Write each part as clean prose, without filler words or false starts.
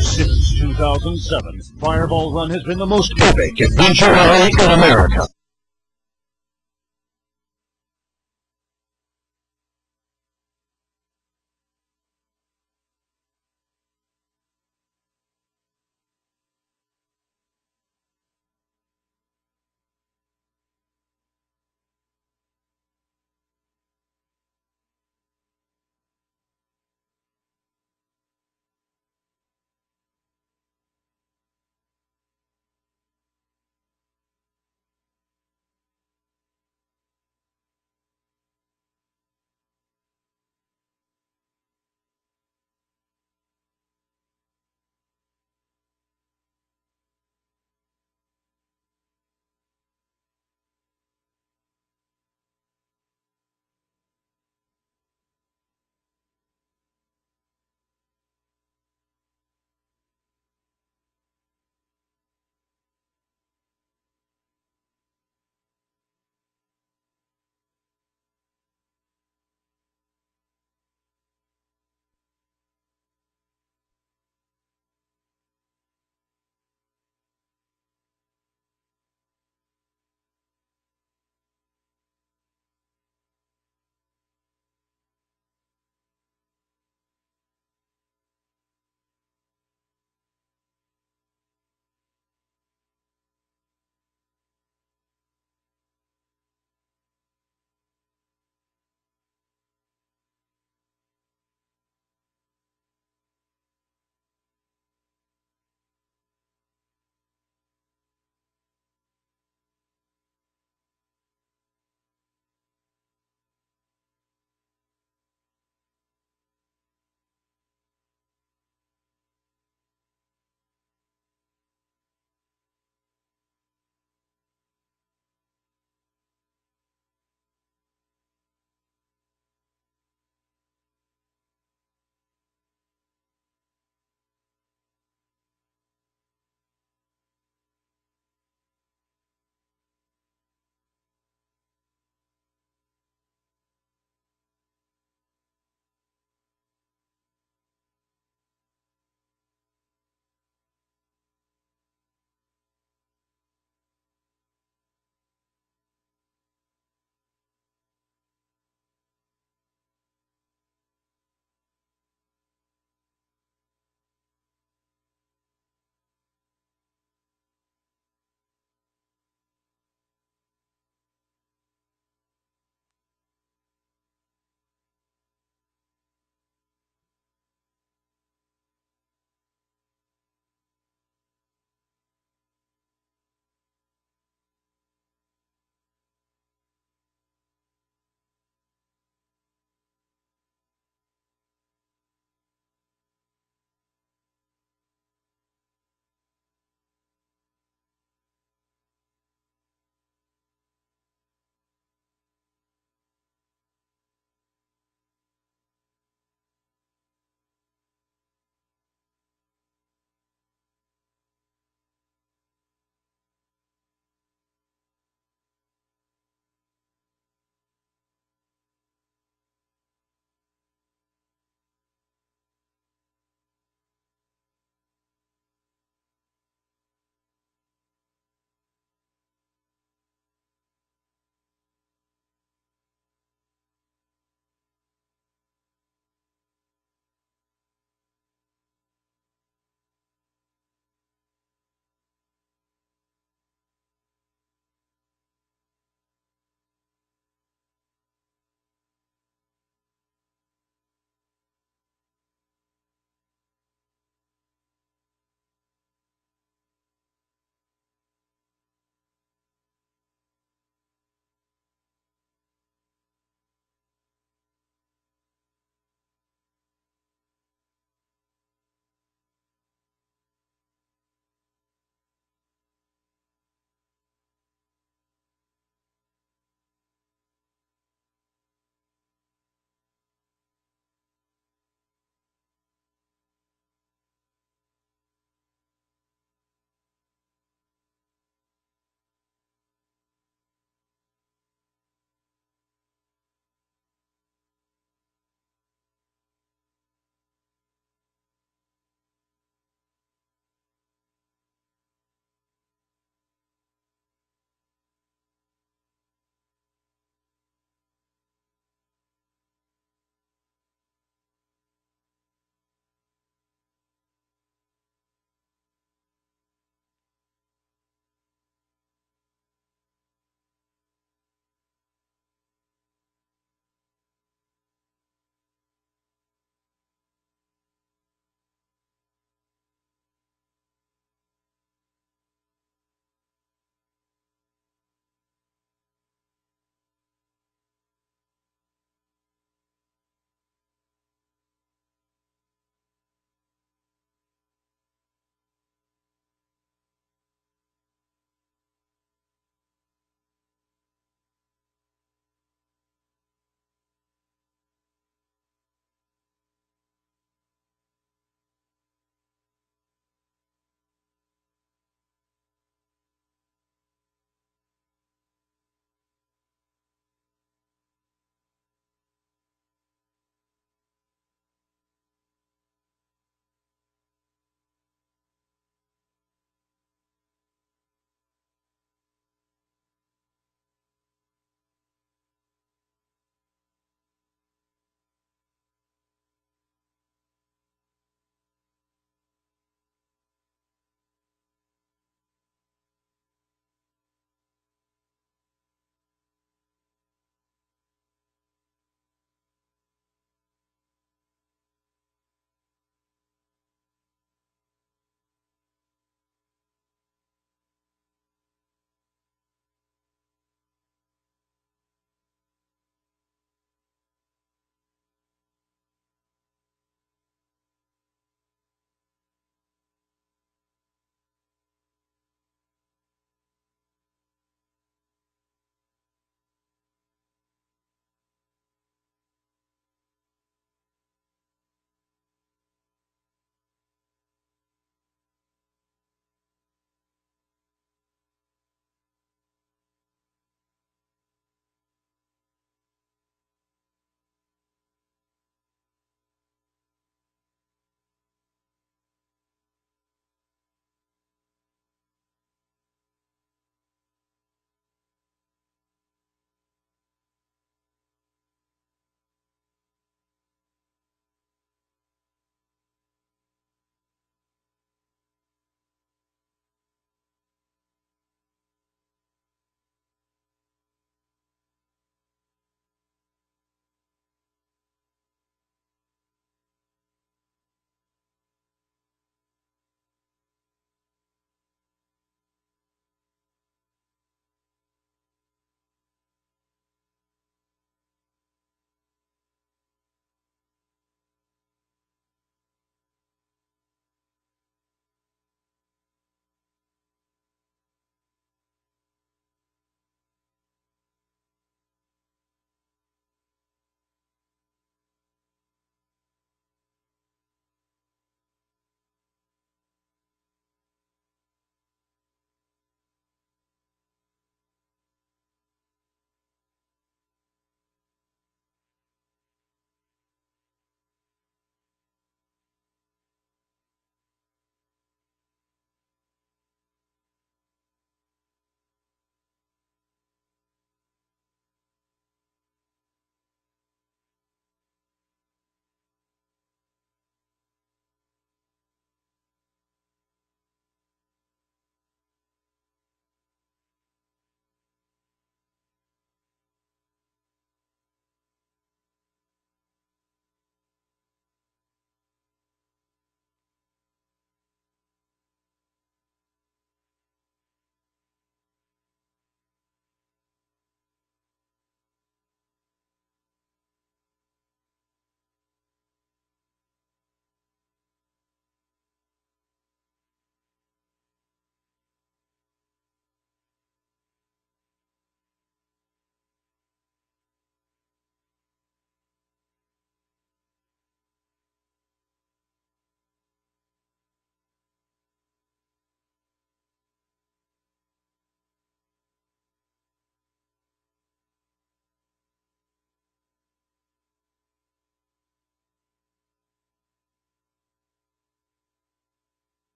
Since 2007, Fireball Run has been the most epic adventure rally in America.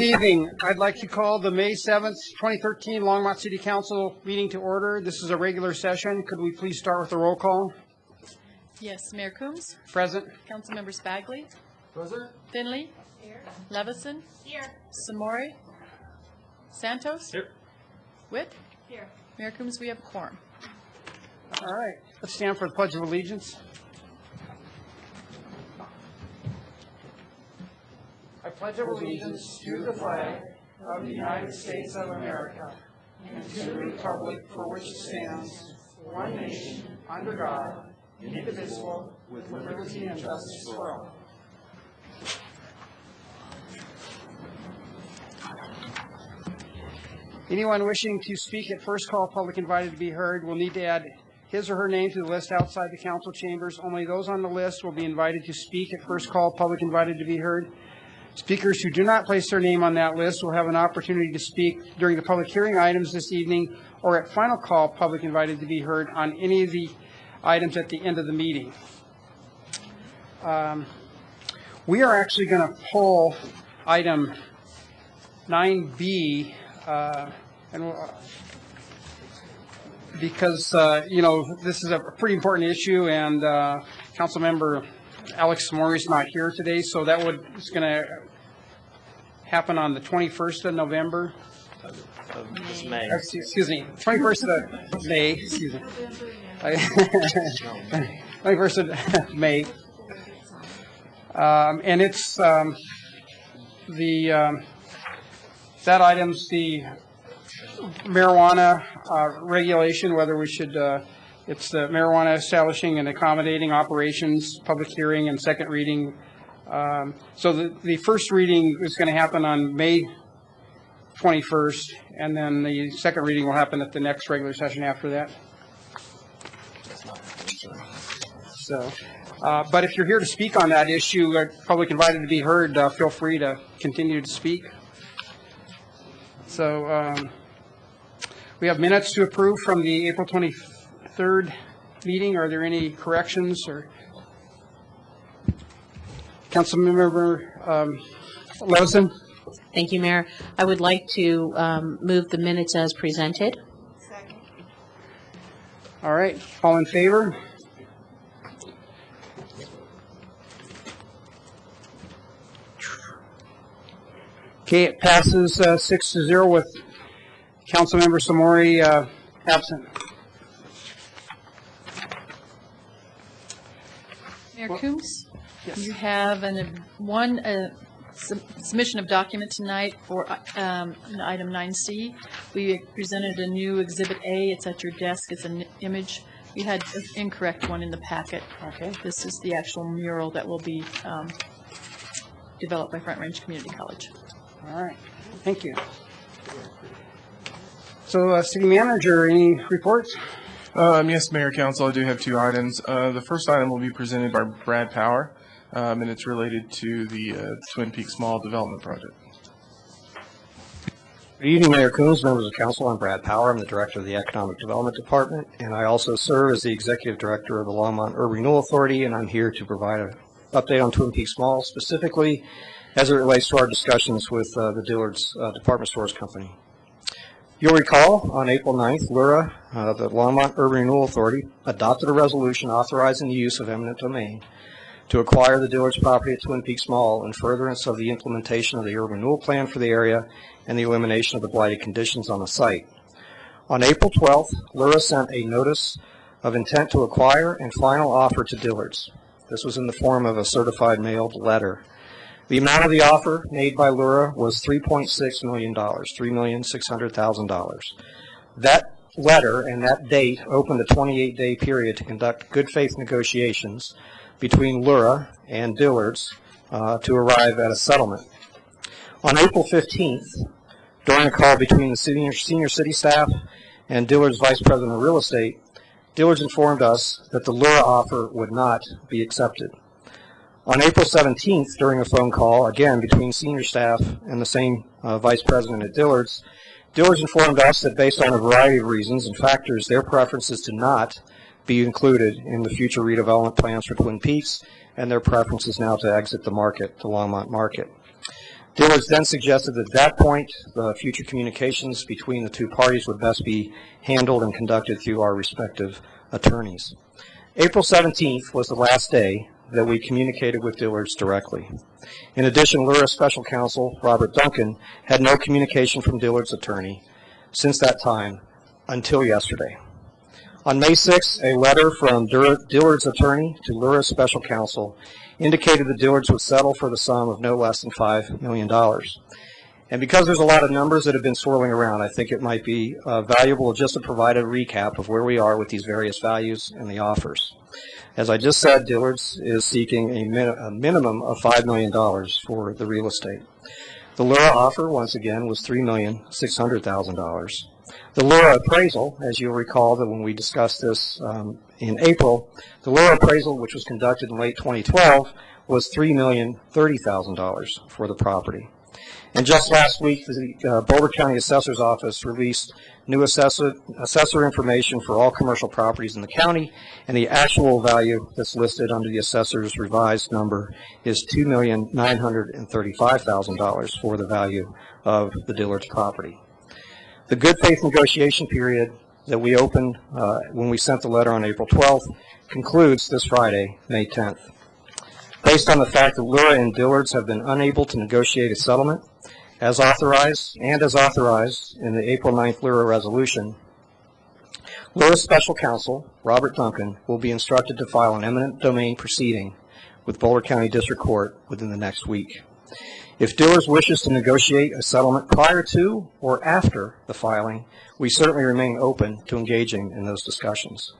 evening. I'd like to call the May 7th, 2013 Longmont City Council meeting to order. This is a regular session. Could we please start with a roll call? Yes, Mayor Coombs. Present. Councilmembers Bagley. Present. Finley. Here. Levison. Here. Samori. Santos. Here. Witt. Here. Mayor Coombs, we have a quorum. All right. Let's stand for the Pledge of Allegiance. I pledge allegiance to the flag of the United States of America and to the republic for which it stands, one nation, under God, indivisible, with liberty and justice for all. Anyone wishing to speak at first call public invited to be heard will need to add his or her name to the list outside the council chambers. Only those on the list will be invited to speak at first call public invited to be heard. Speakers who do not place their name on that list will have an opportunity to speak during the public hearing items this evening or at final call public invited to be heard on any of the items at the end of the meeting. We are actually going to pull item 9B because, this is a pretty important issue, and Councilmember Alex Samori is not here today, so it's going to happen on the 21st of November. May. Excuse me, 21st of May. Excuse me. 21st of May. And it's that item's the marijuana regulation, whether we should, it's the marijuana establishing and accommodating operations, public hearing, and second reading. So the first reading is going to happen on May 21st, and then the second reading will happen at the next regular session after that. So, but if you're here to speak on that issue, public invited to be heard, feel free to continue to speak. So we have minutes to approve from the April 23rd meeting. Are there any corrections? Or Councilmember Levison? Thank you, Mayor. I would like to move the minutes as presented. Second. All right. All in favor? Okay, it passes 6-0 with Councilmember Samori absent. Mayor Coombs, you have one submission of document tonight for item 9C. We presented a new Exhibit A. It's at your desk. It's an image. You had an incorrect one in the packet. Okay. This is the actual mural that will be developed by Front Range Community College. All right. Thank you. So, City Manager, any reports? Yes, Mayor, Council, I do have two items. The first item will be presented by Brad Power, and it's related to the Twin Peaks Mall Development Project. Good evening, Mayor Coombs, members of council. I'm Brad Power. I'm the director of the Economic Development Department, and I also serve as the executive director of the Longmont Urban Renewal Authority, and I'm here to provide an update on Twin Peaks Mall, specifically as it relates to our discussions with the Dillard's Department Stores Company. You'll recall on April 9th, LURA, the Longmont Urban Renewal Authority, adopted a resolution authorizing the use of eminent domain to acquire the Dillard's property at Twin Peaks Mall in furtherance of the implementation of the urban renewal plan for the area and the elimination of the blighted conditions on the site. On April 12th, LURA sent a notice of intent to acquire and final offer to Dillard's. This was in the form of a certified mailed letter. The amount of the offer made by LURA was $3.6 million, $3,600,000. That letter and that date opened a 28-day period to conduct good faith negotiations between LURA and Dillard's to arrive at a settlement. On April 15th, during a call between the senior city staff and Dillard's vice president of real estate, Dillard's informed us that the LURA offer would not be accepted. On April 17th, during a phone call, again between senior staff and the same vice president at Dillard's informed us that based on a variety of reasons and factors, their preference is to not be included in the future redevelopment plans for Twin Peaks, and their preference is now to exit the market, the Longmont market. Dillard's then suggested that at that point, the future communications between the two parties would best be handled and conducted through our respective attorneys. April 17th was the last day that we communicated with Dillard's directly. In addition, Lura Special Counsel Robert Duncan had no communication from Dillard's attorney since that time until yesterday. On May 6th, a letter from Dillard's attorney to Lura Special Counsel indicated that Dillard's would settle for the sum of no less than $5 million. And because there's a lot of numbers that have been swirling around, I think it might be valuable just to provide a recap of where we are with these various values and the offers. As I just said, Dillard's is seeking a minimum of $5 million for the real estate. The Lura offer, once again, was $3,600,000. The Lura appraisal, as you'll recall that when we discussed this in April, the Lura appraisal, which was conducted in late 2012, was $3,030,000 for the property. And just last week, the Boulder County Assessor's Office released new assessor information for all commercial properties in the county, and the actual value that's listed under the assessor's revised number is $2,935,000 for the value of the Dillard's property. The good faith negotiation period that we opened when we sent the letter on April 12th concludes this Friday, May 10th. Based on the fact that Lura and Dillard's have been unable to negotiate a settlement, as authorized in the April 9th Lura resolution, Lura's Special Counsel, Robert Duncan, will be instructed to file an eminent domain proceeding with Boulder County District Court within the next week. If Dillard's wishes to negotiate a settlement prior to or after the filing, we certainly remain open to engaging in those discussions.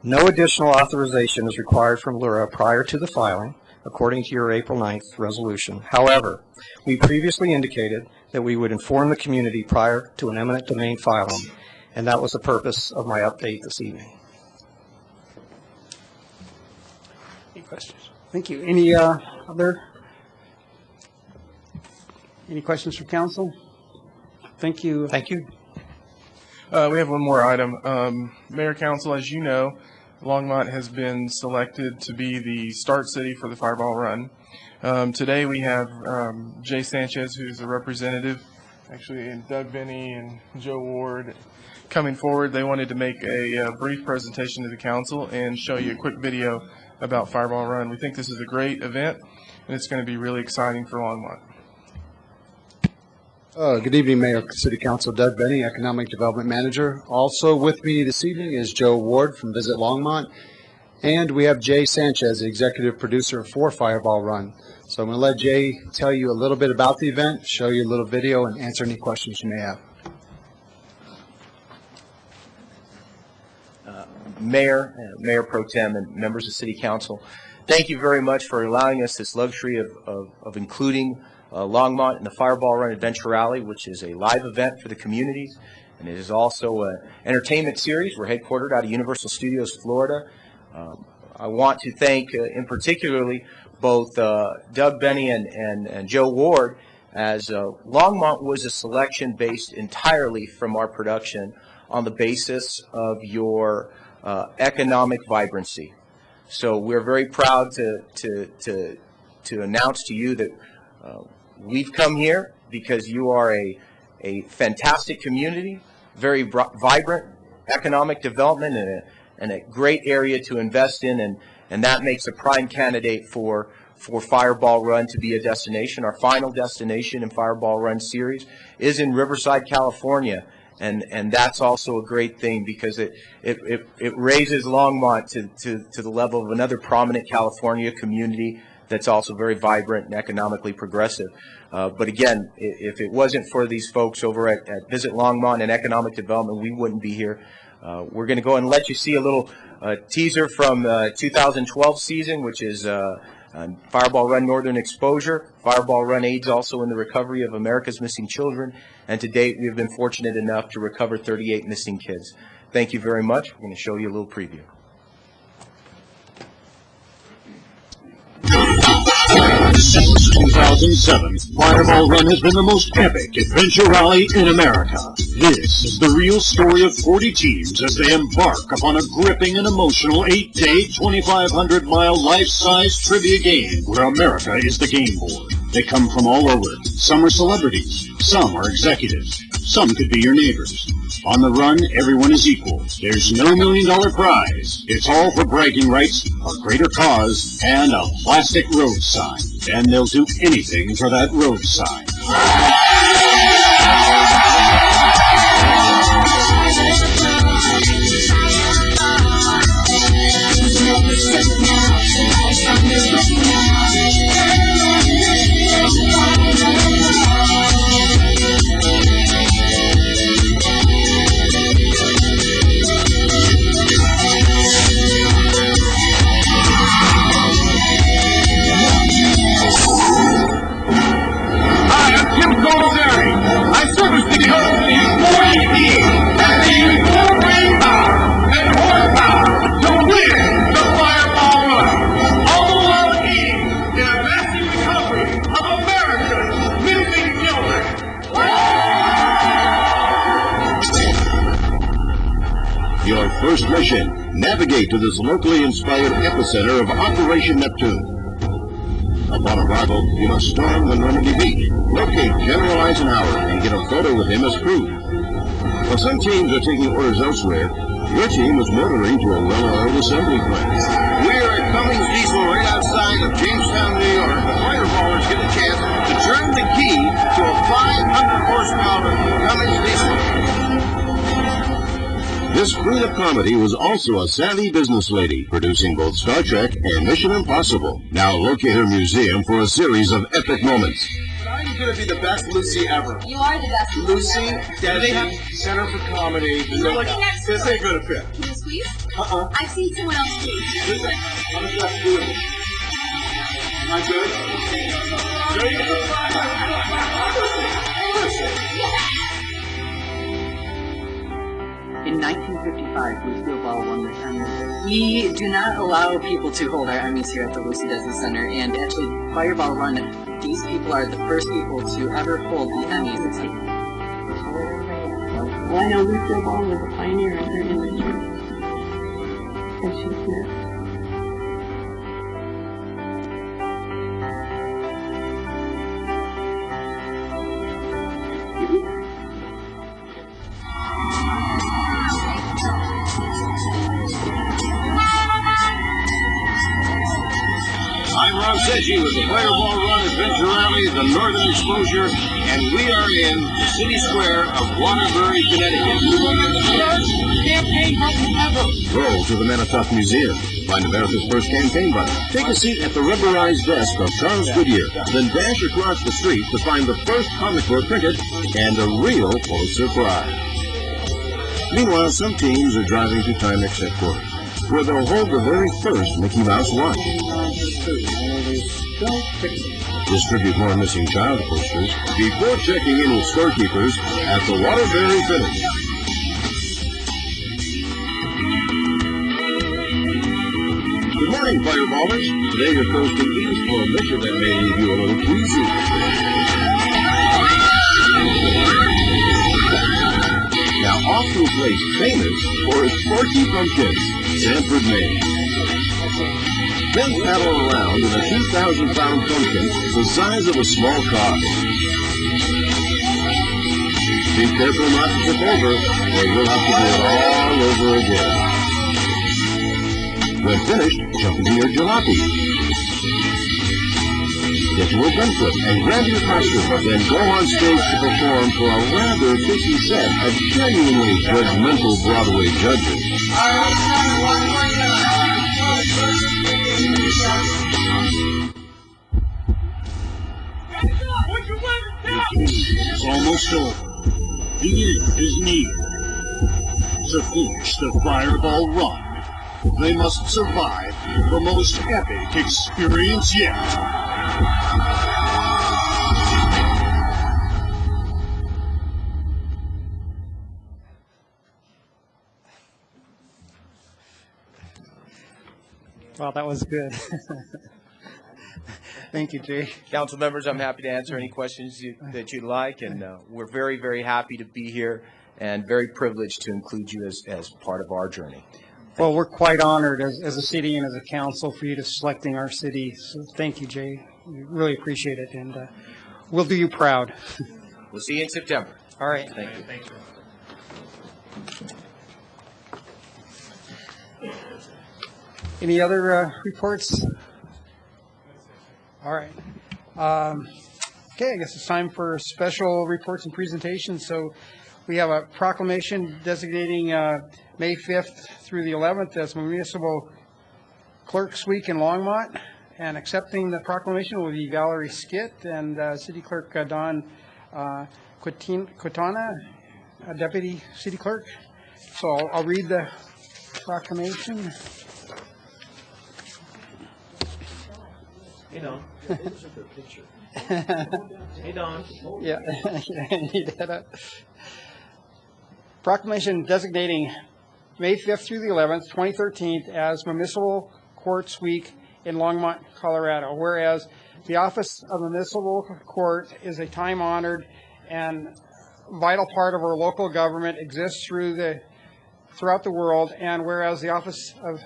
No additional authorization is required from Lura prior to the filing, according to your April 9th resolution. However, we previously indicated that we would inform the community prior to an eminent domain filing, and that was the purpose of my update this evening. Any questions? Thank you. Any questions from council? Thank you. Thank you. We have one more item. Mayor, Council, as you know, Longmont has been selected to be the start city for the Fireball Run. Today we have Jay Sanchez, who's a representative, actually, and Doug Benny and Joe Ward coming forward. They wanted to make a brief presentation to the council and show you a quick video about Fireball Run. We think this is a great event, and it's going to be really exciting for Longmont. Good evening, Mayor, City Council. Doug Benny, Economic Development Manager. Also with me this evening is Joe Ward from Visit Longmont, and we have Jay Sanchez, the Executive Producer for Fireball Run. So I'm going to let Jay tell you a little bit about the event, show you a little video, and answer any questions you may have. Mayor Pro Tem, and members of City Council, thank you very much for allowing us this luxury of including Longmont in the Fireball Run Adventure Rally, which is a live event for the communities, and it is also an entertainment series. We're headquartered out of Universal Studios, Florida. I want to thank, in particularly, both Doug Benny and Joe Ward, as Longmont was a selection based entirely from our production on the basis of your economic vibrancy. So we're very proud to announce to you that we've come here because you are a fantastic community, very vibrant economic development, and a great area to invest in, and that makes a prime candidate for Fireball Run to be a destination. Our final destination in Fireball Run series is in Riverside, California, and that's also a great thing because it raises Longmont to the level of another prominent California community that's also very vibrant and economically progressive. But again, if it wasn't for these folks over at Visit Longmont and Economic Development, we wouldn't be here. We're going to go and let you see a little teaser from 2012 season, which is Fireball Run Northern Exposure. Fireball Run aids also in the recovery of America's missing children, and to date we have been fortunate enough to recover 38 missing kids. Thank you very much. We're going to show you a little preview. Since 2007, Fireball Run has been the most epic adventure rally in America. This is the real story of 40 teams as they embark upon a gripping and emotional 8-day, 2,500-mile life-size trivia game where America is the game board. They come from all over. Some are celebrities. Some are executives. Some could be your neighbors. On the run, everyone is equal. There's no $1 million prize. It's all for bragging rights, a greater cause, and a plastic road sign. And they'll do anything for that road sign. Your first mission, navigate to this locally inspired epicenter of Operation Neptune. Upon arrival, you must storm the Normandy Beach, locate General Eisenhower, and get a photo with him as proof. While some teams are taking orders elsewhere, your team is motoring to a well-oiled assembly plant. We are at Cummings Diesel right outside of Jamestown, New York. The fireballers get a chance to turn the key to a 500 horsepower Cummings Diesel. This queen of comedy was also a savvy business lady, producing both Star Trek and Mission Impossible. Now locate her museum for a series of epic moments. I'm going to be the best Lucy ever. You are the best Lucy, they have Center for Comedy. This ain't going to fit. Can you squeeze? I've seen someone else squeeze. How does that feel? Am I In 1955, Lucille Ball won the Emmy. We do not allow people to hold our Emmys here at the Lucy Dozen Center, and at the Fireball Run, these people are the first people to ever hold the Emmys. Well, I know Lucille Ball was a pioneer in her industry, and she's missed. I'm Ron Sedgey with the Fireball Run Adventure Rally, the Northern Exposure, and we are in the city square of Waterbury, Connecticut. Roll to the Manitowoc Museum. Find America's first campaign button. Take a seat at the rubberized desk of Charles Goodyear. Then dash across the street to find the first comic book printed and a real Pulitzer Prize. Meanwhile, some teams are driving to Timex headquarters, where they'll hold the very first Mickey Mouse watch. Distribute more missing child posters before checking in with storekeepers at the Waterbury Finish. Good morning, Fireballers. Today you're coasting east for a mission that may leave you a little queasy. Now off to a place famous for its porky pumpkins, Sanford, Maine. Then paddle around in a 2,000-pound pumpkin the size of a small car. Be careful not to tip over, or you'll have to do it all over again. When finished, jump into your jalopy. Get to a banquet and grab your costume, then go on stage to perform for a rather picky set of genuinely judgmental Broadway judges. It's almost over. The end is near. To finish the Fireball Run, they must survive the most epic experience yet. Wow, that was good. Thank you, Jay. Council members, I'm happy to answer any questions that you'd like, and we're very, very happy to be here and very privileged to include you as part of our journey. Well, we're quite honored as a city and as a council for you to selecting our city. So thank you, Jay. We really appreciate it, and we'll do you proud. We'll see you in September. All right. Thank you. Thank you. Any other reports? All right. Okay, I guess it's time for special reports and presentations. So we have a proclamation designating May 5th through the 11th as Municipal Clerks Week in Longmont. And accepting the proclamation will be Valerie Skitt and City Clerk Don Quintana, Deputy City Clerk. So I'll read the proclamation. Hey, Don. Hey, Don. Yeah. Proclamation designating May 5th through the 11th, 2013 as Municipal Courts Week in Longmont, Colorado. Whereas the Office of Municipal Court is a time-honored and vital part of our local government, exists throughout the world, and whereas the Office of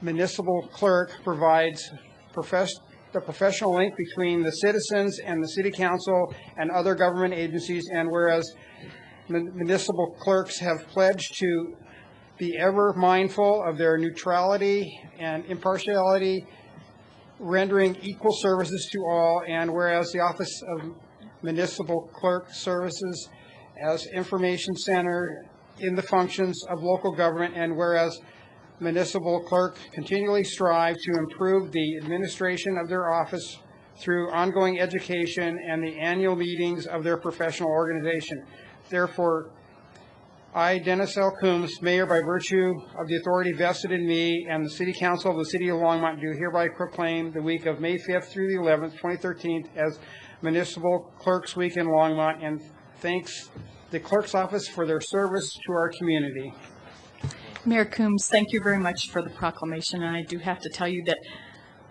Municipal Clerk provides the professional link between the citizens and the City Council and other government agencies, and whereas municipal clerks have pledged to be ever mindful of their neutrality and impartiality, rendering equal services to all, and whereas the Office of Municipal Clerk services as information center in the functions of local government, and whereas municipal clerk continually strive to improve the administration of their office through ongoing education and the annual meetings of their professional organization. Therefore, I, Dennis L. Coombs, Mayor by virtue of the authority vested in me and the City Council of the City of Longmont, do hereby proclaim the week of May 5th through the 11th, 2013 as Municipal Clerks Week in Longmont, and thanks the Clerk's Office for their service to our community. Mayor Coombs, thank you very much for the proclamation, and I do have to tell you that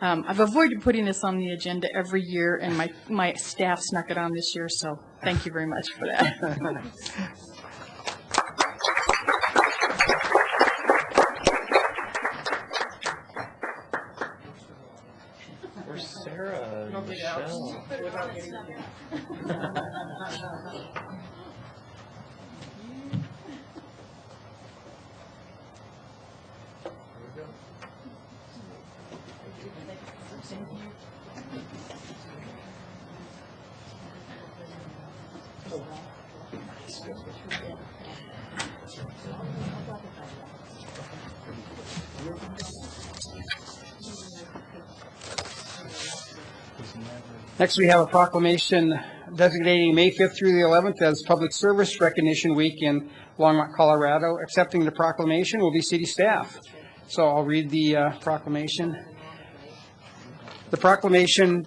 I've avoided putting this on the agenda every year, and my staff snuck it on this year, so thank you very much for that. Where's Sarah? Michelle? Next, we have a proclamation designating May 5th through the 11th as Public Service Recognition Week in Longmont, Colorado. Accepting the proclamation will be city staff. So I'll read the proclamation. The proclamation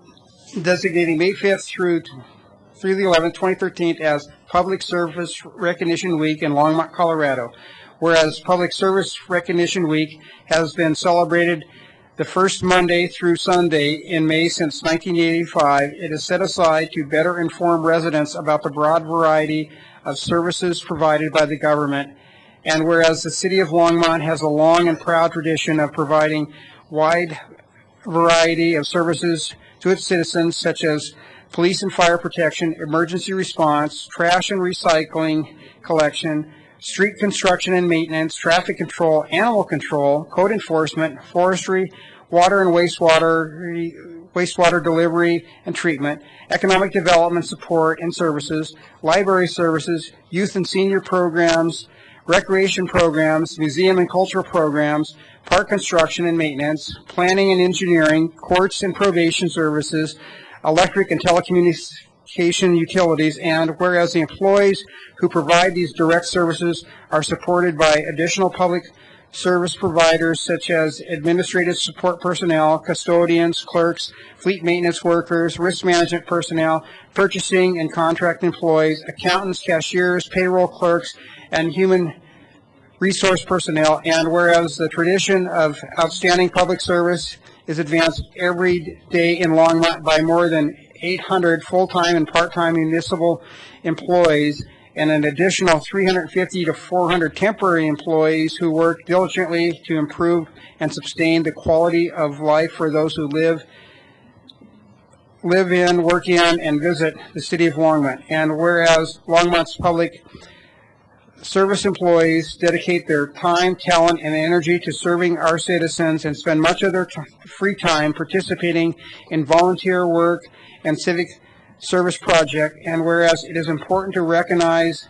designating May 5th through the 11th, 2013 as Public Service Recognition Week in Longmont, Colorado. Whereas Public Service Recognition Week has been celebrated the first Monday through Sunday in May since 1985, it is set aside to better inform residents about the broad variety of services provided by the government. And whereas the City of Longmont has a long and proud tradition of providing wide variety of services to its citizens, such as police and fire protection, emergency response, trash and recycling collection, street construction and maintenance, traffic control, animal control, code enforcement, forestry, water and wastewater delivery and treatment, economic development support and services, library services, youth and senior programs, recreation programs, museum and cultural programs, park construction and maintenance, planning and engineering, courts and probation services, electric and telecommunication utilities, and whereas the employees who provide these direct services are supported by additional public service providers such as administrative support personnel, custodians, clerks, fleet maintenance workers, risk management personnel, purchasing and contract employees, accountants, cashiers, payroll clerks, and human resource personnel. And whereas the tradition of outstanding public service is advanced every day in Longmont by more than 800 full-time and part-time municipal employees, and an additional 350 to 400 temporary employees who work diligently to improve and sustain the quality of life for those who live live in, work in, and visit the city of Longmont. And whereas Longmont's public service employees dedicate their time, talent, and energy to serving our citizens and spend much of their free time participating in volunteer work and civic service project. And whereas it is important to recognize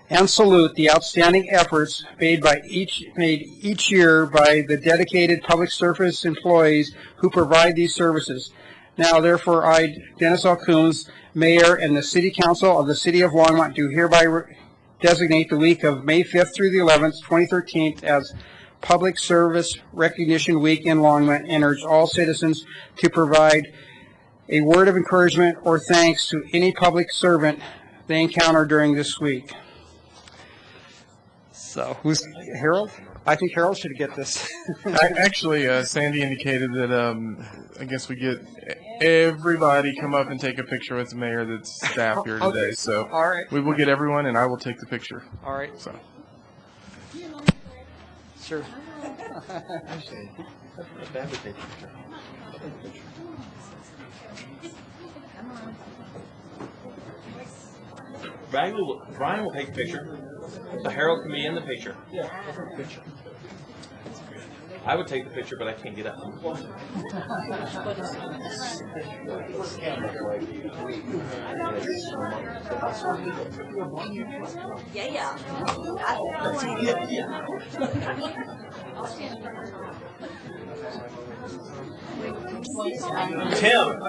and salute the outstanding efforts made each year by the dedicated public service employees who provide these services. Now, therefore, I, Dennis L. Coons, Mayor, and the City Council of the City of Longmont do hereby designate the week of May 5th through the 11th, 2013, as Public Service Recognition Week in Longmont, and urge all citizens to provide a word of encouragement or thanks to any public servant they encounter during this week. So, who's Harold? I think Harold should get this. Actually, Sandy indicated that I guess we get everybody come up and take a picture with the mayor that's staff here today. Okay. So All right. we will get everyone, and I will take the picture. All right. So. Sure. Actually, that would take a picture. Brian will take a picture. So Harold can be in the picture. Yeah. I would take the picture, but I can't get up. Yeah. Tim.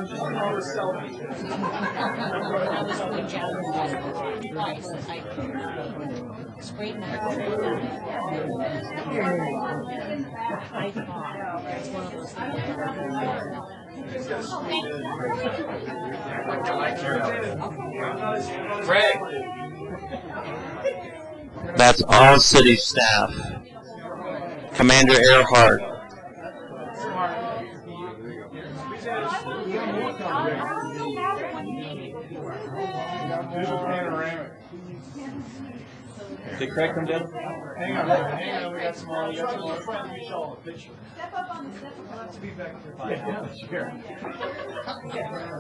Greg. That's all city staff. Commander Earhart. Did Craig come down? Hang on, we got some more. Step up on the step. To be back for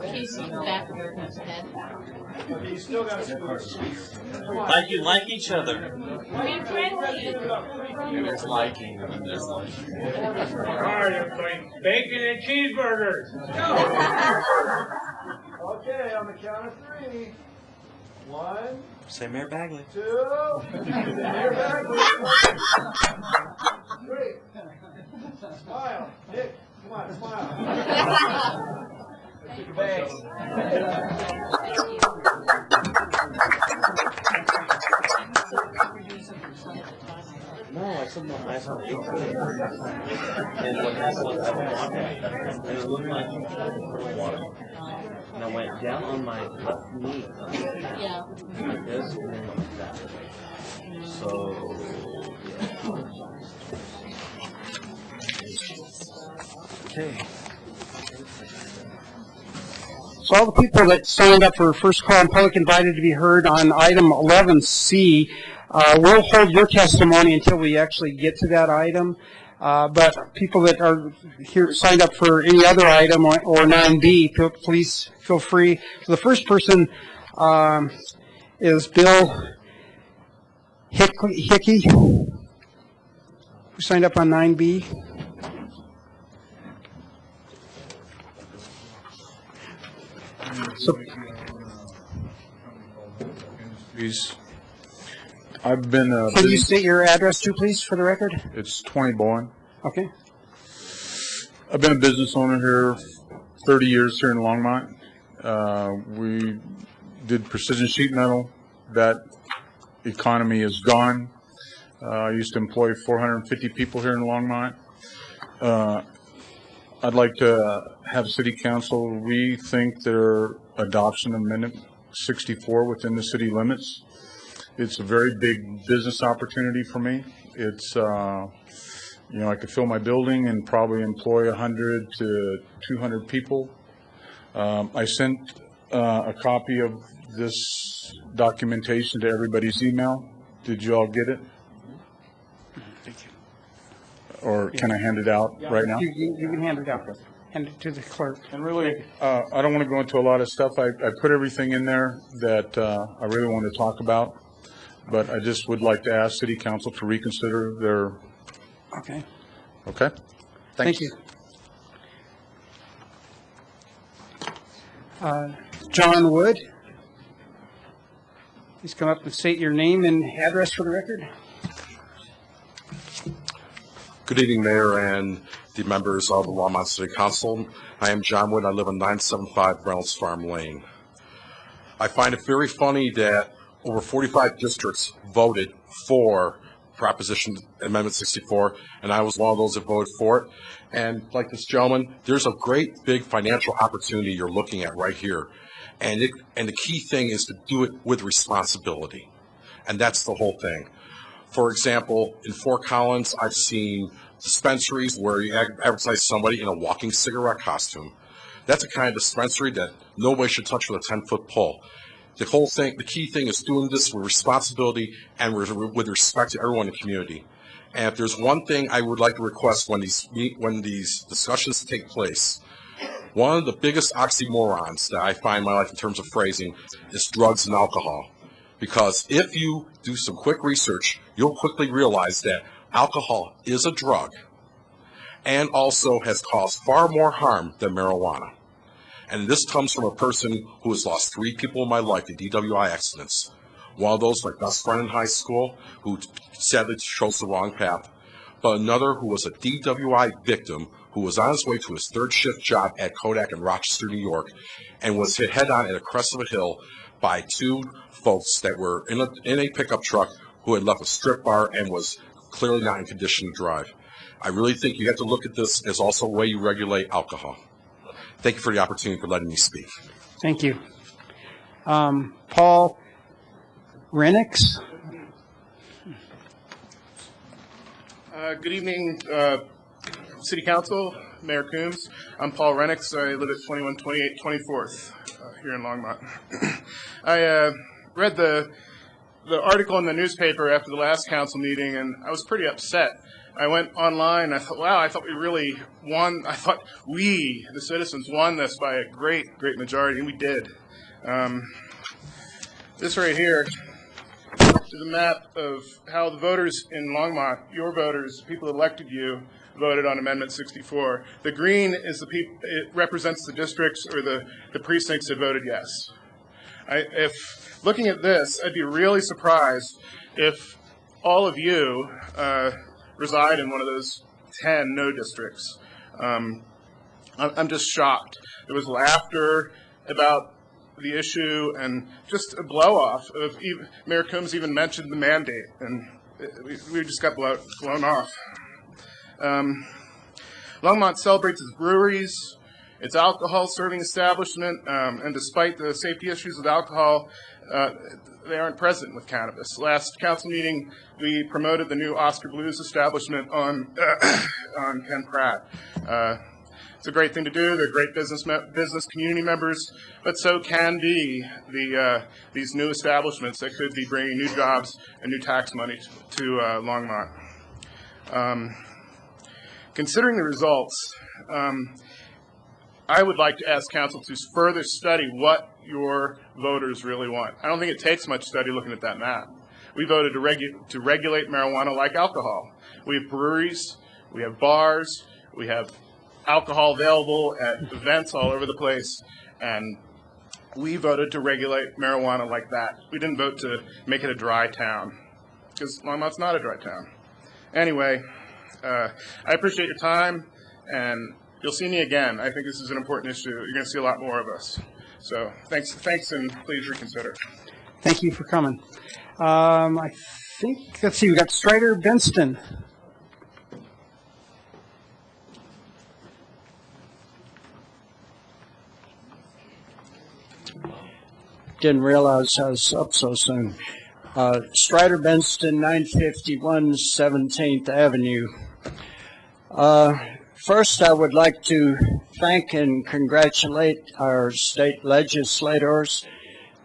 Casey, back where it was head. Okay, you still got to Like you like each other. Be friendly. There's liking and there's liking. All right, everybody. Bacon and cheeseburgers. Okay, on the count of 3. 1, Say Mayor Bagley. 2. Mayor Bagley. 3. Smile. Nick, come on, smile. Thanks. No, I said no. I saw 8. And what happened was I was walking, and it looked like water. And I went down on my left knee, Yeah. like this, and then like that. So, Okay. So all the people that signed up for first call and public invited to be heard on item 11C, we'll hold your testimony until we actually get to that item. But people that are here signed up for any other item or 9B, please feel free. So the first person is Bill Hickey, who signed up on 9B. So, I've been. Can you state your address too, please, for the record? It's 20 Bowen. Okay. I've been a business owner here 30 years here in Longmont. We did precision sheet metal. That economy is gone. I used to employ 450 people here in Longmont. I'd like to have City Council rethink their adoption of Amendment 64 within the city limits. It's a very big business opportunity for me. It's, I could fill my building and probably employ 100 to 200 people. I sent a copy of this documentation to everybody's email. Did you all get it? Or can I hand it out right now? You can hand it out. and to the clerk. And really, I don't want to go into a lot of stuff. I put everything in there that I really want to talk about, but I just would like to ask City Council to reconsider their... Okay. Okay? Thank you. John Wood. Please come up and state your name and address for the record. Good evening, Mayor and the members of the Longmont City Council. I am John Wood. I live on 975 Reynolds Farm Lane. I find it very funny that over 45 districts voted for Proposition Amendment 64, and I was one of those that voted for it. And like this gentleman, there's a great big financial opportunity you're looking at right here. And the key thing is to do it with responsibility. And that's the whole thing. For example, in Fort Collins, I've seen dispensaries where you advertise somebody in a walking cigarette costume. That's a kind of dispensary that nobody should touch with a 10-foot pole. The whole thing, the key thing is doing this with responsibility and with respect to everyone in the community. And if there's one thing I would like to request when these discussions take place, one of the biggest oxymorons that I find in my life in terms of phrasing is drugs and alcohol. Because if you do some quick research, you'll quickly realize that alcohol is a drug and also has caused far more harm than marijuana. And this comes from a person who has lost 3 people in my life in DWI accidents. One of those, my best friend in high school, who sadly chose the wrong path. But another who was a DWI victim who was on his way to his 3rd shift job at Kodak in Rochester, New York, and was hit head-on at a crest of a hill by 2 folks that were in a pickup truck who had left a strip bar and was clearly not in condition to drive. I really think you have to look at this as also a way you regulate alcohol. Thank you for the opportunity for letting me speak. Thank you. Paul Renix. Good evening, City Council, Mayor Coombs. I'm Paul Renix. I live at 2128 24th here in Longmont. I read the article in the newspaper after the last council meeting, and I was pretty upset. I went online, I thought, wow, I thought we really won. I thought we, the citizens, won this by a great majority, and we did. This right here is a map of how the voters in Longmont, your voters, people that elected you, voted on Amendment 64. The green is the people, it represents the districts or the precincts that voted yes. If looking at this, I'd be really surprised if all of you reside in one of those 10 no districts. I'm just shocked. There was laughter about the issue and just a blow-off. Mayor Coombs even mentioned the mandate, and we just got blown off. Longmont celebrates its breweries, its alcohol serving establishment, and despite the safety issues with alcohol, they aren't present with cannabis. Last council meeting, we promoted the new Oscar Blues establishment on Ken Pratt. It's a great thing to do. They're great business community members, but so can be these new establishments that could be bringing new jobs and new tax money to Longmont. Considering the results, I would like to ask council to further study what your voters really want. I don't think it takes much study looking at that map. We voted to regulate marijuana like alcohol. We have breweries, we have bars, we have alcohol available at events all over the place, and we voted to regulate marijuana like that. We didn't vote to make it a dry town, because Longmont's not a dry town. Anyway, I appreciate your time, and you'll see me again. I think this is an important issue. You're going to see a lot more of us. So thanks, and please reconsider. Thank you for coming. I think, let's see, we got Strider Benston. Didn't realize I was up so soon. Strider Benston, 951 17th Avenue. First, I would like to thank and congratulate our state legislators,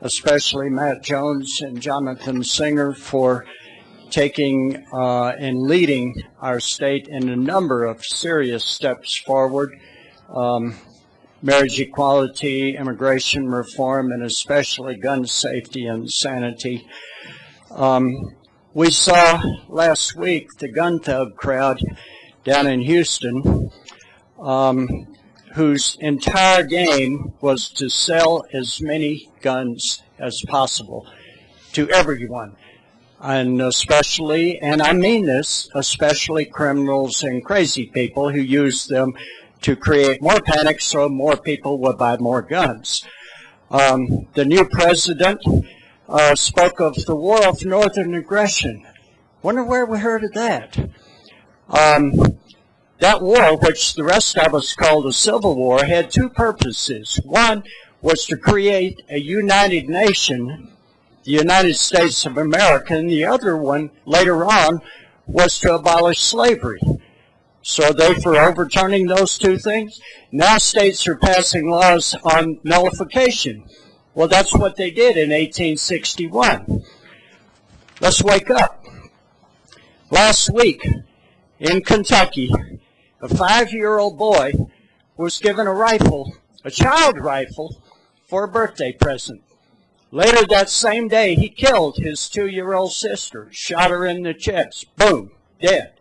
especially Matt Jones and Jonathan Singer, for taking and leading our state in a number of serious steps forward marriage equality, immigration reform, and especially gun safety and sanity. We saw last week the gun thug crowd down in Houston, whose entire game was to sell as many guns as possible to everyone, and especially, and I mean this, especially criminals and crazy people who use them to create more panic so more people will buy more guns. The new president spoke of the war of northern aggression. Wonder where we heard of that. That war, which the rest of us called a civil war, had two purposes. One was to create a united nation, the United States of America, and the other one, later on, was to abolish slavery. So are they for overturning those two things? Now states are passing laws on nullification. Well, that's what they did in 1861. Let's wake up. Last week in Kentucky, a 5-year-old boy was given a rifle, a child rifle, for a birthday present. Later that same day, he killed his 2-year-old sister, shot her in the chest. Boom, dead.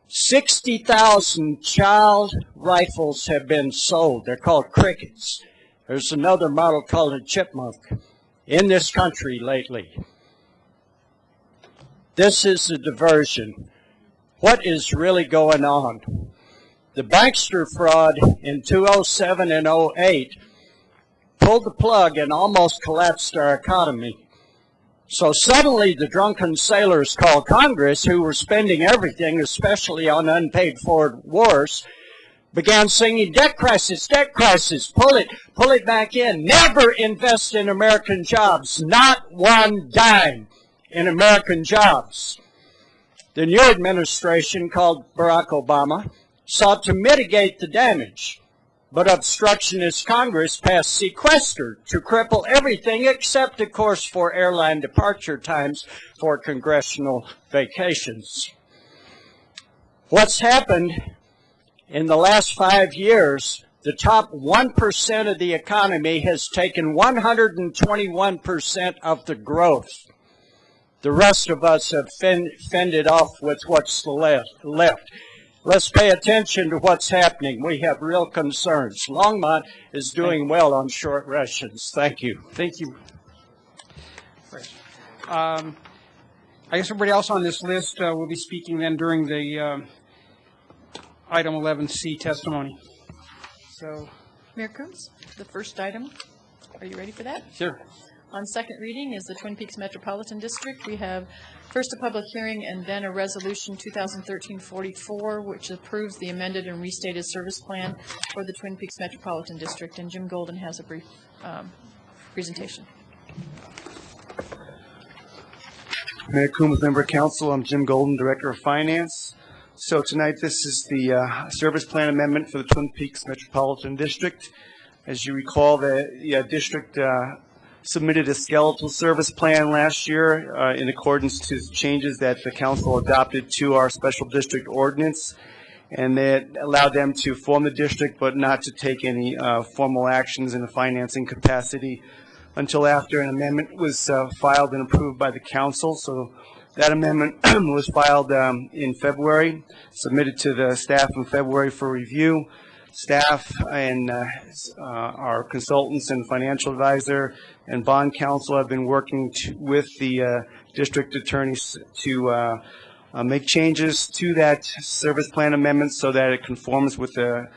60,000 child rifles have been sold. They're called crickets. There's another model called a chipmunk in this country lately. This is a diversion. What is really going on? The bankster fraud in 2007 and 2008 pulled the plug and almost collapsed our economy. So suddenly the drunken sailors called Congress, who were spending everything, especially on unpaid forward wars, began singing, debt crisis, pull it back in. Never invest in American jobs, not one dime in American jobs. The new administration, called Barack Obama, sought to mitigate the damage. But obstructionist Congress passed sequester to cripple everything except, of course, for airline departure times for congressional vacations. What's happened in the last 5 years, the top 1% of the economy has taken 121% of the growth. The rest of us have fended off with what's left. Let's pay attention to what's happening. We have real concerns. Longmont is doing well on short rations. Thank you. Thank you. I guess everybody else on this list will be speaking then during the item 11C testimony. So, Mayor Coombs, the first item. Are you ready for that? Sure. On second reading is the Twin Peaks Metropolitan District. We have first a public hearing and then a resolution 2013-44, which approves the amended and restated service plan for the Twin Peaks Metropolitan District. And Jim Golden has a brief presentation. Mayor Coombs, member of council, I'm Jim Golden, Director of Finance. So tonight this is the service plan amendment for the Twin Peaks Metropolitan District. As you recall, the district submitted a skeletal service plan last year in accordance to changes that the council adopted to our special district ordinance, and that allowed them to form the district but not to take any formal actions in a financing capacity until after an amendment was filed and approved by the council. So that amendment was filed in February, submitted to the staff in February for review. Staff and our consultants and financial advisor and bond counsel have been working with the district attorneys to make changes to that service plan amendment so that it conforms with the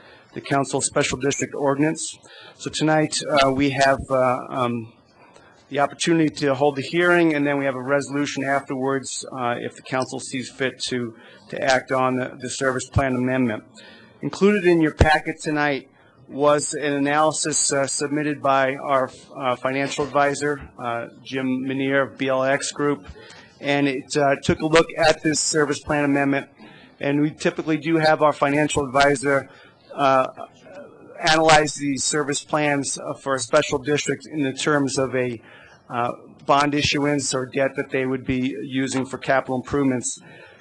council special district ordinance. So tonight we have the opportunity to hold the hearing, and then we have a resolution afterwards if the council sees fit to act on the service plan amendment. Included in your packet tonight was an analysis submitted by our financial advisor, Jim Minier of BLX Group, and it took a look at this service plan amendment. And we typically do have our financial advisor analyze these service plans for a special district in the terms of a bond issuance or debt that they would be using for capital improvements.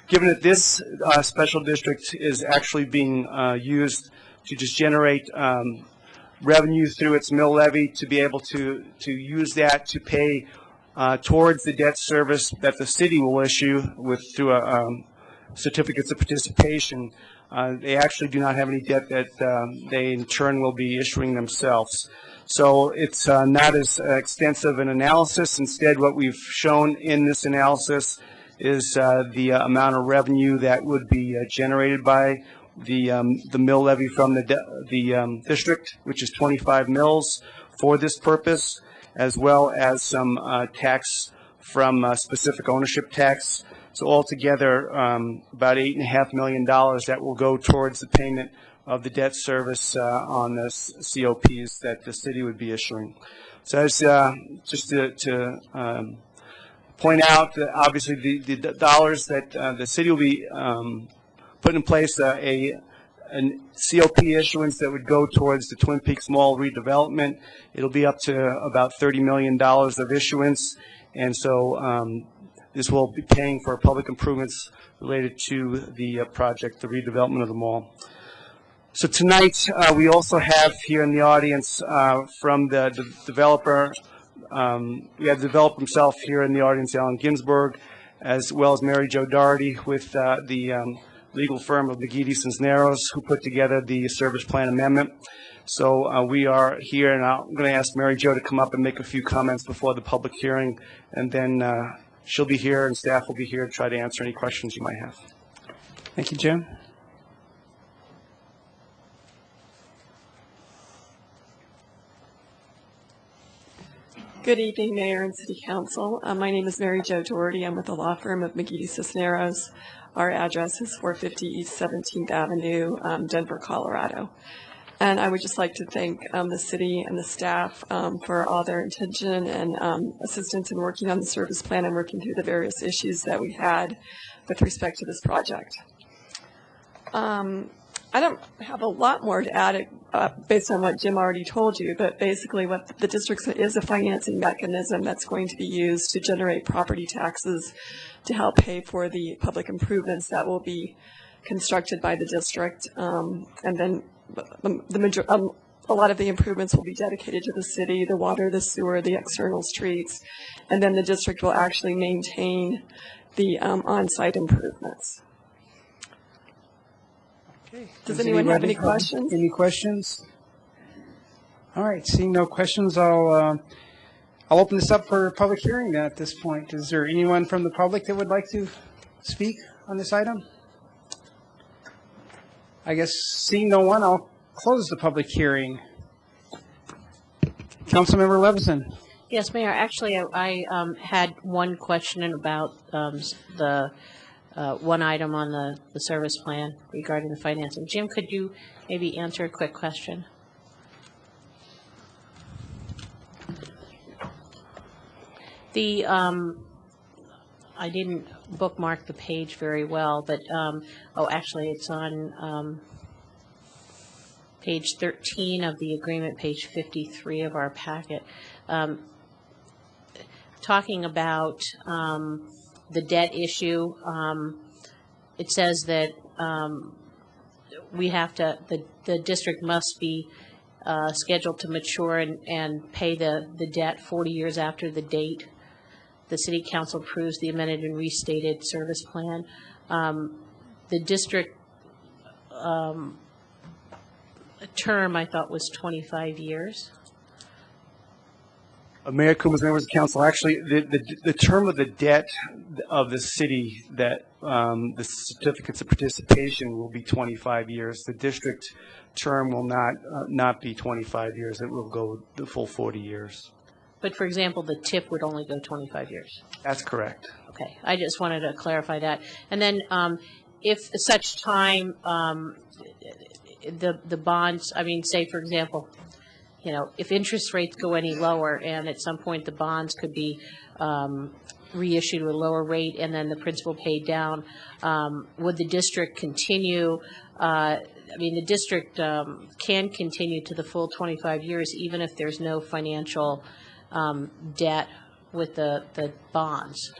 given that this special district is actually being used to just generate revenue through its mill levy, to be able to use that to pay towards the debt service that the city will issue through certificates of participation. They actually do not have any debt that they in turn will be issuing themselves. So it's not as extensive an analysis. Instead, what we've shown in this analysis is the amount of revenue that would be generated by the mill levy from the district, which is 25 mills for this purpose, as well as some tax from specific ownership tax. So altogether, about $8.5 million that will go towards the payment of the debt service on the COPs that the city would be issuing. So that's just to point out that obviously the dollars that the city will be putting in place a COP issuance that would go towards the Twin Peaks Mall redevelopment. It'll be up to about $30 million of issuance, and so this will be paying for public improvements related to the project, the redevelopment of the mall. So tonight, we also have here in the audience from the developer, we have the developer himself here in the audience, Alan Ginsberg, as well as Mary Jo Doherty with the legal firm of McGee Cisneros, who put together the service plan amendment. So we are here, and I'm going to ask Mary Jo to come up and make a few comments before the public hearing, and then she'll be here and staff will be here to try to answer any questions you might have. Thank you, Jim. Good evening, Mayor and City Council. My name is Mary Jo Doherty. I'm with the law firm of McGee Cisneros. Our address is 450 East 17th Avenue, Denver, Colorado. And I would just like to thank the city and the staff for all their attention and assistance in working on the service plan and working through the various issues that we had with respect to this project. I don't have a lot more to add based on what Jim already told you, but basically what the district is a financing mechanism that's going to be used to generate property taxes to help pay for the public improvements that will be constructed by the district. And then a lot of the improvements will be dedicated to the city, the water, the sewer, the external streets, and then the district will actually maintain the on-site improvements. Okay. Does anyone have any questions? Any questions? All right, seeing no questions, I'll open this up for public hearing then at this point. Is there anyone from the public that would like to speak on this item? I guess seeing no one, I'll close the public hearing. Councilmember Levison. Yes, Mayor. Actually, I had one question about the one item on the service plan regarding the financing. Jim, could you maybe answer a quick question? The I didn't bookmark the page very well, but oh, actually, it's on page 13 of the agreement, page 53 of our packet, talking about the debt issue. It says that we have to, the district must be scheduled to mature and pay the debt 40 years after the date the City Council approves the amended and restated service plan. The district term, I thought, was 25 years. Mayor Coombs, members of council, actually, the term of the debt of the city that the certificates of participation will be 25 years. The district term will not be 25 years. It will go the full 40 years. But, for example, the TIP would only go 25 years. That's correct. Okay. I just wanted to clarify that. And then if such time the bonds, I mean, say, for example, you know, if interest rates go any lower and at some point the bonds could be reissued at a lower rate and then the principal paid down, would the district continue? I mean, the district can continue to the full 25 years even if there's no financial debt with the bonds.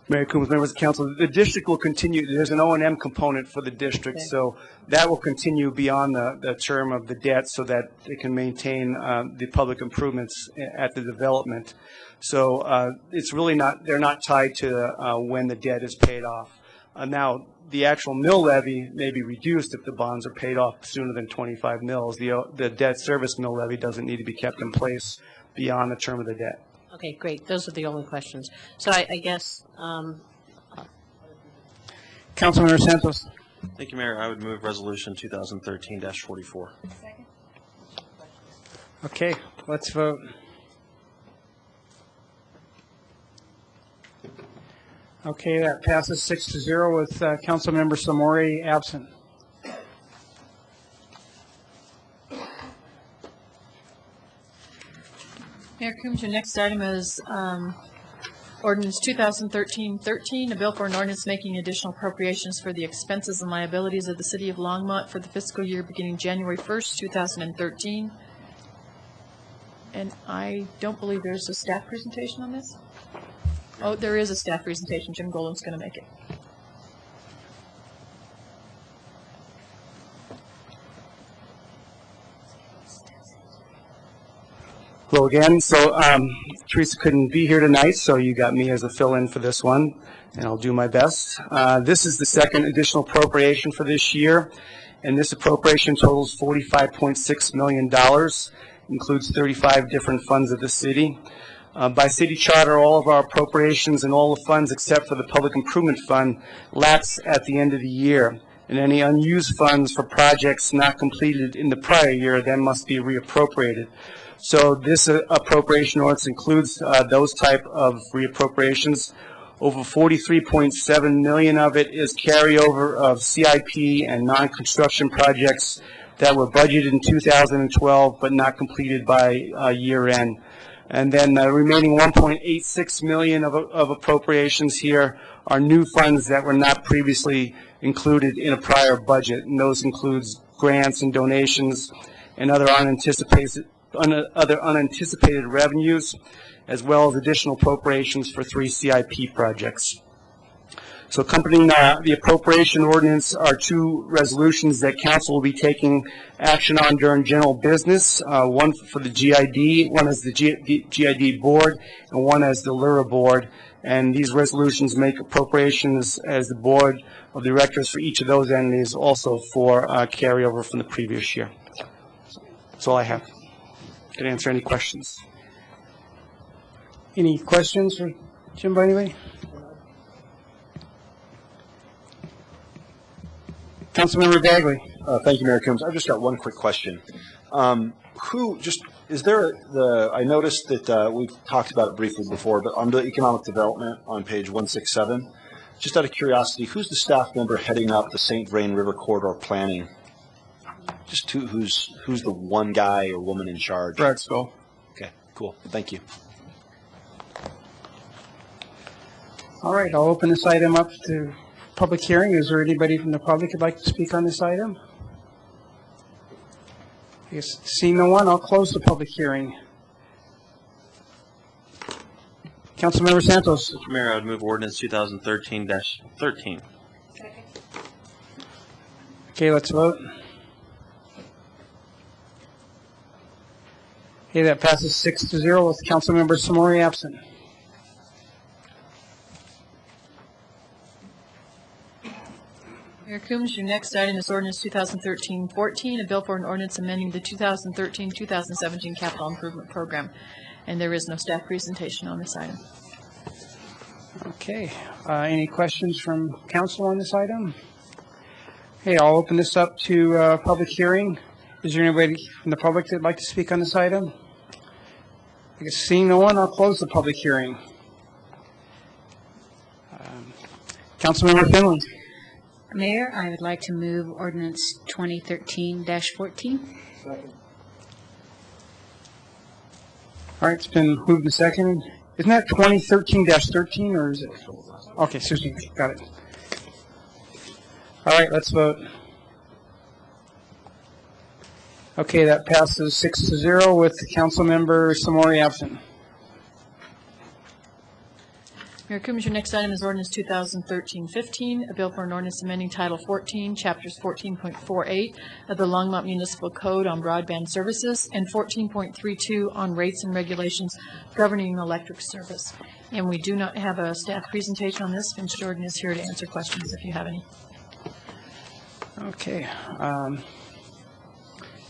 Mayor Coombs, members of council, the district will continue, there's an O&M component for the district, so that will continue beyond the term of the debt so that it can maintain the public improvements at the development. So it's really not, they're not tied to when the debt is paid off. Now, the actual mill levy may be reduced if the bonds are paid off sooner than 25 mills. The debt service mill levy doesn't need to be kept in place beyond the term of the debt. Okay, great. Those are the only questions. So I guess, Councilmember Santos. Thank you, Mayor. I would move Resolution 2013-44. Okay, let's vote. Okay, that passes 6-0 with Councilmember Samori absent. Mayor Coombs, your next item is ordinance 2013-13, a bill for an ordinance making additional appropriations for the expenses and liabilities of the city of Longmont for the fiscal year beginning January 1st, 2013. And I don't believe there's a staff presentation on this. Oh, there is a staff presentation. Jim Golden's going to make it. Hello again. So Teresa couldn't be here tonight, so you got me as a fill-in for this one, and I'll do my best. This is the second additional appropriation for this year, and this appropriation totals $45.6 million, includes 35 different funds of the city. By city charter, all of our appropriations and all the funds except for the Public Improvement Fund lapse at the end of the year, and any unused funds for projects not completed in the prior year then must be reappropriated. So this appropriation ordinance includes those type of reappropriations. Over $43.7 million of it is carryover of CIP and non-construction projects that were budgeted in 2012 but not completed by year end. And then the remaining $1.86 million of appropriations here are new funds that were not previously included in a prior budget, and those includes grants and donations and other unanticipated revenues, as well as additional appropriations for 3 CIP projects. So accompanying the appropriation ordinance are 2 resolutions that council will be taking action on during general business, one for the GID, one as the GID board, and one as the LURA board. And these resolutions make appropriations as the board of directors for each of those entities, also for carryover from the previous year. That's all I have. Can I answer any questions? Any questions for Jim by anybody? Councilmember Bagley. Thank you, Mayor Coombs. I've just got one quick question. I noticed that we've talked about it briefly before, but under economic development on page 167, just out of curiosity, who's the staff member heading up the St. Vrain River Corridor planning? Just who's the one guy or woman in charge? Brad Skull. Okay, cool. Thank you. All right, I'll open this item up to public hearing. Is there anybody from the public who'd like to speak on this item? I guess seeing no one, I'll close the public hearing. Councilmember Santos. Mr. Mayor, I would move ordinance 2013-13. Okay, let's vote. Okay, that passes 6-0 with Councilmember Samori absent. Mayor Coombs, your next item is ordinance 2013-14, a bill for an ordinance amending the 2013-2017 capital improvement program. And there is no staff presentation on this item. Okay, any questions from council on this item? Okay, I'll open this up to public hearing. Is there anybody from the public that'd like to speak on this item? I guess seeing no one, I'll close the public hearing. Councilmember Finley. Mayor, I would like to move ordinance 2013-14. All right, it's been moved and seconded. Isn't that 2013-13 or is it? Okay, Susan, got it. All right, let's vote. Okay, that passes 6-0 with Councilmember Samori absent. Mayor Coombs, your next item is ordinance 2013-15, a bill for an ordinance amending Title 14, Chapters 14.48 of the Longmont Municipal Code on broadband services and 14.32 on rates and regulations governing electric service. And we do not have a staff presentation on this. Vince Jordan is here to answer questions if you have any. Okay.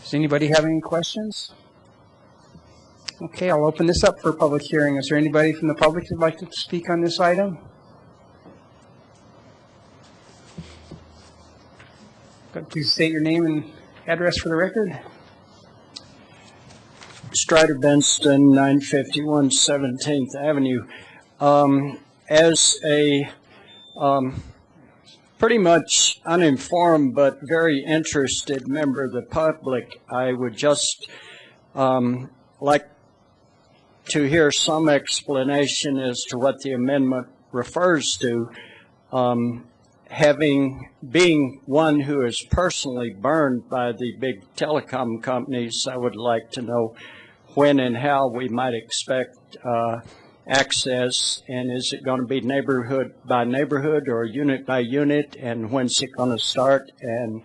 Does anybody have any questions? Okay, I'll open this up for public hearing. Is there anybody from the public who'd like to speak on this item? Please state your name and address for the record. Strider Benston, 951 17th Avenue. As a pretty much uninformed but very interested member of the public, I would just like to hear some explanation as to what the amendment refers to. Being one who is personally burned by the big telecom companies, I would like to know when and how we might expect access, and is it going to be neighborhood by neighborhood or unit by unit, and when's it going to start, and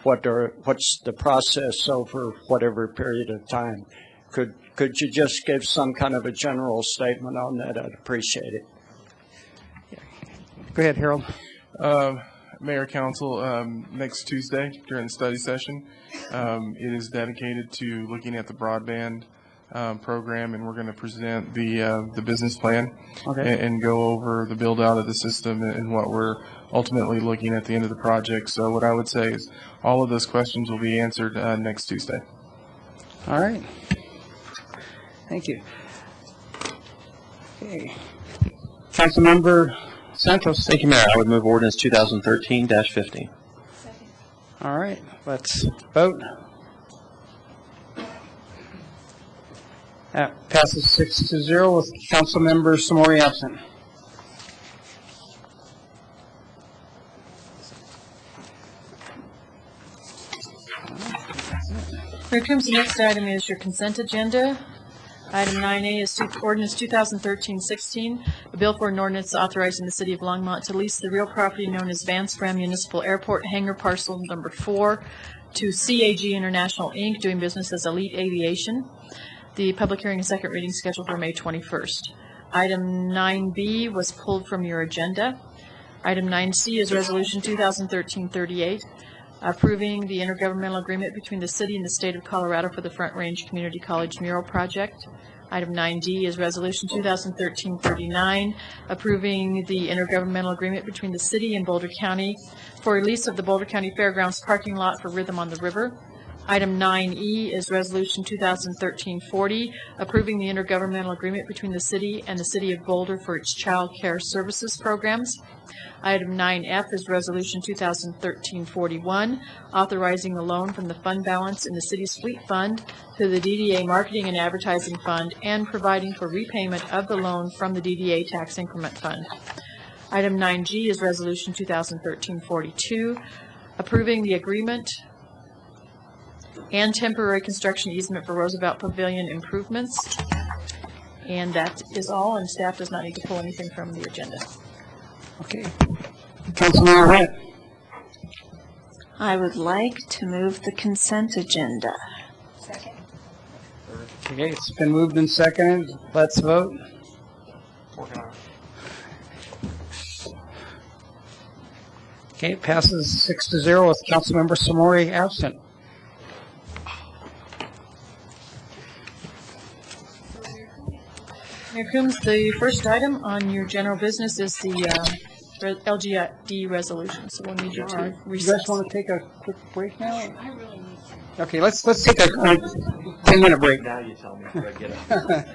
what's the process over whatever period of time? Could you just give some kind of a general statement on that? I'd appreciate it. Go ahead, Harold. Mayor, Council, next Tuesday during the study session, it is dedicated to looking at the broadband program, and we're going to present the business plan and go over the build out of the system and what we're ultimately looking at the end of the project. So what I would say is all of those questions will be answered next Tuesday. All right. Thank you. Okay. Councilmember Santos. Thank you, Mayor. I would move ordinance 2013-50. All right. Let's vote. That passes 6-0 with Councilmember Samori absent. Here comes the next item is your consent agenda. Item 9A is ordinance 2013-16, a bill for an ordinance authorizing the city of Longmont to lease the real property known as Van Scram Municipal Airport Hangar Parcel Number 4 to CAG International, Inc., doing business as Elite Aviation. The public hearing and second reading scheduled for May 21st. Item 9B was pulled from your agenda. Item 9C is Resolution 2013-38, approving the intergovernmental agreement between the city and the state of Colorado for the Front Range Community College Mural Project. Item 9D is Resolution 2013-39, approving the intergovernmental agreement between the city and Boulder County for release of the Boulder County Fairgrounds parking lot for Rhythm on the River. Item 9E is Resolution 2013-40, approving the intergovernmental agreement between the city and the city of Boulder for its child care services programs. Item 9F is Resolution 2013-41, authorizing a loan from the fund balance in the city's fleet fund to the DDA Marketing and Advertising Fund and providing for repayment of the loan from the DDA Tax Increment Fund. Item 9G is Resolution 2013-42, approving the agreement and temporary construction easement for Roosevelt Pavilion improvements. And that is all, and staff does not need to pull anything from the agenda. Okay. Councilmember Wright. I would like to move the consent agenda. Okay, it's been moved and seconded. Let's vote. Okay, it passes 6-0 with Councilmember Samori absent. Here comes the first item on your general business is the LGD resolution. So we'll need you to recess. You guys want to take a quick break now? I really need to. Okay, let's take a 10-minute break. Now you tell me where I get up.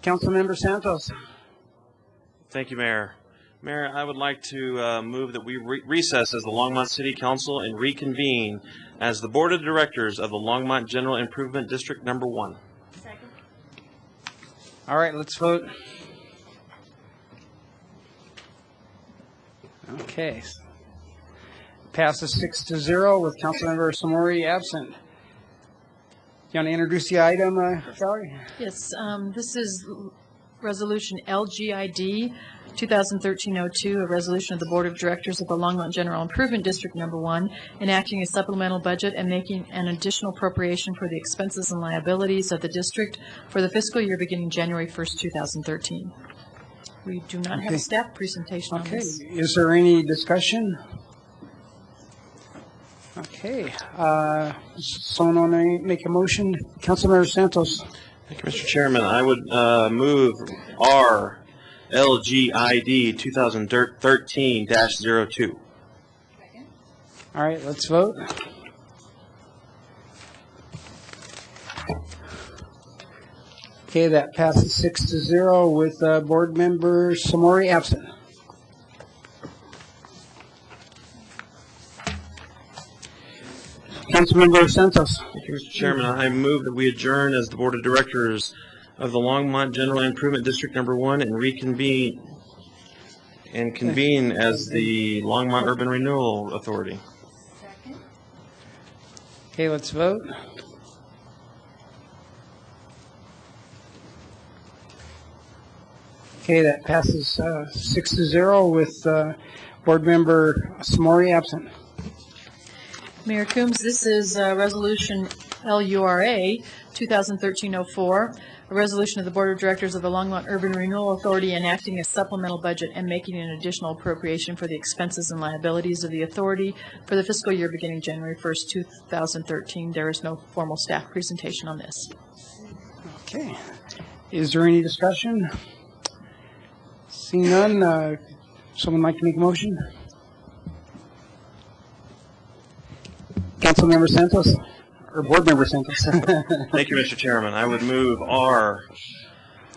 Councilmember Santos. Thank you, Mayor. Mayor, I would like to move that we recess as the Longmont City Council and reconvene as the Board of Directors of the Longmont General Improvement District Number 1. All right, let's vote. Okay. Passes 6-0 with Councilmember Samori absent. You want to introduce the item, Valerie? Yes, this is Resolution LGID 2013-02, a resolution of the Board of Directors of the Longmont General Improvement District Number 1, enacting a supplemental budget and making an additional appropriation for the expenses and liabilities of the district for the fiscal year beginning January 1st, 2013. We do not have a staff presentation on this. Is there any discussion? Okay. Someone want to make a motion? Councilmember Santos. Thank you, Mr. Chairman. I would move R LGID 2013-02. All right, let's vote. Okay, that passes 6-0 with Board Member Samori absent. Councilmember Santos. Thank you, Mr. Chairman. I move that we adjourn as the Board of Directors of the Longmont General Improvement District Number 1 and convene as the Longmont Urban Renewal Authority. Okay, let's vote. Okay, that passes 6-0 with Board Member Samori absent. Mayor Coombs, this is Resolution LURA 2013-04, a resolution of the Board of Directors of the Longmont Urban Renewal Authority enacting a supplemental budget and making an additional appropriation for the expenses and liabilities of the authority for the fiscal year beginning January 1st, 2013. There is no formal staff presentation on this. Okay. Is there any discussion? Seeing none, someone like to make a motion? Councilmember Santos, or Board Member Santos. Thank you, Mr. Chairman. I would move R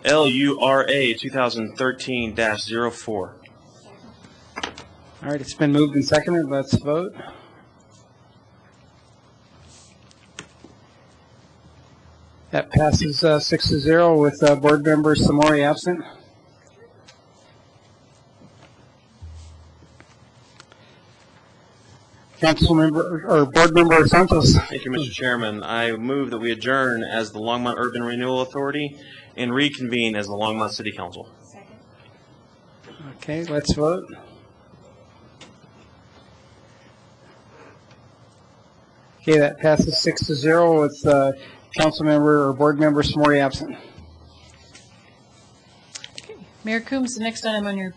LURA 2013-04. All right, it's been moved and seconded. Let's vote. That passes 6-0 with Board Member Samori absent. Councilmember or Board Member Santos. Thank you, Mr. Chairman. I move that we adjourn as the Longmont Urban Renewal Authority and reconvene as the Longmont City Council. Okay, let's vote. Okay, that passes 6-0 with Councilmember or Board Member Samori absent. Mayor Coombs, the next item on your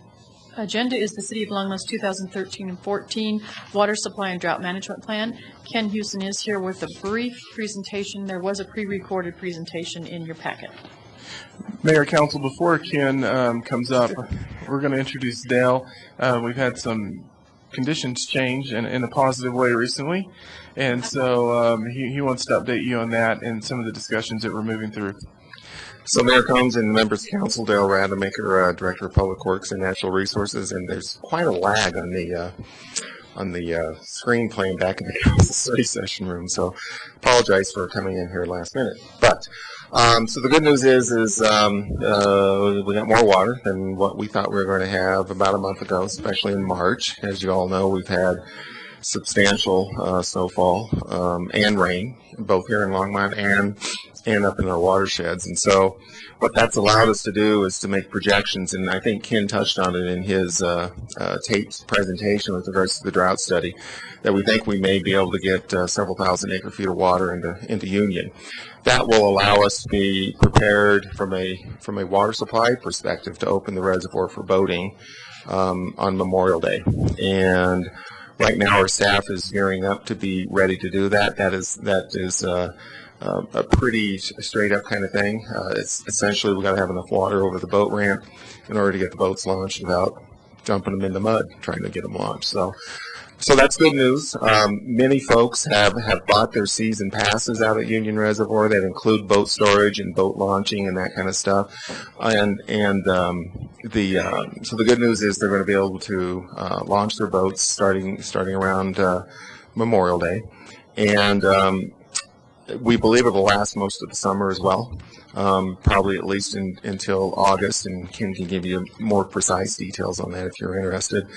agenda is the City of Longmont's 2013 and 14 Water Supply and Drought Management Plan. Ken Houston is here with a brief presentation. There was a pre-recorded presentation in your packet. Mayor, Council, before Ken comes up, we're going to introduce Dale. We've had some conditions change in a positive way recently, and so he wants to update you on that and some of the discussions that we're moving through. So Mayor Combs and members of council, Dale Rademacher, Director of Public Works and Natural Resources, and there's quite a lag on the screen playing back in the council study session room, so apologize for coming in here last minute. But so the good news is we got more water than what we thought we were going to have about a month ago, especially in March. As you all know, we've had substantial snowfall and rain, both here in Longmont and up in our watersheds. And so what that's allowed us to do is to make projections, and I think Ken touched on it in his taped presentation with regards to the drought study, that we think we may be able to get several thousand acre feet of water into Union. That will allow us to be prepared from a water supply perspective to open the reservoir for boating on Memorial Day. And right now our staff is gearing up to be ready to do that. That is a pretty straight up kind of thing. It's essentially we've got to have enough water over the boat ramp in order to get the boats launched without dumping them in the mud, trying to get them launched. So that's good news. Many folks have bought their season passes out at Union Reservoir that include boat storage and boat launching and that kind of stuff. So the good news is they're going to be able to launch their boats starting around Memorial Day, and we believe it will last most of the summer as well. Probably at least until August, and Kim can give you more precise details on that if you're interested.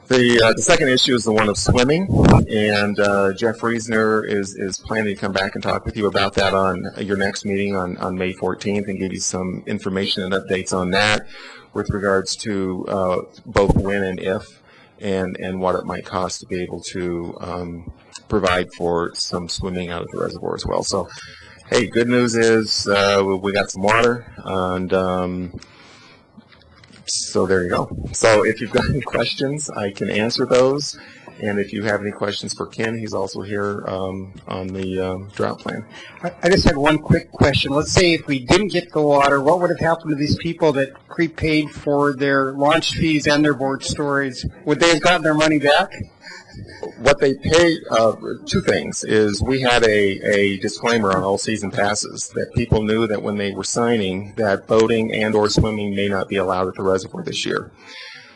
The second issue is the one of swimming, and Jeff Reesner is planning to come back and talk with you about that on your next meeting on May 14th and give you some information and updates on that with regards to both when and if and what it might cost to be able to provide for some swimming out of the reservoir as well. So, hey, good news is we got some water, and so there you go. So if you've got any questions, I can answer those. And if you have any questions for Ken, he's also here on the drought plan. I just had one quick question. Let's say if we didn't get the water, what would have happened to these people that prepaid for their launch fees and their board storage? Would they have gotten their money back? What they pay, two things, is we had a disclaimer on all season passes that people knew that when they were signing that boating and or swimming may not be allowed at the reservoir this year.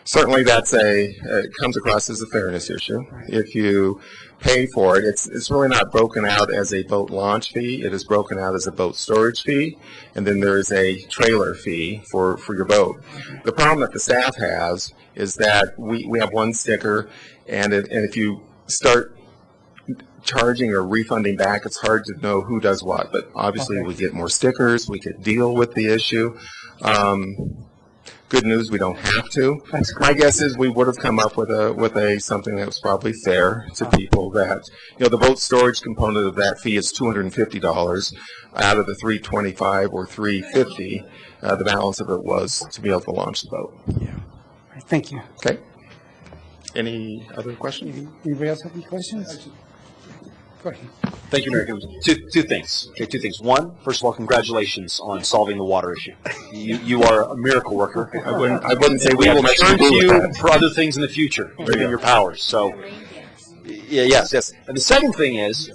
Certainly that's it comes across as a fairness issue. If you pay for it, it's really not broken out as a boat launch fee. It is broken out as a boat storage fee, and then there is a trailer fee for your boat. The problem that the staff has is that we have one sticker, and if you start charging or refunding back, it's hard to know who does what. But obviously, we get more stickers. We could deal with the issue. Good news, we don't have to. My guess is we would have come up with a something that was probably fair to people. That the boat storage component of that fee is $250 out of the $325 or $350. The balance of it was to be able to launch the boat. Yeah. Thank you. Okay. Any other questions? Anybody else have any questions? Go ahead. Thank you, Mayor. Two things. Okay, two things. One, first of all, congratulations on solving the water issue. You are a miracle worker. I wouldn't say we will make turn to you you for other things in the future within your powers. So, yes. And the second thing is,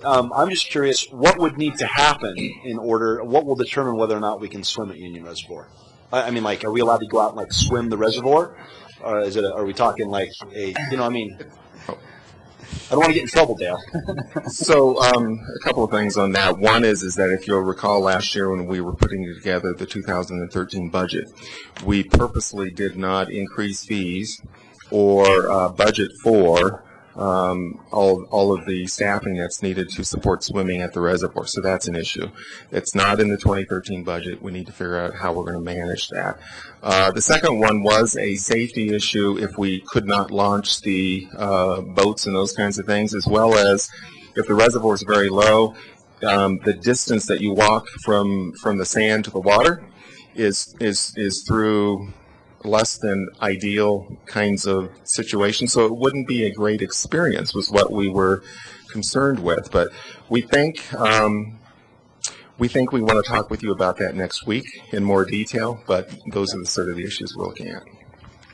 I'm just curious, what would need to happen what will determine whether or not we can swim at Union Reservoir? I mean, are we allowed to go out and swim the reservoir, or are we talking I don't want to get in trouble, Dale. So a couple of things on that. One is that if you'll recall last year when we were putting together the 2013 budget, we purposely did not increase fees or budget for all of the staffing that's needed to support swimming at the reservoir. So that's an issue. It's not in the 2013 budget. We need to figure out how we're going to manage that. The second one was a safety issue if we could not launch the boats and those kinds of things, as well as if the reservoir is very low, the distance that you walk from the sand to the water is through less than ideal kinds of situations, so it wouldn't be a great experience was what we were concerned with. But we think we want to talk with you about that next week in more detail, but those are the sort of the issues we're looking at.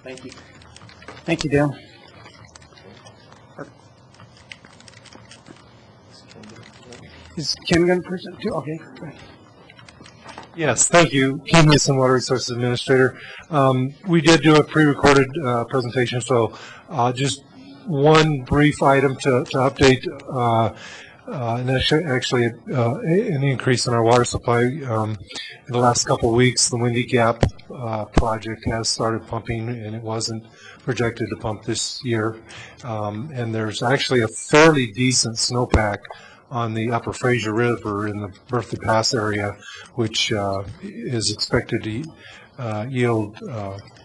Thank you. Thank you, Dale. Is Ken going to present too? Okay. Go ahead. Yes, thank you. Ken Mason, Water Resources Administrator. We did do a pre-recorded presentation, so just one brief item to update, and actually an increase in our water supply. In the last couple of weeks, the Windy Gap project has started pumping, and it wasn't projected to pump this year. And there's actually a fairly decent snowpack on the upper Fraser River in the Bertha Pass area, which is expected to yield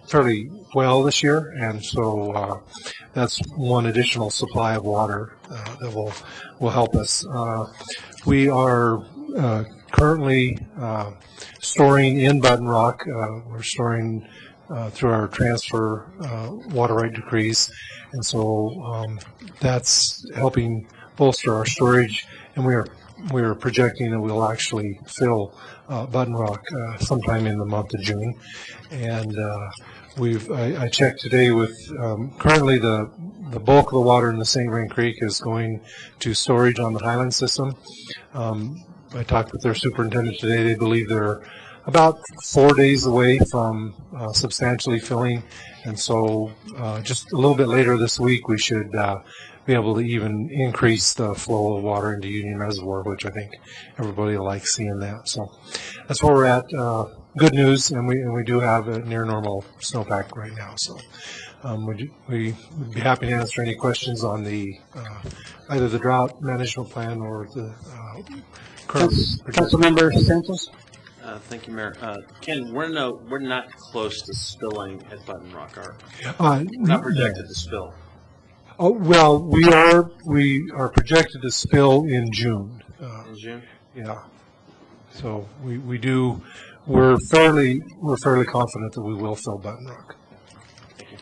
fairly well this year, and so that's one additional supply of water that will help us. We are currently storing in Button Rock. We're storing through our transfer water right decrees, and so that's helping bolster our storage, and we are we're projecting that we'll actually fill Button Rock sometime in the month of June. And I checked today with currently the bulk of the water in the St. Vrain Creek is going to storage on the Highland system. I talked with their superintendent today. They believe they're about 4 days away from substantially filling, and so just a little bit later this week we should be able to even increase the flow of water into Union Reservoir, which I think everybody will like seeing that. So that's where we're at. Good news, and we do have a near normal snowpack right now. So we'd be happy to answer any questions on the either the drought management plan or the current. Councilmember Santos. Thank you, Mayor. Ken, we're not close to spilling at Button Rock, are we? We're not projected to spill. Oh, well, we are projected to spill in June. In June? Yeah. So we're fairly confident that we will fill Button Rock. Thank you.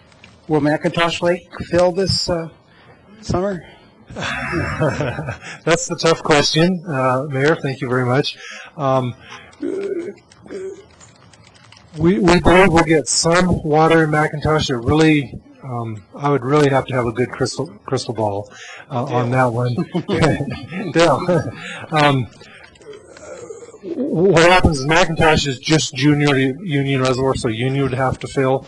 Will McIntosh Lake fill this summer? That's the tough question, Mayor. Thank you very much. We believe we'll get some water in McIntosh. It really, I would really have to have a good crystal ball on that one. Dale. What happens is McIntosh is just junior Union Reservoir, so Union would have to fill.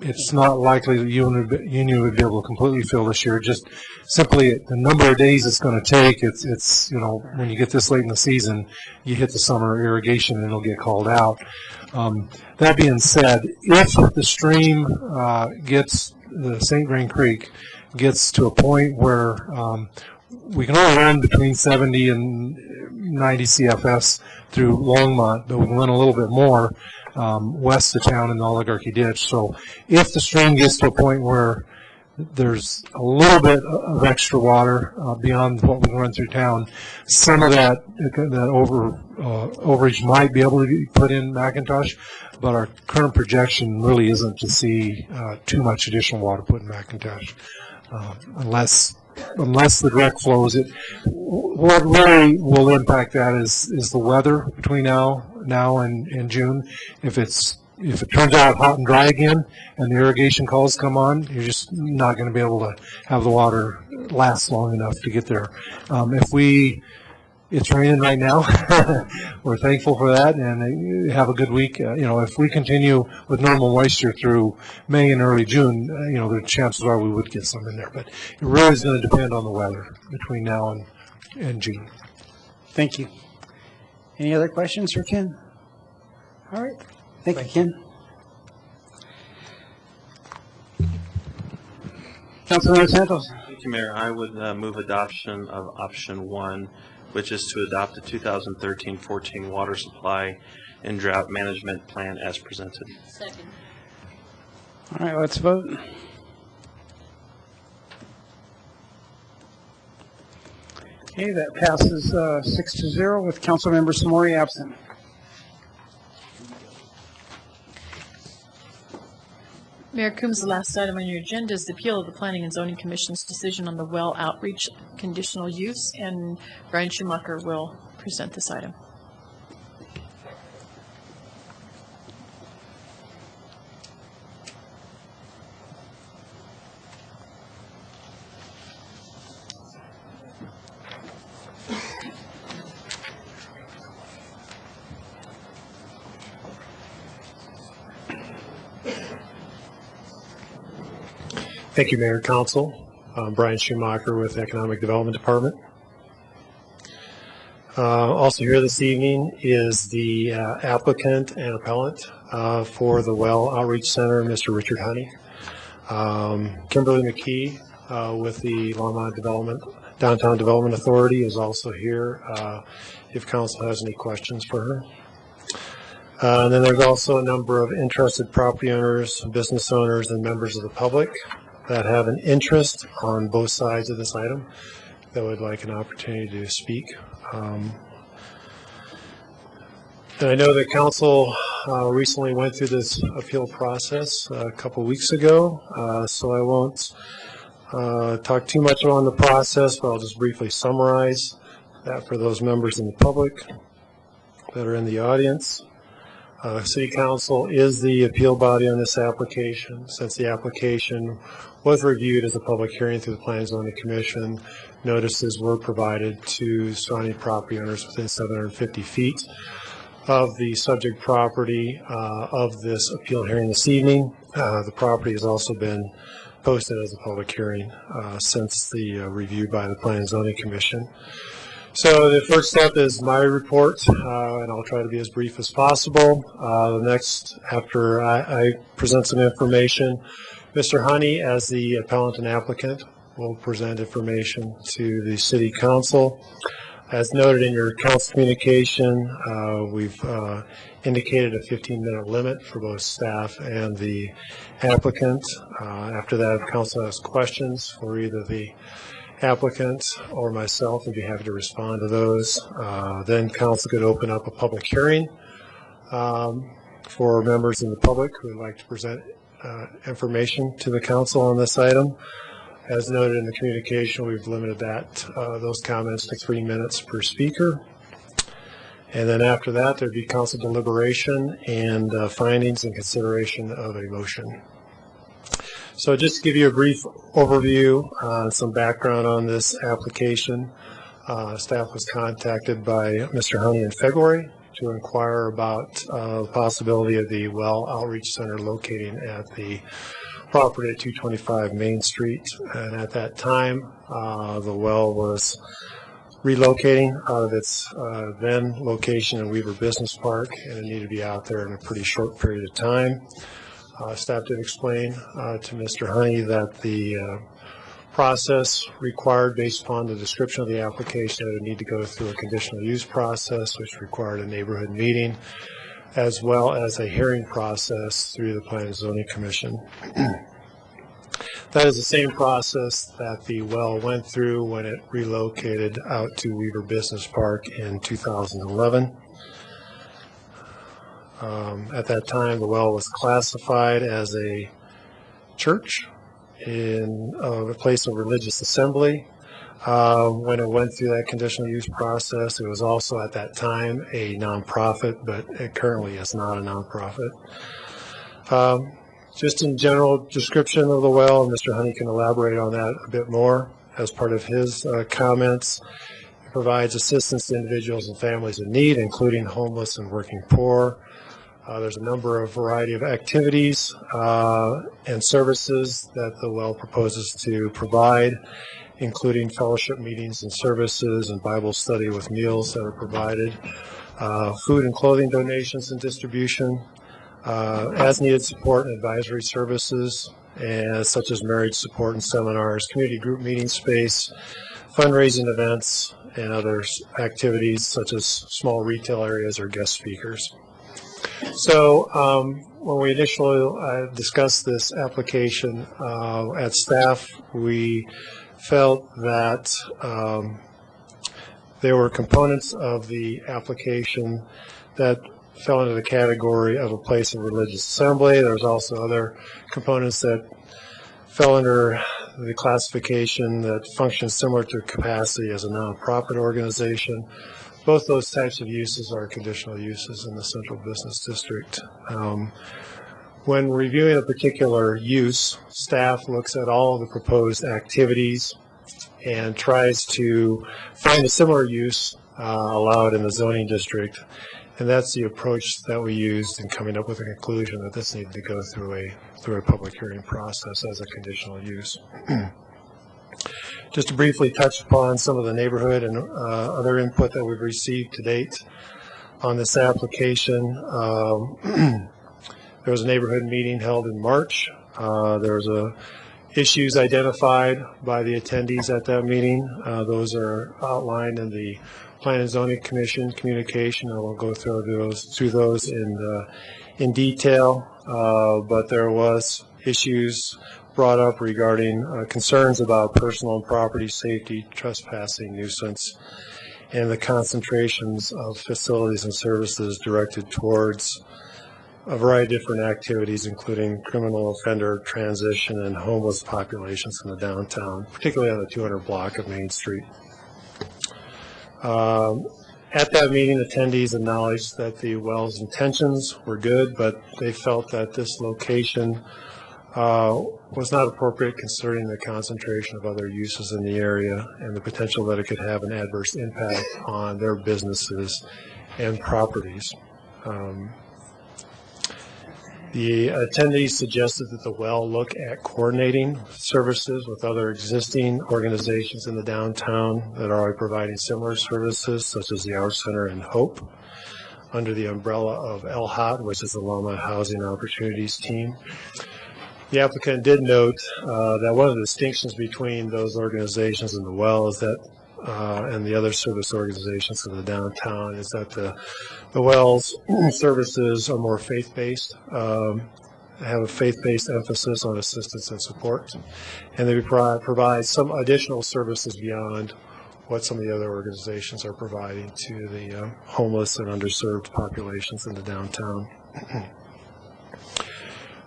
It's not likely that Union would be able to completely fill this year. Just simply the number of days it's going to take. It's when you get this late in the season, you hit the summer irrigation and it'll get called out. That being said, if the stream the St. Vrain Creek gets to a point where we can only run between 70 and 90 CFS through Longmont, but we can run a little bit more west of town in the Oligarchy Ditch. So if the stream gets to a point where there's a little bit of extra water beyond what we can run through town, some of that overage might be able to be put in McIntosh, but our current projection really isn't to see too much additional water put in McIntosh unless the direct flows. What really will impact that is the weather between now and June. If it turns out hot and dry again and the irrigation calls come on, you're just not going to be able to have the water last long enough to get there. It's raining right now. We're thankful for that and have a good week. If we continue with normal moisture through May and early June, the chances are we would get some in there. But it really is going to depend on the weather between now and June. Thank you. Any other questions for Ken? All right. Thank you, Ken. Councilmember Santos. Thank you, Mayor. I would move adoption of option 1, which is to adopt the 2013-14 water supply and drought management plan as presented. Second. All right, let's vote. Okay, that passes 6-0 with Councilmember Samori absent. Mayor Coombs, the last item on your agenda is the appeal of the Planning and Zoning Commission's decision on the well outreach conditional use, and Brian Schumacher will present this item. Thank you, Mayor and Council. I'm Brian Schumacher with the Economic Development Department. Also here this evening is the applicant and appellant for the Well Outreach Center, Mr. Richard Honey. Kimberly McKee with the Longmont Downtown Development Authority is also here if Council has any questions for her. And then there's also a number of interested property owners, business owners, and members of the public that have an interest on both sides of this item that would like an opportunity to speak. And I know that Council recently went through this appeal process a couple weeks ago, so I won't talk too much on the process, but I'll just briefly summarize. that for those members in the public that are in the audience. City Council is the appeal body on this application. Since the application was reviewed as a public hearing through the Planning and Zoning Commission, notices were provided to surrounding property owners within 750 feet of the subject property of this appeal hearing this evening. The property has also been posted as a public hearing since the review by the Planning and Zoning Commission. So the first step is my report, and I'll try to be as brief as possible. The next, after I present some information, Mr. Honey, as the appellant and applicant, will present information to the City Council. As noted in your council communication, we've indicated a 15-minute limit for both staff and the applicant. After that, if council has questions for either the applicant or myself, I'd be happy to respond to those. Then council could open up a public hearing for members in the public who would like to present information to the council on this item. As noted in the communication, we've limited those comments to 3 minutes per speaker. And then after that, there'd be council deliberation and findings and consideration of a motion. So just to give you a brief overview, some background on this application, staff was contacted by Mr. Honey in February to inquire about the possibility of the well outreach center locating at the property at 225 Main Street. And at that time, the well was relocating out of its then location in Weaver Business Park, and it needed to be out there in a pretty short period of time. Staff did explain to Mr. Honey that the process required, based upon the description of the application, that it would need to go through a conditional use process, which required a neighborhood meeting, as well as a hearing process through the Planning and Zoning Commission. That is the same process that the well went through when it relocated out to Weaver Business Park in 2011. At that time, the well was classified as a church in a place of religious assembly. When it went through that conditional use process, it was also at that time a nonprofit, but it currently is not a nonprofit. Just in general description of the well, Mr. Honey can elaborate on that a bit more as part of his comments. It provides assistance to individuals and families in need, including homeless and working poor. There's a number of variety of activities and services that the well proposes to provide, including fellowship meetings and services and Bible study with meals that are provided, food and clothing donations and distribution, as needed support and advisory services, such as marriage support and seminars, community group meeting space, fundraising events, and other activities such as small retail areas or guest speakers. So when we initially discussed this application at staff, we felt that there were components of the application that fell into the category of a place of religious assembly. There was also other components that fell under the classification that functions similar to capacity as a nonprofit organization. Both those types of uses are conditional uses in the Central Business District. When reviewing a particular use, staff looks at all of the proposed activities and tries to find a similar use allowed in the zoning district. And that's the approach that we used in coming up with a conclusion that this needed to go through a public hearing process as a conditional use. Just to briefly touch upon some of the neighborhood and other input that we've received to date on this application. There was a neighborhood meeting held in March. There was issues identified by the attendees at that meeting. Those are outlined in the Planning and Zoning Commission communication. I won't go through those in detail, but there was issues brought up regarding concerns about personal and property safety, trespassing, nuisance, and the concentrations of facilities and services directed towards a variety of different activities, including criminal offender transition and homeless populations in the downtown, particularly on the 200 block of Main Street. At that meeting, attendees acknowledged that the well's intentions were good, but they felt that this location was not appropriate considering the concentration of other uses in the area and the potential that it could have an adverse impact on their businesses and properties. The attendees suggested that the well look at coordinating services with other existing organizations in the downtown that are already providing similar services, such as the Arts Center and Hope, under the umbrella of LHOT, which is the Longmont Housing Opportunities Team. The applicant did note that one of the distinctions between those organizations and the well is that and the other service organizations in the downtown is that the well's services are more faith-based, have a faith-based emphasis on assistance and support, and they provide some additional services beyond what some of the other organizations are providing to the homeless and underserved populations in the downtown.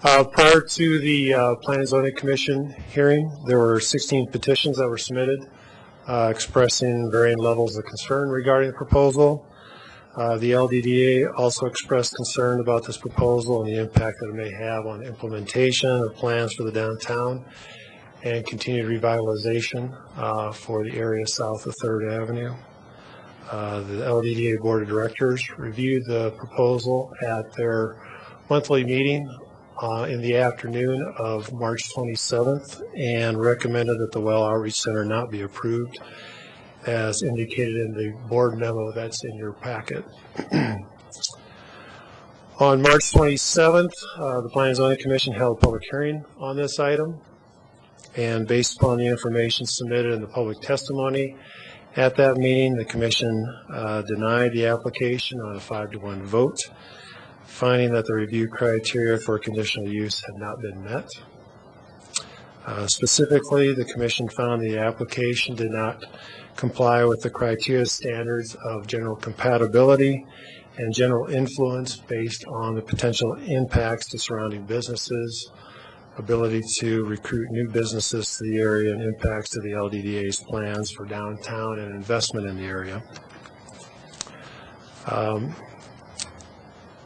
Prior to the Planning and Zoning Commission hearing, there were 16 petitions that were submitted expressing varying levels of concern regarding the proposal. The LDDA also expressed concern about this proposal and the impact that it may have on implementation of plans for the downtown and continued revitalization for the area south of 3rd Avenue. The LDDA Board of Directors reviewed the proposal at their monthly meeting in the afternoon of March 27th and recommended that the Well Outreach Center not be approved as indicated in the board memo that's in your packet. On March 27th, the Planning and Zoning Commission held a public hearing on this item, and based upon the information submitted in the public testimony at that meeting, the Commission denied the application on a 5-to-1 vote, finding that the review criteria for conditional use had not been met. Specifically, the Commission found the application did not comply with the criteria standards of general compatibility and general influence based on the potential impacts to surrounding businesses, ability to recruit new businesses to the area, and impacts to the LDDA's plans for downtown and investment in the area.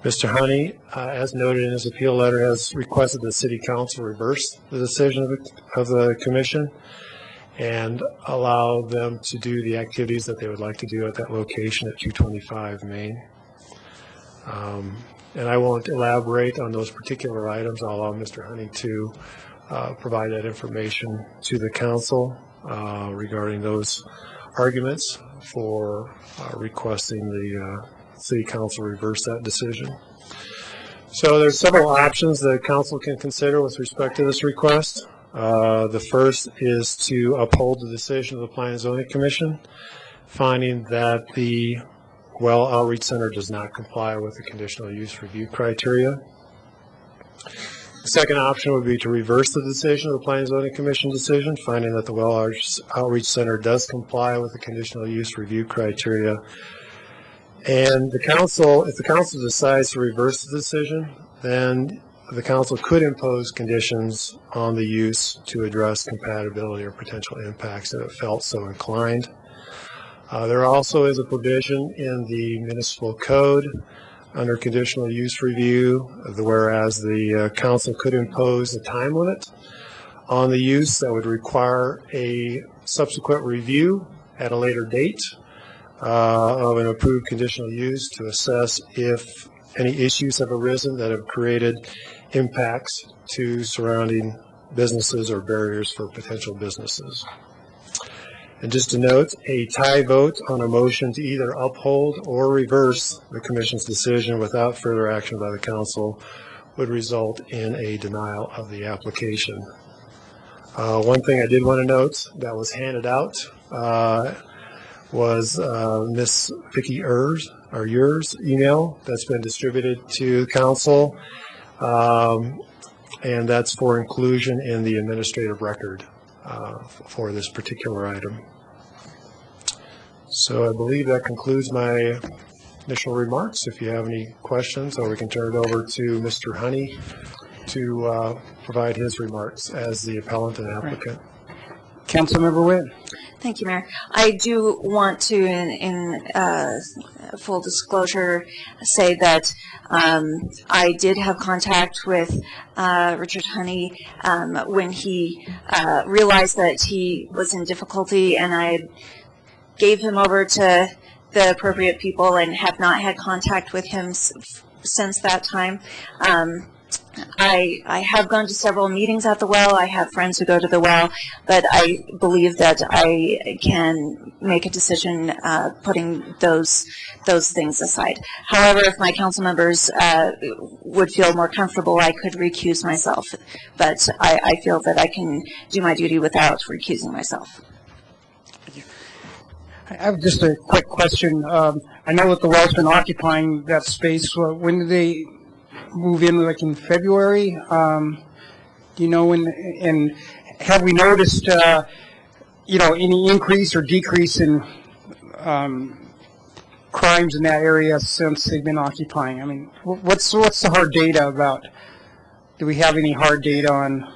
Mr. Honey, as noted in his appeal letter, has requested the City Council reverse the decision of the Commission and allow them to do the activities that they would like to do at that location at 225 Main. And I won't elaborate on those particular items. I'll allow Mr. Honey to provide that information to the Council regarding those arguments for requesting the City Council reverse that decision. So there's several options that Council can consider with respect to this request. The first is to uphold the decision of the Planning and Zoning Commission, finding that the Well Outreach Center does not comply with the conditional use review criteria. The second option would be to reverse the decision of the Planning and Zoning Commission decision, finding that the Well Outreach Center does comply with the conditional use review criteria. And the Council, if the Council decides to reverse the decision, then the Council could impose conditions on the use to address compatibility or potential impacts if it felt so inclined. There also is a provision in the municipal code under conditional use review, whereas the Council could impose a time limit on the use that would require a subsequent review at a later date of an approved conditional use to assess if any issues have arisen that have created impacts to surrounding businesses or barriers for potential businesses. And just to note, a tie vote on a motion to either uphold or reverse the Commission's decision without further action by the Council would result in a denial of the application. One thing I did want to note that was handed out was Miss Vicki yours email that's been distributed to Council, and that's for inclusion in the administrative record for this particular item. So I believe that concludes my initial remarks. If you have any questions, or we can turn it over to Mr. Honey to provide his remarks as the appellant and applicant. Councilmember Witt. Thank you, Mayor. I do want to, in full disclosure, say that I did have contact with Richard Honey when he realized that he was in difficulty, and I gave him over to the appropriate people and have not had contact with him since that time. I have gone to several meetings at the well. I have friends who go to the well, but I believe that I can make a decision putting those things aside. However, if my council members would feel more comfortable, I could recuse myself. But I feel that I can do my duty without recusing myself. I have just a quick question. I know that the well's been occupying that space. When did they move in, like in February? Do you know when, and have we noticed, any increase or decrease in crimes in that area since they've been occupying? I mean, what's the hard data about? Do we have any hard data on?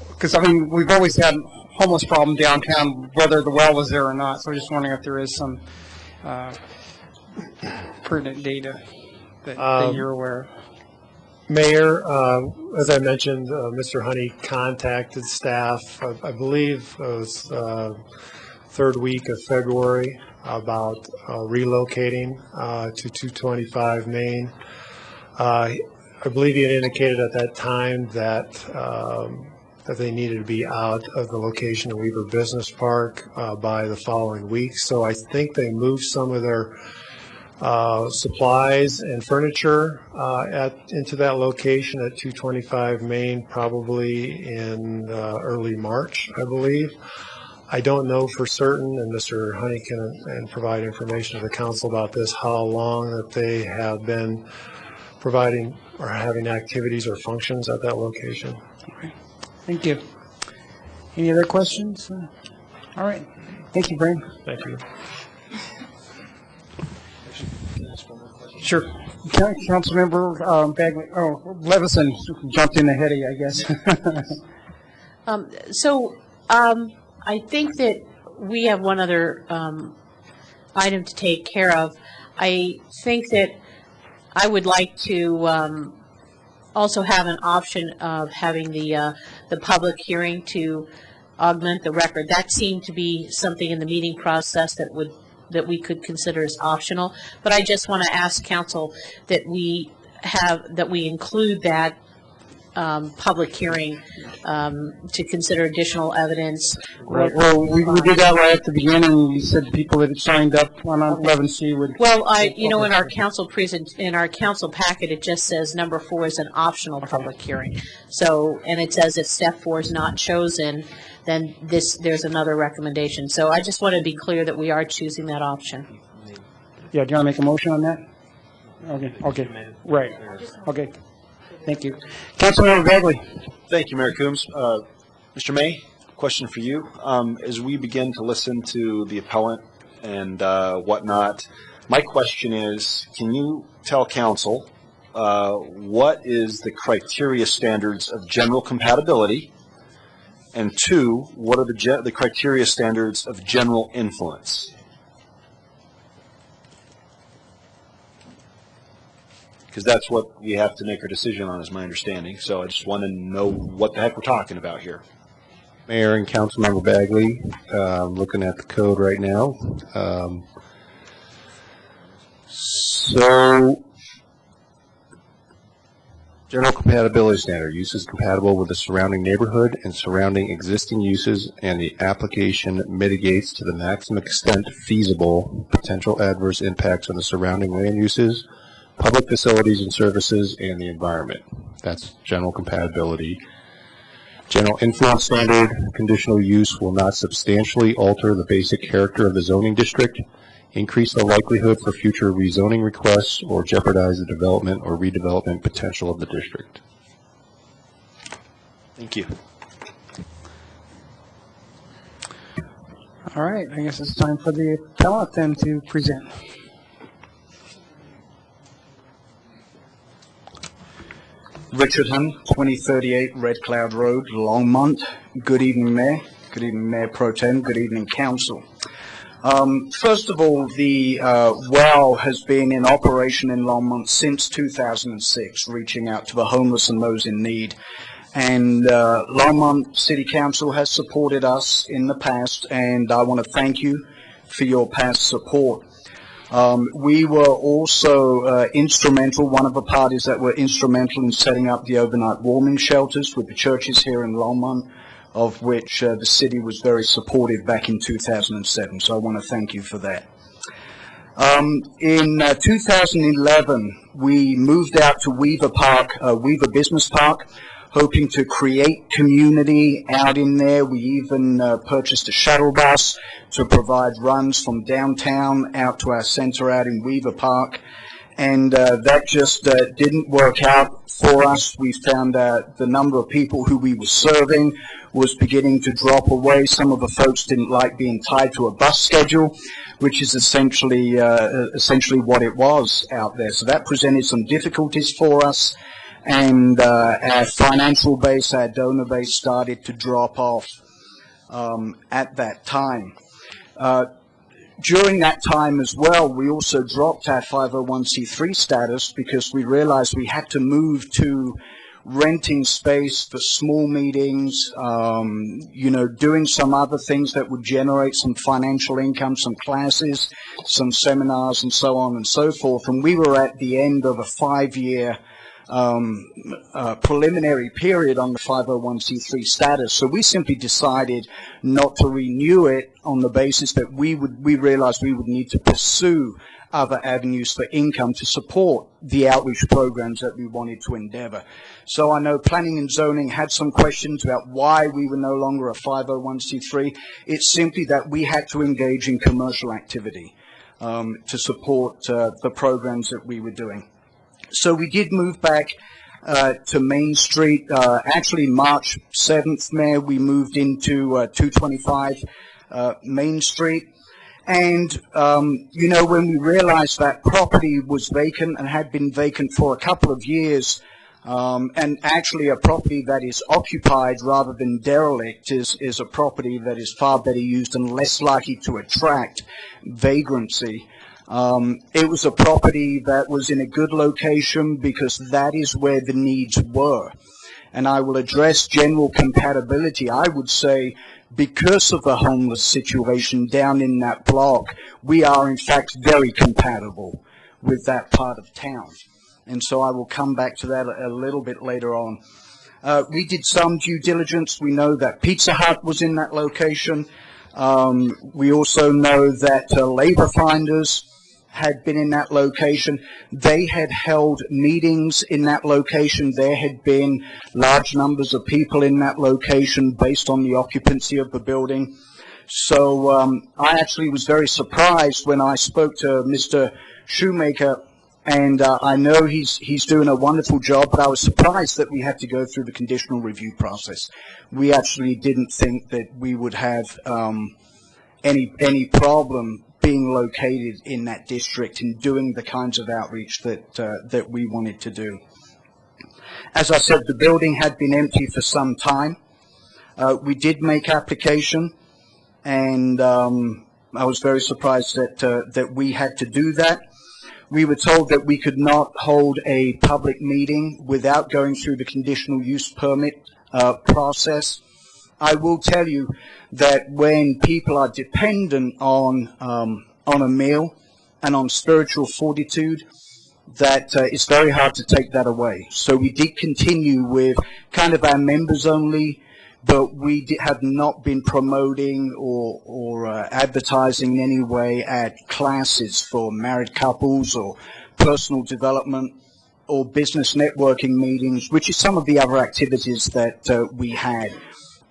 Because, I mean, we've always had homeless problem downtown, whether the well was there or not. So I'm just wondering if there is some pertinent data that you're aware of. Mayor, as I mentioned, Mr. Honey contacted staff, I believe it was third week of February, about relocating to 225 Main. I believe he had indicated at that time that that they needed to be out of the location of Weaver Business Park by the following week. So I think they moved some of their supplies and furniture into that location at 225 Main, probably in early March, I believe. I don't know for certain, and Mr. Honey can provide information to the council about this, how long that they have been providing or having activities or functions at that location. Okay. Thank you. Any other questions? All right. Thank you, Brian. Thank you. Sure. Councilmember Bagley, Levison jumped in ahead of you, I guess. I think that we have one other item to take care of. I think that I would like to also have an option of having the public hearing to augment the record. That seemed to be something in the meeting process that we could consider as optional. But I just want to ask council that we include that public hearing to consider additional evidence. Right. Well, we did that right at the beginning. You said people that had signed up on 11C would. Well, in our council packet, it just says number 4 is an optional public hearing. So, and it says if step 4 is not chosen, then there's another recommendation. So I just want to be clear that we are choosing that option. Yeah, do you want to make a motion on that? Okay. Right. Okay. Thank you. Councilmember Bagley. Thank you, Mayor Coombs. Mr. May, question for you. As we begin to listen to the appellant and whatnot, my question is, can you tell council what is the criteria standards of general compatibility? And 2, what are the criteria standards of general influence? Because that's what we have to make our decision on, is my understanding. So I just want to know what the heck we're talking about here. Mayor and Councilmember Bagley, looking at the code right now. So, general compatibility standard, uses compatible with the surrounding neighborhood and surrounding existing uses, and the application mitigates to the maximum extent feasible potential adverse impacts on the surrounding land uses, public facilities and services, and the environment. That's general compatibility. General influence standard, conditional use will not substantially alter the basic character of the zoning district, increase the likelihood for future rezoning requests, or jeopardize the development or redevelopment potential of the district. Thank you. All right, I guess it's time for the appellant then to present. Richard Hunt, 2038 Red Cloud Road, Longmont. Good evening, Mayor, Good evening, Mayor Pro Tem. Good evening, Council. First of all, the well has been in operation in Longmont since 2006, reaching out to the homeless and those in need. And Longmont City Council has supported us in the past, and I want to thank you for your past support. We were also instrumental, one of the parties that were instrumental in setting up the overnight warming shelters with the churches here in Longmont, of which the city was very supportive back in 2007. So I want to thank you for that. In 2011, we moved out to Weaver Park, Weaver Business Park, hoping to create community out in there. We even purchased a shuttle bus to provide runs from downtown out to our center out in Weaver Park. And that just didn't work out for us. We found the number of people who we were serving was beginning to drop away. Some of the folks didn't like being tied to a bus schedule, which is essentially what it was out there. So that presented some difficulties for us. And our financial base, our donor base started to drop off at that time. During that time as well, we also dropped our 501c3 status because we realized we had to move to renting space for small meetings, doing some other things that would generate some financial income, some classes, some seminars, and so on and so forth. And we were at the end of a 5-year preliminary period on the 501c3 status. So we simply decided not to renew it on the basis that we realized we would need to pursue other avenues for income to support the outreach programs that we wanted to endeavor. So I know planning and zoning had some questions about why we were no longer a 501c3. It's simply that we had to engage in commercial activity to support the programs that we were doing. So we did move back to Main Street. Actually, March 7th, Mayor, we moved into 225 Main Street. And, when we realized that property was vacant and had been vacant for a couple of years, and actually a property that is occupied rather than derelict is a property that is far better used and less likely to attract vagrancy. It was a property that was in a good location because that is where the needs were. And I will address general compatibility. I would say because of the homeless situation down in that block, we are in fact very compatible with that part of town. And so I will come back to that a little bit later on. We did some due diligence. We know that Pizza Hut was in that location. We also know that Labor Finders had been in that location. They had held meetings in that location. There had been large numbers of people in that location based on the occupancy of the building. So I actually was very surprised when I spoke to Mr. Shoemaker, and I know he's doing a wonderful job, but I was surprised that we had to go through the conditional review process. We actually didn't think that we would have any problem being located in that district and doing the kinds of outreach that we wanted to do. As I said, the building had been empty for some time. We did make application, and I was very surprised that we had to do that. We were told that we could not hold a public meeting without going through the conditional use permit process. I will tell you that when people are dependent on a meal and on spiritual fortitude, that it's very hard to take that away. So we did continue with kind of our members only, but we have not been promoting or advertising in any way at classes for married couples or personal development or business networking meetings, which is some of the other activities that we had.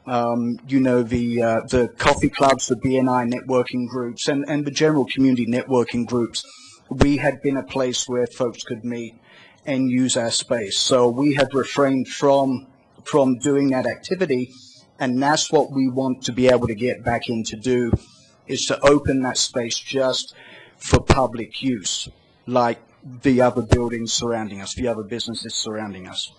The coffee clubs, the BNI networking groups, and the general community networking groups. We had been a place where folks could meet and use our space. So we had refrained from doing that activity, and that's what we want to be able to get back in to do, is to open that space just for public use, like the other buildings surrounding us, the other businesses surrounding us.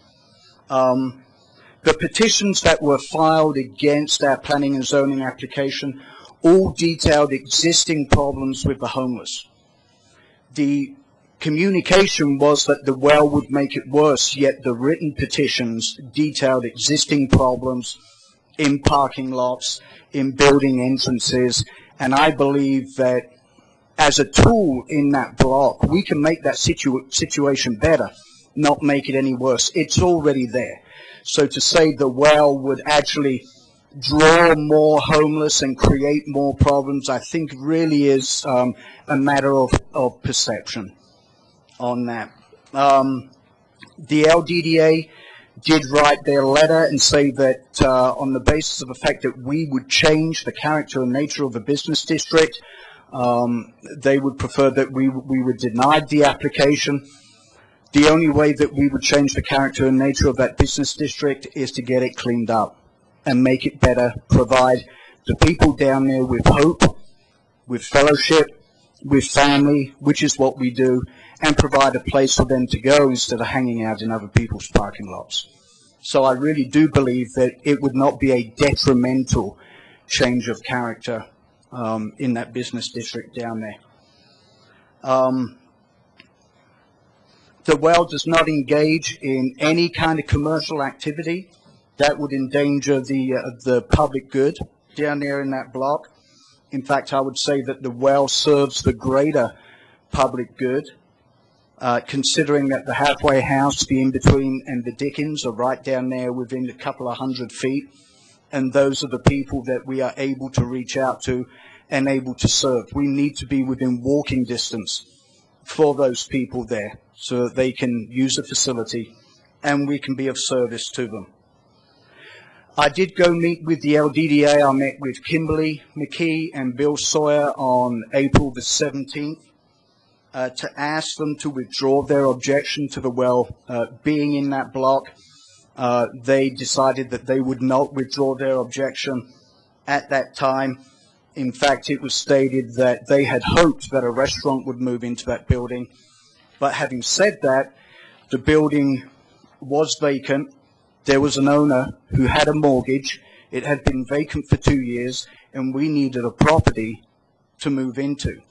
The petitions that were filed against our planning and zoning application all detailed existing problems with the homeless. The communication was that the well would make it worse, yet the written petitions detailed existing problems in parking lots, in building entrances, and I believe that as a tool in that block, we can make that situation better, not make it any worse. It's already there. So to say the well would actually draw more homeless and create more problems, I think really is a matter of perception on that. The LDDA did write their letter and say that on the basis of the fact that we would change the character and nature of the business district, they would prefer that we would deny the application. The only way that we would change the character and nature of that business district is to get it cleaned up and make it better, provide the people down there with hope, with fellowship, with family, which is what we do, and provide a place for them to go instead of hanging out in other people's parking lots. So I really do believe that it would not be a detrimental change of character in that business district down there. The well does not engage in any kind of commercial activity that would endanger the public good down there in that block. In fact, I would say that the well serves the greater public good, considering that the halfway house, the in-between, and the Dickens are right down there within a couple of 100 feet, and those are the people that we are able to reach out to and able to serve. We need to be within walking distance for those people there so that they can use the facility and we can be of service to them. I did go meet with the LDDA. I met with Kimberly McKee and Bill Sawyer on April the 17th to ask them to withdraw their objection to the well being in that block. They decided that they would not withdraw their objection at that time. In fact, it was stated that they had hoped that a restaurant would move into that building. But having said that, the building was vacant. There was an owner who had a mortgage. It had been vacant for 2 years, and we needed a property to move into.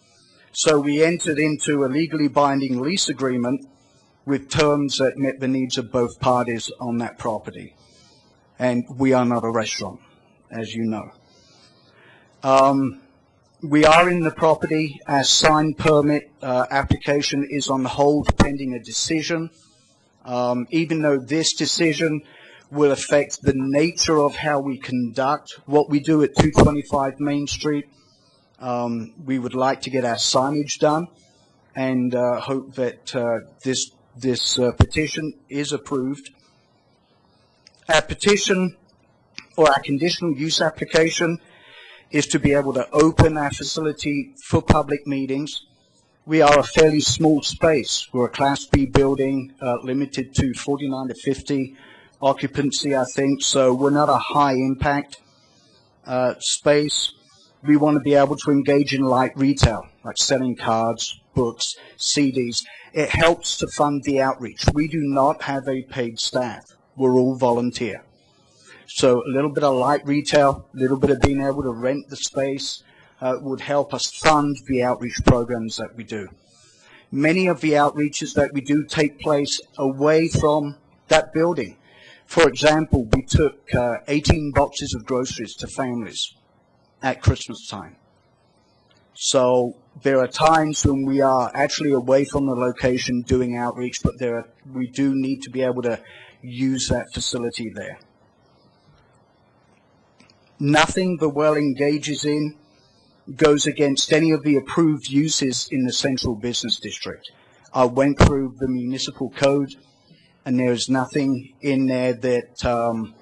So we entered into a legally binding lease agreement with terms that met the needs of both parties on that property. And we are not a restaurant, as you know. We are in the property. Our sign permit application is on hold pending a decision. Even though this decision will affect the nature of how we conduct what we do at 225 Main Street, we would like to get our signage done and hope that this petition is approved. Our petition or our conditional use application is to be able to open our facility for public meetings. We are a fairly small space. We're a Class B building, limited to 49 to 50 occupancy, I think, so we're not a high impact space. We want to be able to engage in light retail, like selling cards, books, CDs. It helps to fund the outreach. We do not have a paid staff. We're all volunteer. So a little bit of light retail, a little bit of being able to rent the space would help us fund the outreach programs that we do. Many of the outreaches that we do take place away from that building. For example, we took 18 boxes of groceries to families at Christmas time. So there are times when we are actually away from the location doing outreach, but we do need to be able to use that facility there. Nothing the well engages in goes against any of the approved uses in the central business district. I went through the municipal code, and there is nothing in there that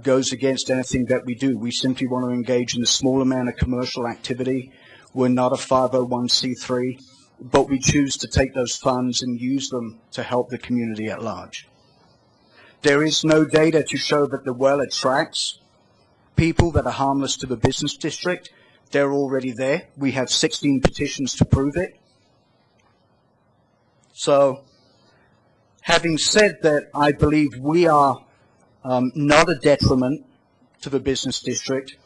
goes against anything that we do. We simply want to engage in a small amount of commercial activity. We're not a 501c3, but we choose to take those funds and use them to help the community at large. There is no data to show that the well attracts people that are harmless to the business district. They're already there. We have 16 petitions to prove it. So, having said that, I believe we are not a detriment to the business district.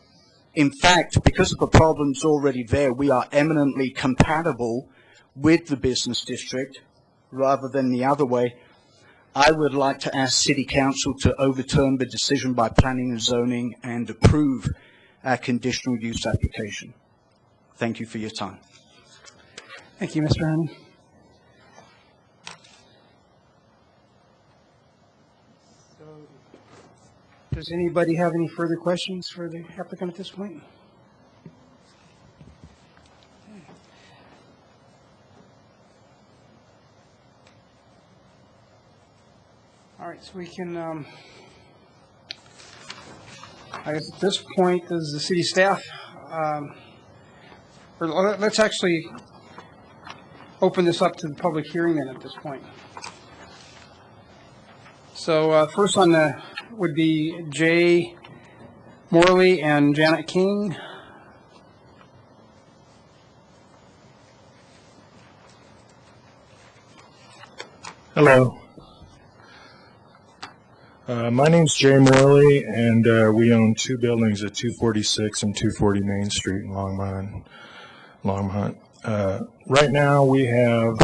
In fact, because of the problems already there, we are eminently compatible with the business district rather than the other way. I would like to ask City Council to overturn the decision by Planning and Zoning and approve our conditional use application. Thank you for your time. Thank you, Mr. Honey. Does anybody have any further questions for the applicant at this point? All right, so we can, I guess at this point, does the city staff, or let's actually open this up to the public hearing then at this point. So first on the would be Jay Morley and Janet King. Hello. My name's Jay Morley, and we own two buildings at 246 and 240 Main Street in Longmont. Right now, we have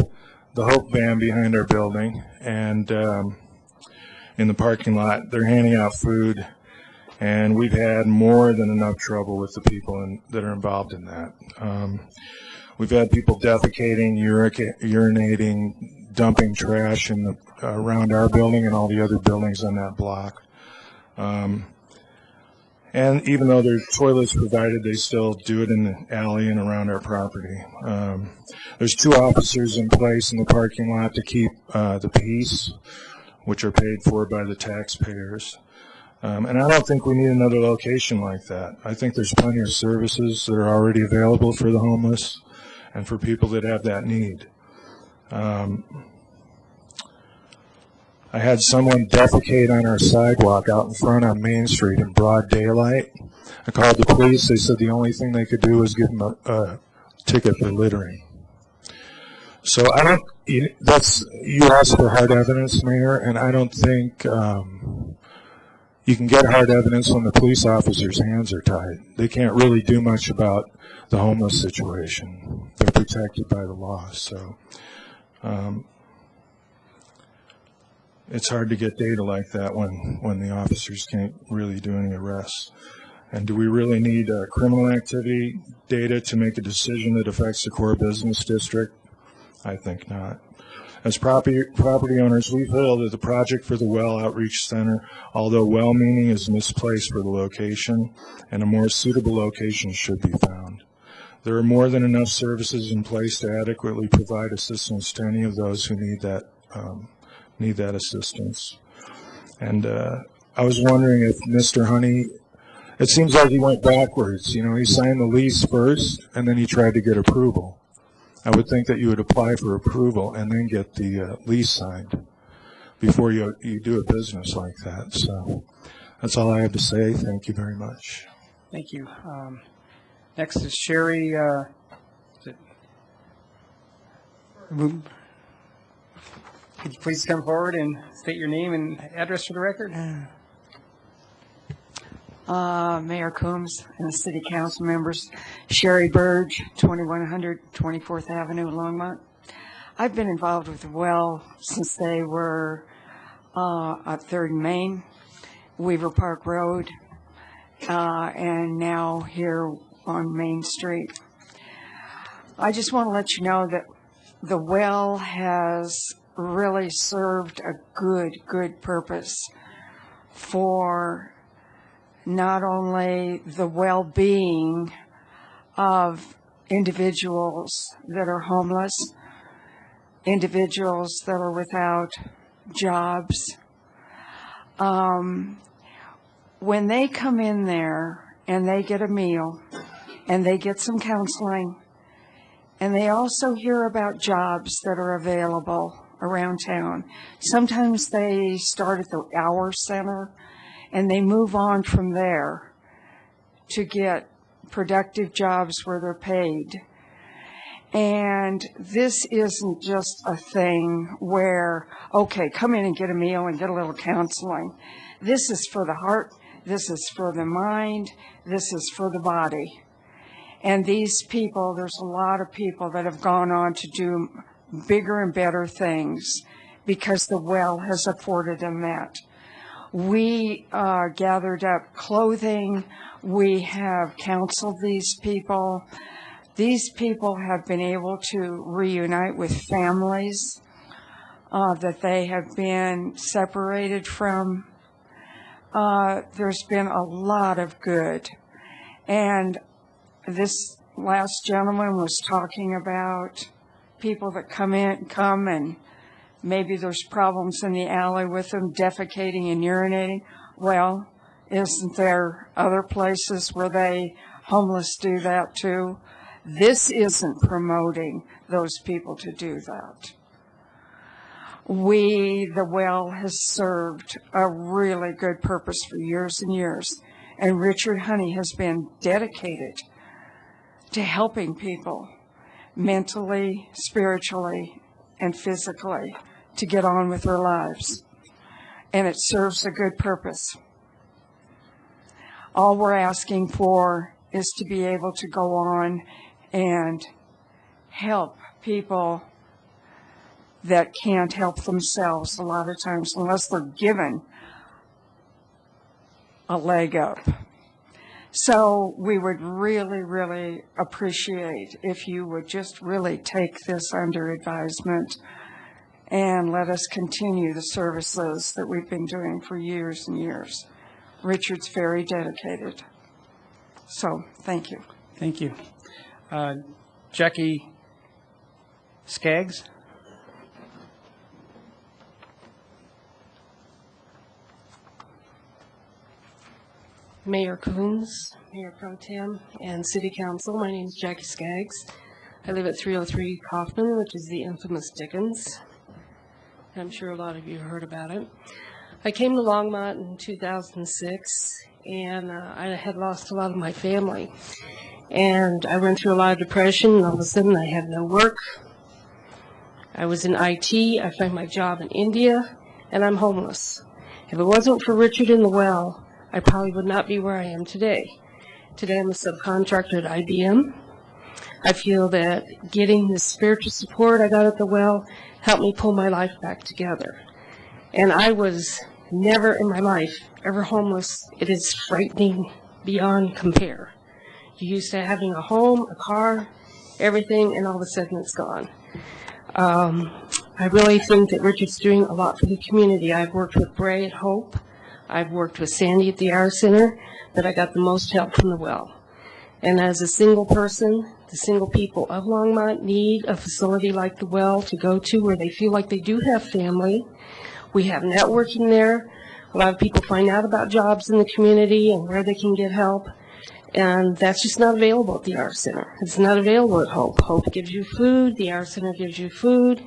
the Hope van behind our building, and in the parking lot, they're handing out food, and we've had more than enough trouble with the people that are involved in that. We've had people defecating, urinating, dumping trash around our building and all the other buildings on that block. And even though there's toilets provided, they still do it in the alley and around our property. There's two officers in place in the parking lot to keep the peace, which are paid for by the taxpayers. And I don't think we need another location like that. I think there's plenty of services that are already available for the homeless and for people that have that need. I had someone defecate on our sidewalk out in front on Main Street in broad daylight. I called the police. They said the only thing they could do was give him a ticket for littering. So I don't, you asked for hard evidence, Mayor, and I don't think you can get hard evidence when the police officers' hands are tied. They can't really do much about the homeless situation. They're protected by the law, so it's hard to get data like that when the officers can't really do any arrests. And do we really need criminal activity data to make a decision that affects the core business district? I think not. As property owners, we feel that the project for the Well Outreach Center, although well-meaning, is misplaced for the location, and a more suitable location should be found. There are more than enough services in place to adequately provide assistance to any of those who need that assistance. And I was wondering if Mr. Honey, it seems like he went backwards. You know, he signed the lease first, and then he tried to get approval. I would think that you would apply for approval and then get the lease signed before you do a business like that. So that's all I have to say. Thank you very much. Thank you. Next is Sherry. Could you please come forward and state your name and address for the record? Mayor Coombs and the city council members, Sherry Burge, 2100 24th Avenue, Longmont. I've been involved with the Well since they were at 3rd and Main, Weaver Park Road, and now here on Main Street. I just want to let you know that the Well has really served a good purpose for not only the well-being of individuals that are homeless, individuals that are without jobs. When they come in there and they get a meal and they get some counseling and they also hear about jobs that are available around town. Sometimes they start at the Hour Center and they move on from there to get productive jobs where they're paid. And this isn't just a thing where, okay, come in and get a meal and get a little counseling. This is for the heart, this is for the mind, this is for the body. And these people, there's a lot of people that have gone on to do bigger and better things because the well has afforded them that. We gathered up clothing. We have counseled these people. These people have been able to reunite with families that they have been separated from. There's been a lot of good. And this last gentleman was talking about people that come and maybe there's problems in the alley with them defecating and urinating. Well, isn't there other places where they homeless do that too? This isn't promoting those people to do that. The well has served a really good purpose for years and years. And Richard Honey has been dedicated to helping people mentally, spiritually, and physically to get on with their lives. And it serves a good purpose. All we're asking for is to be able to go on and help people that can't help themselves a lot of times unless they're given a leg up. So we would really, really appreciate if you would just really take this under advisement and let us continue the services that we've been doing for years and years. Richard's very dedicated. So, thank you. Thank you. Jackie Skaggs? Mayor Coombs, Mayor Pro Tem, and City Council. My name is Jackie Skaggs. I live at 303 Kaufman, which is the infamous Dickens. I'm sure a lot of you heard about it. I came to Longmont in 2006, and I had lost a lot of my family. And I went through a lot of depression, and all of a sudden I had no work. I was in IT, I found my job in India, and I'm homeless. If it wasn't for Richard in the well, I probably would not be where I am today. Today I'm a subcontractor at IBM. I feel that getting the spiritual support I got at the well helped me pull my life back together. And I was never in my life ever homeless. It is frightening beyond compare. You're used to having a home, a car, everything, and all of a sudden it's gone. I really think that Richard's doing a lot for the community. I've worked with Bray at Hope. I've worked with Sandy at the Hour Center, but I got the most help from the well. And as a single person, the single people of Longmont need a facility like the well to go to where they feel like they do have family. We have networking there. A lot of people find out about jobs in the community and where they can get help. And that's just not available at the Hour Center. It's not available at Hope. Hope gives you food. The Hour Center gives you food.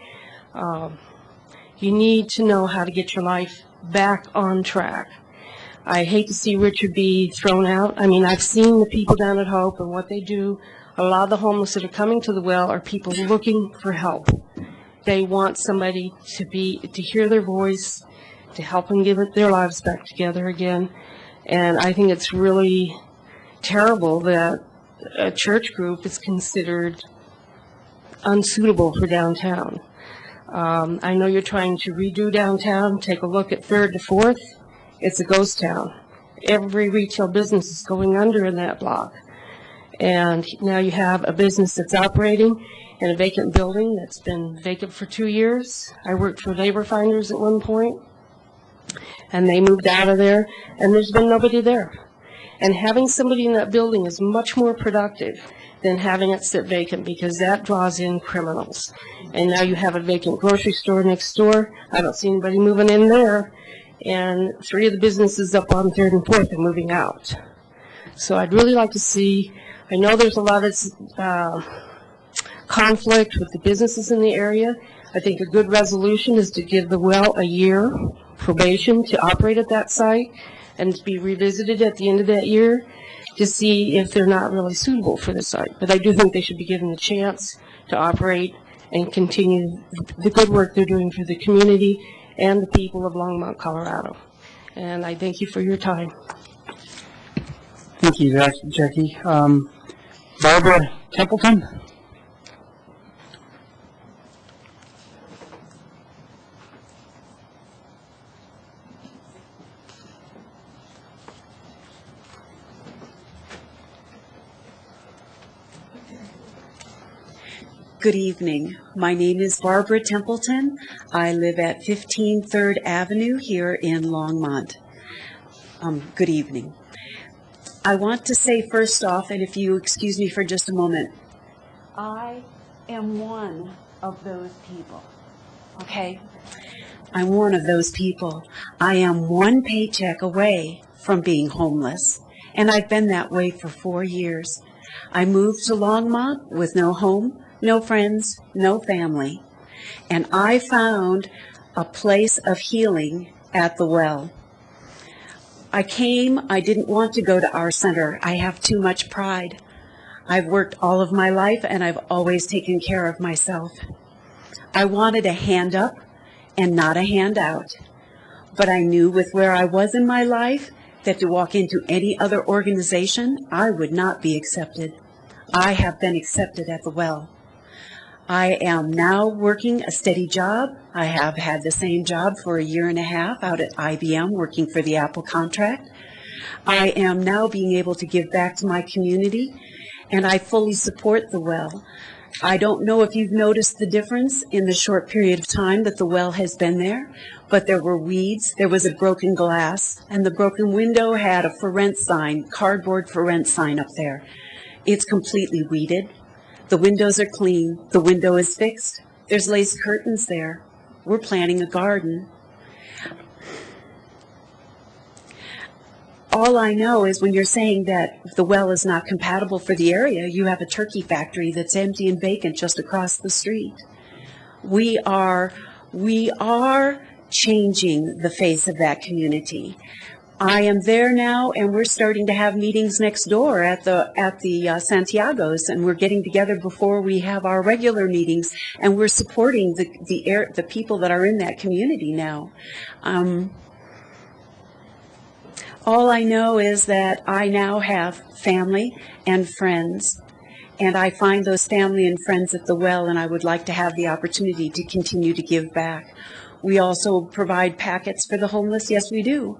You need to know how to get your life back on track. I hate to see Richard be thrown out. I mean, I've seen the people down at Hope and what they do. A lot of the homeless that are coming to the well are people looking for help. They want somebody to hear their voice, to help them get their lives back together again. And I think it's really terrible that a church group is considered unsuitable for downtown. I know you're trying to redo downtown. Take a look at 3rd to 4th. It's a ghost town. Every retail business is going under in that block. And now you have a business that's operating in a vacant building that's been vacant for 2 years. I worked for Labor Finders at one point, and they moved out of there, and there's been nobody there. And having somebody in that building is much more productive than having it sit vacant, because that draws in criminals. And now you have a vacant grocery store next door. I don't see anybody moving in there. And 3 of the businesses up on 3rd and 4th are moving out. So I'd really like to see, I know there's a lot of conflict with the businesses in the area. I think a good resolution is to give the well a year probation to operate at that site and to be revisited at the end of that year to see if they're not really suitable for the site. But I do think they should be given the chance to operate and continue the good work they're doing for the community and the people of Longmont, Colorado. And I thank you for your time. Thank you, Jackie. Barbara Templeton? Good evening. My name is Barbara Templeton. I live at 15 3rd Avenue here in Longmont. Good evening. I want to say first off, and if you excuse me for just a moment, I am one of those people, okay? I'm one of those people. I am one paycheck away from being homeless, and I've been that way for 4 years. I moved to Longmont with no home, no friends, no family, and I found a place of healing at the well. I didn't want to go to our center. I have too much pride. I've worked all of my life and I've always taken care of myself. I wanted a hand up and not a handout, but I knew with where I was in my life that to walk into any other organization, I would not be accepted. I have been accepted at the well. I am now working a steady job. I have had the same job for 1.5 years out at IBM working for the Apple contract. I am now being able to give back to my community, and I fully support the well. I don't know if you've noticed the difference in the short period of time that the well has been there, but there were weeds, there was a broken glass, and the broken window had a for rent sign, cardboard for rent sign up there. It's completely weeded. The windows are clean. The window is fixed. There's lace curtains there. We're planting a garden. All I know is when you're saying that the well is not compatible for the area, you have a turkey factory that's empty and vacant just across the street. We are changing the face of that community. I am there now, and we're starting to have meetings next door at the Santiago's, and we're getting together before we have our regular meetings, and we're supporting the people that are in that community now. All I know is that I now have family and friends, and I find those family and friends at the well, and I would like to have the opportunity to continue to give back. We also provide packets for the homeless. Yes, we do.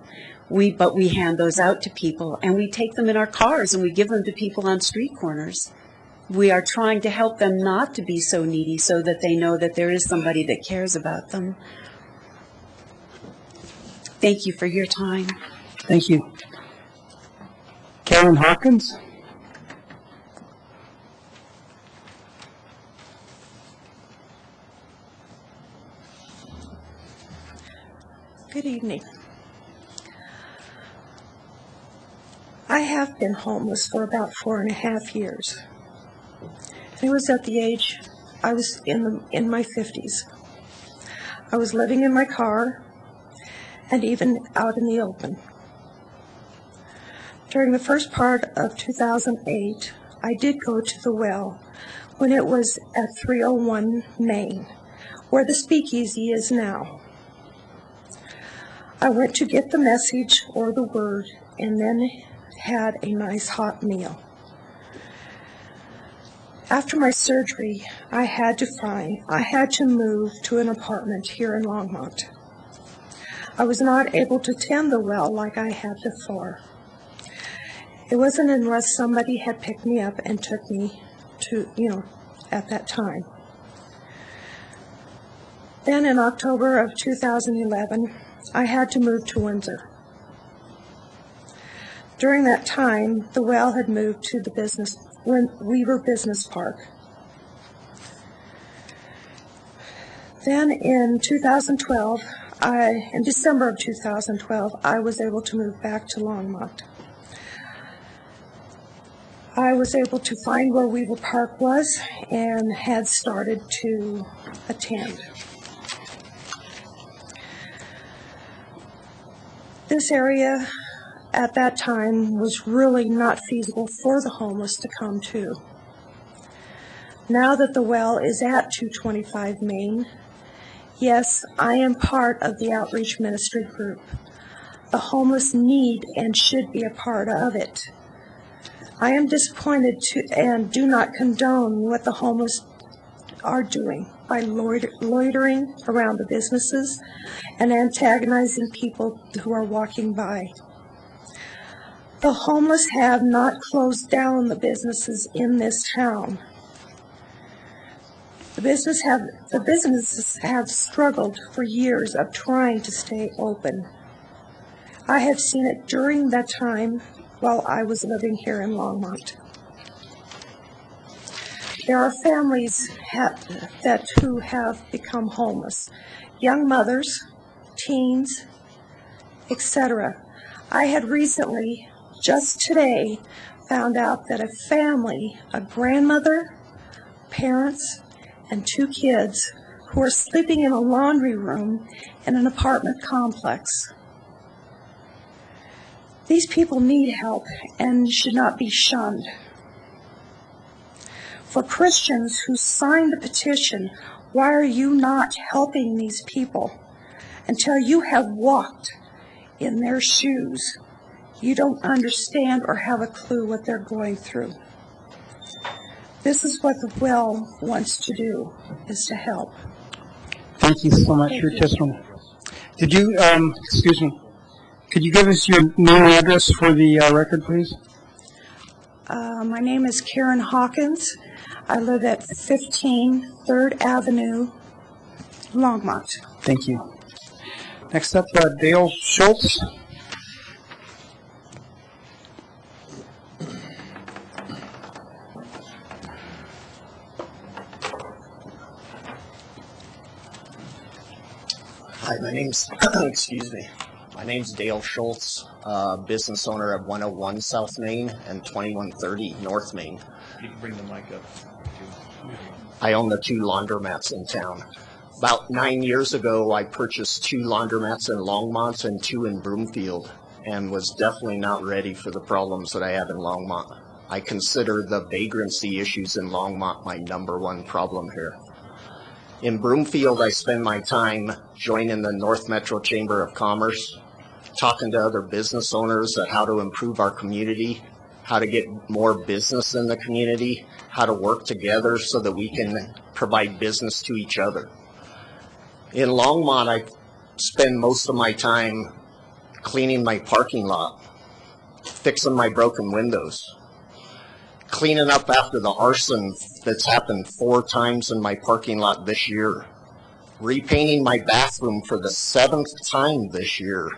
But we hand those out to people, and we take them in our cars, and we give them to people on street corners. We are trying to help them not to be so needy so that they know that there is somebody that cares about them. Thank you for your time. Thank you. Karen Hawkins? Good evening. I have been homeless for about 4.5 years. It was at the age, I was in my 50s. I was living in my car and even out in the open. During the first part of 2008, I did go to the well when it was at 301 Main, where the speakeasy is now. I went to get the message or the word and then had a nice hot meal. After my surgery, I had to move to an apartment here in Longmont. I was not able to tend the well like I had before. It wasn't unless somebody had picked me up and took me to, at that time. Then in October of 2011, I had to move to Windsor. During that time, the well had moved to the Weaver Business Park. Then in 2012, in December of 2012, I was able to move back to Longmont. I was able to find where Weaver Park was and had started to attend. This area at that time was really not feasible for the homeless to come to. now that the well is at 225 Main. Yes, I am part of the outreach ministry group. The homeless need and should be a part of it. I am disappointed and do not condone what the homeless are doing by loitering around the businesses and antagonizing people who are walking by. The homeless have not closed down the businesses in this town. The businesses have struggled for years of trying to stay open. I have seen it during that time while I was living here in Longmont. There are families who have become homeless, young mothers, teens, etc. I had recently, just today, found out that a family, a grandmother, parents, and 2 kids who are sleeping in a laundry room in an apartment complex. These people need help and should not be shunned. For Christians who signed the petition, why are you not helping these people? Until you have walked in their shoes, you don't understand or have a clue what they're going through. This is what the well wants to do, is to help. Thank you so much for your testimony. Did you, excuse me, could you give us your name and address for the record, please? My name is Karen Hawkins. I live at 15 3rd Avenue, Longmont. Thank you. Next up, Dale Schultz. Hi, my name's, excuse me, my name's Dale Schultz, business owner of 101 South Main and 2130 North Main. You can bring the mic up. I own the 2 laundromats in town. About 9 years ago, I purchased 2 laundromats in Longmont and 2 in Broomfield, and was definitely not ready for the problems that I have in Longmont. I consider the vagrancy issues in Longmont my #1 problem here. In Broomfield, I spend my time joining the North Metro Chamber of Commerce, talking to other business owners on how to improve our community, how to get more business in the community, how to work together so that we can provide business to each other. In Longmont, I spend most of my time cleaning my parking lot, fixing my broken windows, cleaning up after the arson that's happened 4 times in my parking lot this year, repainting my bathroom for the 7th time this year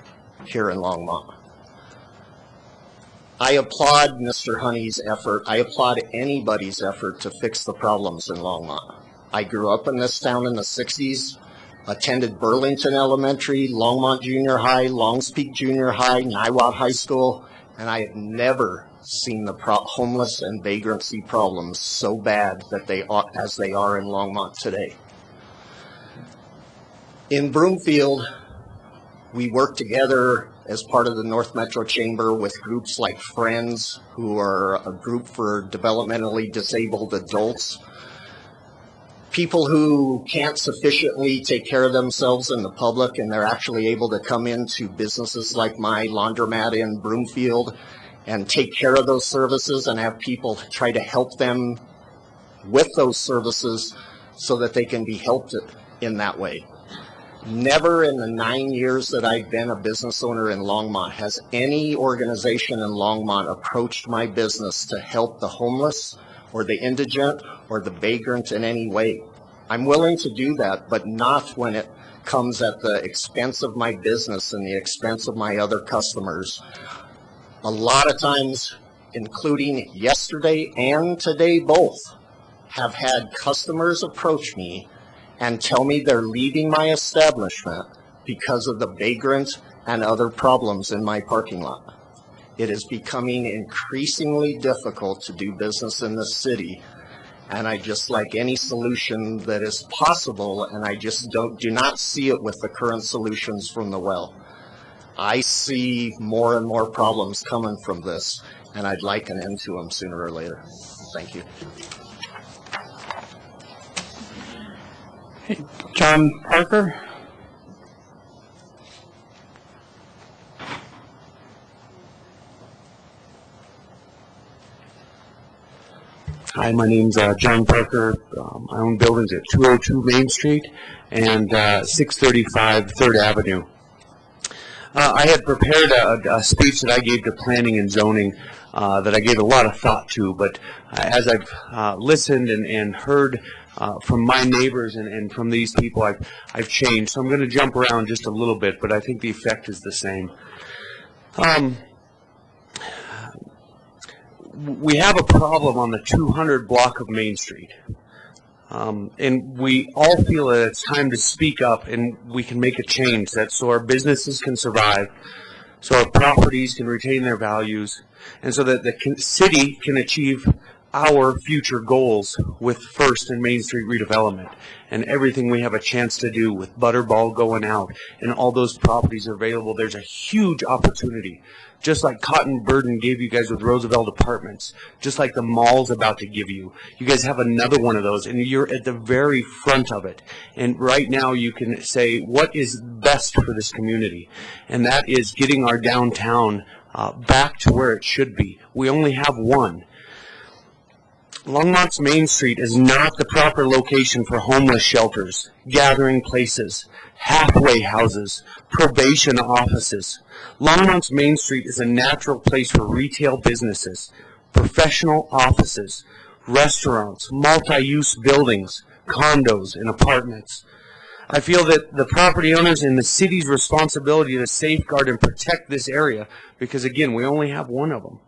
here in Longmont. I applaud Mr. Honey's effort. I applaud anybody's effort to fix the problems in Longmont. I grew up in this town in the 60s, attended Burlington Elementary, Longmont Junior High, Longs Peak Junior High, Niwot High School, and I have never seen the homeless and vagrancy problems so bad that as they are in Longmont today. In Broomfield, we work together as part of the North Metro Chamber with groups like Friends, who are a group for developmentally disabled adults, people who can't sufficiently take care of themselves in the public, and they're actually able to come into businesses like my laundromat in Broomfield and take care of those services and have people try to help them with those services so that they can be helped in that way. Never in the 9 years that I've been a business owner in Longmont has any organization in Longmont approached my business to help the homeless or the indigent or the vagrant in any way. I'm willing to do that, but not when it comes at the expense of my business and the expense of my other customers. A lot of times, including yesterday and today both, have had customers approach me and tell me they're leaving my establishment because of the vagrant and other problems in my parking lot. It is becoming increasingly difficult to do business in this city, and I just like any solution that is possible, and I just do not see it with the current solutions from the well. I see more and more problems coming from this, and I'd like an end to them sooner or later. Thank you. John Parker. Hi, my name's John Parker. I own buildings at 202 Main Street and 635 3rd Avenue. I had prepared a speech that I gave to planning and zoning that I gave a lot of thought to, but as I've listened and heard from my neighbors and from these people, I've changed. So I'm going to jump around just a little bit, but I think the effect is the same. We have a problem on the 200 block of Main Street. And we all feel that it's time to speak up and we can make a change so our businesses can survive, so our properties can retain their values, and so that the city can achieve our future goals with First and Main Street redevelopment and everything we have a chance to do with Butterball going out and all those properties available. There's a huge opportunity. Just like Cotton Burden gave you guys with Roosevelt Apartments, just like the mall's about to give you. You guys have another one of those, and you're at the very front of it. And right now you can say, what is best for this community? And that is getting our downtown back to where it should be. We only have one. Longmont's Main Street is not the proper location for homeless shelters, gathering places, halfway houses, probation offices. Longmont's Main Street is a natural place for retail businesses, professional offices, restaurants, multi-use buildings, condos, and apartments. I feel that the property owners and the city's responsibility to safeguard and protect this area, because again, we only have one of them.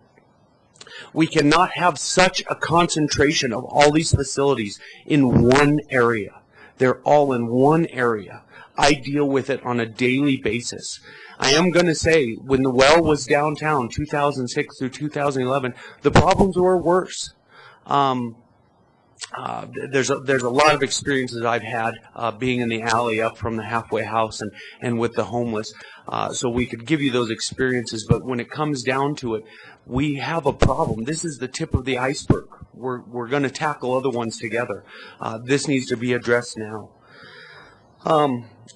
We cannot have such a concentration of all these facilities in one area. They're all in one area. I deal with it on a daily basis. I am going to say, when the well was downtown, 2006 through 2011, the problems were worse. There's a lot of experiences I've had being in the alley up from the halfway house and with the homeless. So we could give you those experiences, but when it comes down to it, we have a problem. This is the tip of the iceberg. We're going to tackle other ones together. This needs to be addressed now.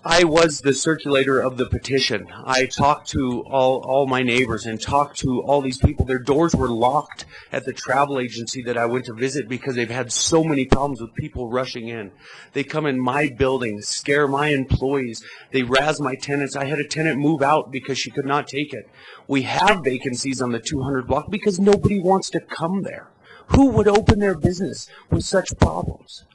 I was the circulator of the petition. I talked to all my neighbors and talked to all these people. Their doors were locked at the travel agency that I went to visit because they've had so many problems with people rushing in. They come in my building, scare my employees. They razz my tenants. I had a tenant move out because she could not take it. We have vacancies on the 200 block because nobody wants to come there. Who would open their business with such problems?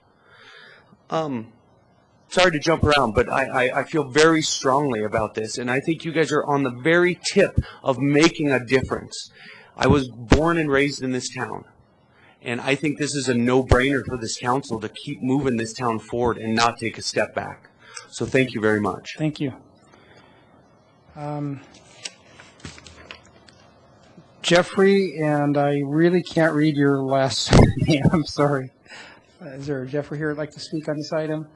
Sorry to jump around, but I feel very strongly about this, and I think you guys are on the very tip of making a difference. I was born and raised in this town, and I think this is a no-brainer for this council to keep moving this town forward and not take a step back. So thank you very much. Thank you. Jeffrey, and I really can't read your last name. I'm sorry. Is there a Jeffrey here who'd like to speak on this item?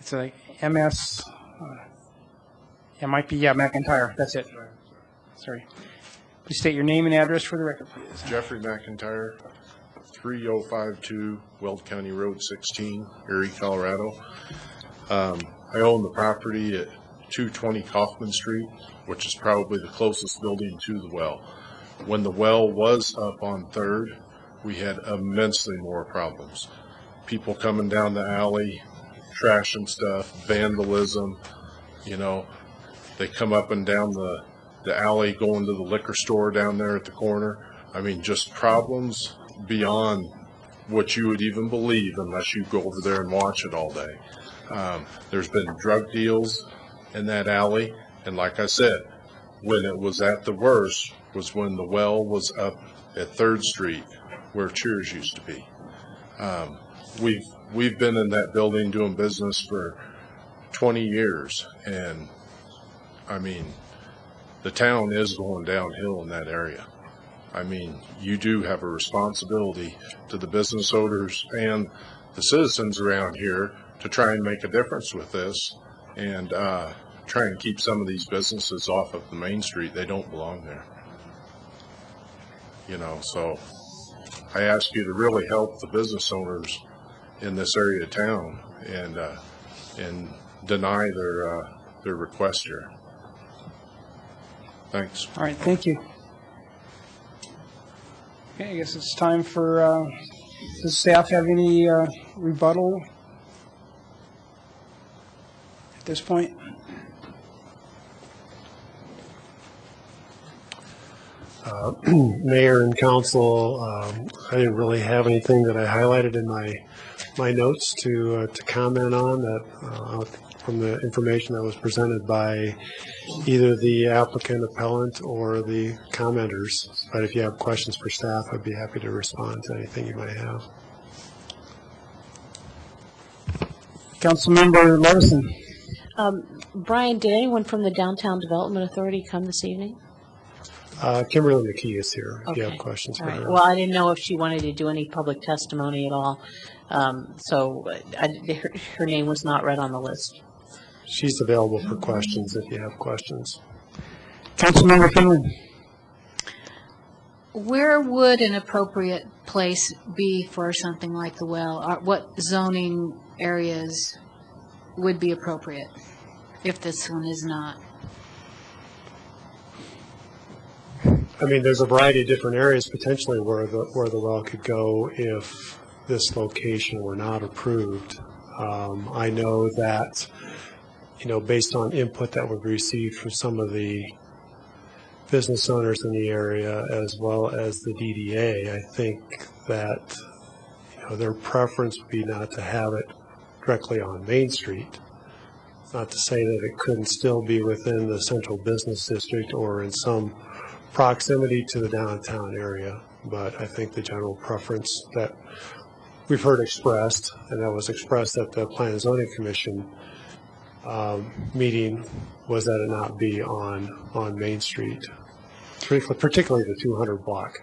It's like MS, it might be, McIntyre, that's it. Sorry. Please state your name and address for the record, please. Jeffrey McIntyre, 3052 Weld County Road 16, Erie, Colorado. I own the property at 220 Kaufman Street, which is probably the closest building to the well. When the well was up on 3rd, we had immensely more problems. People coming down the alley, trashing stuff, vandalism, they come up and down the alley going to the liquor store down there at the corner. I mean, just problems beyond what you would even believe unless you go over there and watch it all day. There's been drug deals in that alley, and like I said, when it was at the worst was when the well was up at 3rd Street where Cheers used to be. We've been in that building doing business for 20 years, and I mean, the town is going downhill in that area. I mean, you do have a responsibility to the business owners and the citizens around here to try and make a difference with this and try and keep some of these businesses off of the main street. They don't belong there. So I ask you to really help the business owners in this area of town and deny their request here. Thanks. All right, thank you. Okay, I guess it's time for, does staff have any rebuttal at this point? Mayor and council, I didn't really have anything that I highlighted in my notes to comment on that from the information that was presented by either the applicant, appellant, or the commenters. But if you have questions for staff, I'd be happy to respond to anything you might have. Councilmember Larson. Brian, did anyone from the Downtown Development Authority come this evening? Kimberly McKee is here if you have Okay. questions All for right. her. Well, I didn't know if she wanted to do any public testimony at all. Her name was not read on the list. She's available for questions if you have questions. Councilmember Finley. Where would an appropriate place be for something like the well? Or what zoning areas would be appropriate if this one is not? I mean, there's a variety of different areas potentially where the well could go if this location were not approved. I know that, based on input that we've received from some of the business owners in the area as well as the DDA, I think that their preference would be not to have it directly on Main Street. Not to say that it couldn't still be within the central business district or in some proximity to the downtown area, but I think the general preference that we've heard expressed, and that was expressed at the Plan and Zoning Commission meeting, was that it not be on Main Street, particularly the 200 block.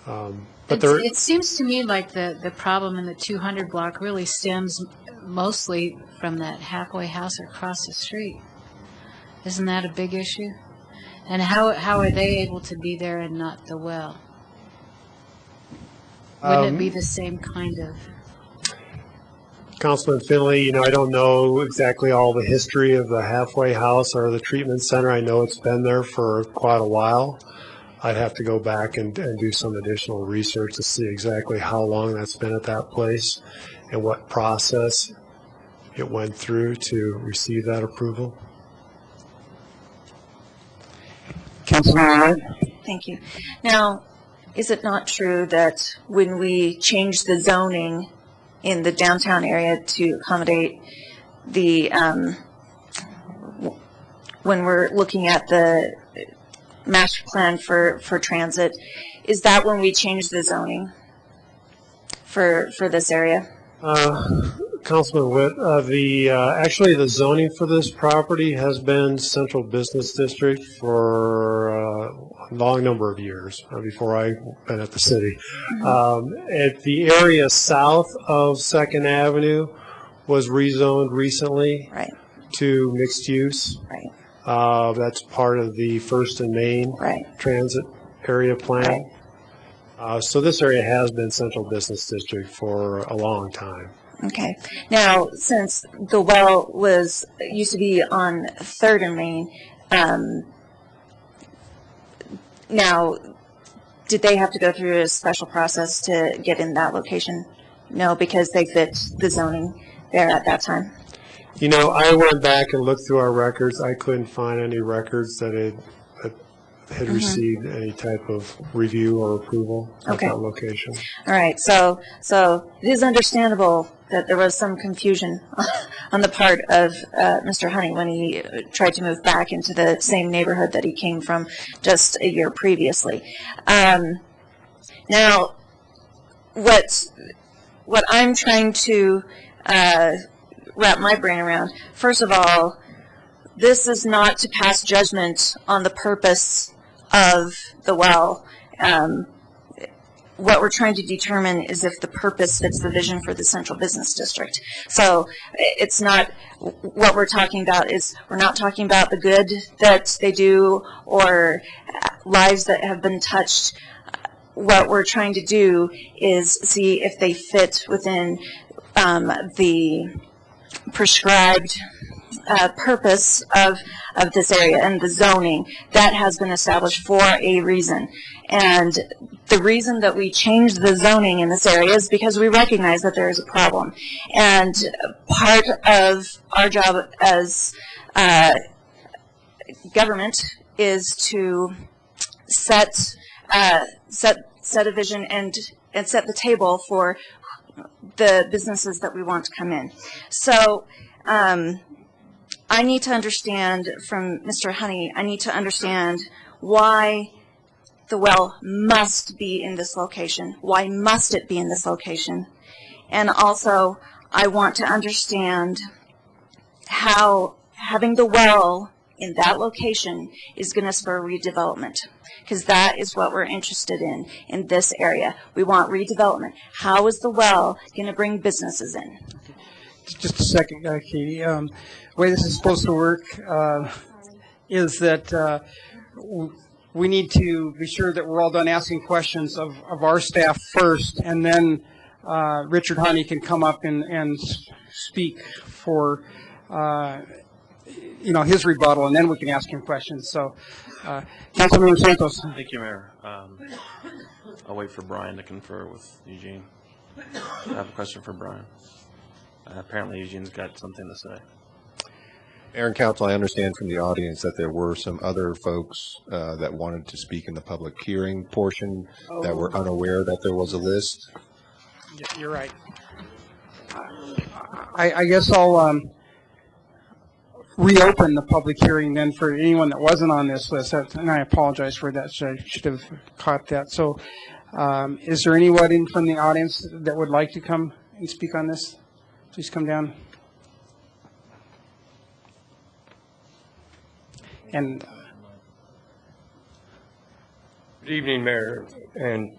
But It seems to me like the problem in the 200 block really stems mostly from that halfway house across the street. Isn't that a big issue? And how are they able to be there and not the well? Wouldn't it be the same kind of? Councilman Finley, I don't know exactly all the history of the halfway house or the treatment center. I know it's been there for quite a while. I'd have to go back and do some additional research to see exactly how long that's been at that place and what process it went through to receive that approval. Councilman Thank you. Now, is it not true that when we change the zoning in the downtown area to accommodate the, when we're looking at the master plan for transit, is that when we change the zoning for this area? Councilman Witt, actually the zoning for this property has been central business district for a long number of years before I've been at the city. At the area south of 2nd Avenue was rezoned recently to mixed use. That's part of the First and Main transit area plan. So this area has been central business district for a long time. Okay. Now, since the well used to be on 3rd and Main, now, did they have to go through a special process to get in that location? No, because they fit the zoning there at that time? I went back and looked through our records. I couldn't find any records that had received any type of review or approval at that location. All right. So it is understandable that there was some confusion on the part of Mr. Honey when he tried to move back into the same neighborhood that he came from just a year previously. Now, what I'm trying to wrap my brain around, first of all, this is not to pass judgment on the purpose of the well. What we're trying to determine is if the purpose fits the vision for the central business district. So it's not, what we're talking about is, we're not talking about the good that they do or lives that have been touched. what we're trying to do is see if they fit within the prescribed purpose of this area and the zoning that has been established for a reason. And the reason that we changed the zoning in this area is because we recognize that there is a problem. And part of our job as government is to set a vision and set the table for the businesses that we want to come in. So I need to understand from Mr. Honey, I need to understand why the well must be in this location. Why must it be in this location? And also, I want to understand how having the well in that location is going to spur redevelopment, because that is what we're interested in this area. We want redevelopment. How is the well going to bring businesses in? Just a second, Katie. The way this is supposed to work is that we need to be sure that we're all done asking questions of our staff first, and then Richard Honey can come up and speak for his rebuttal, and then we can ask him questions. So, Councilmember Santos. Thank you, Mayor. I'll wait for Brian to confer with Eugene. I have a question for Brian. Apparently Eugene's got something to say. Mayor and Council, I understand from the audience that there were some other folks that wanted to speak in the public hearing portion that were unaware that there was a list. You're right. I guess I'll reopen the public hearing then for anyone that wasn't on this list, and I apologize for that. I should have caught that. So is there anyone from the audience that would like to come and speak on this? Please come down. And good evening, Mayor and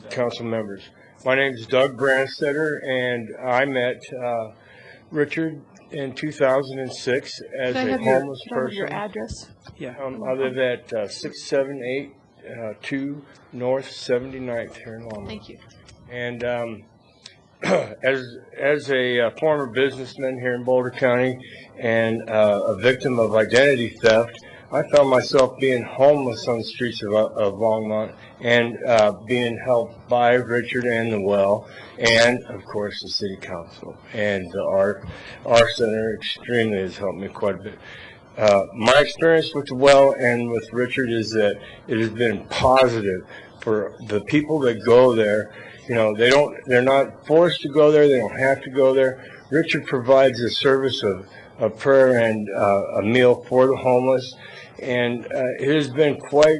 council members. My name is Doug Branstetter, and I met Richard in 2006 as a homeless person. Your address? Yeah. I live at 6782 North 79th here in Longmont. Thank you. And as a former businessman here in Boulder County and a victim of identity theft, I found myself being homeless on the streets of Longmont and being helped by Richard and the well, and of course the City Council and our center extremely has helped me quite a bit. My experience with the well and with Richard is that it has been positive for the people that go there. They're not forced to go there. They don't have to go there. Richard provides a service of prayer and a meal for the homeless. And it has been quite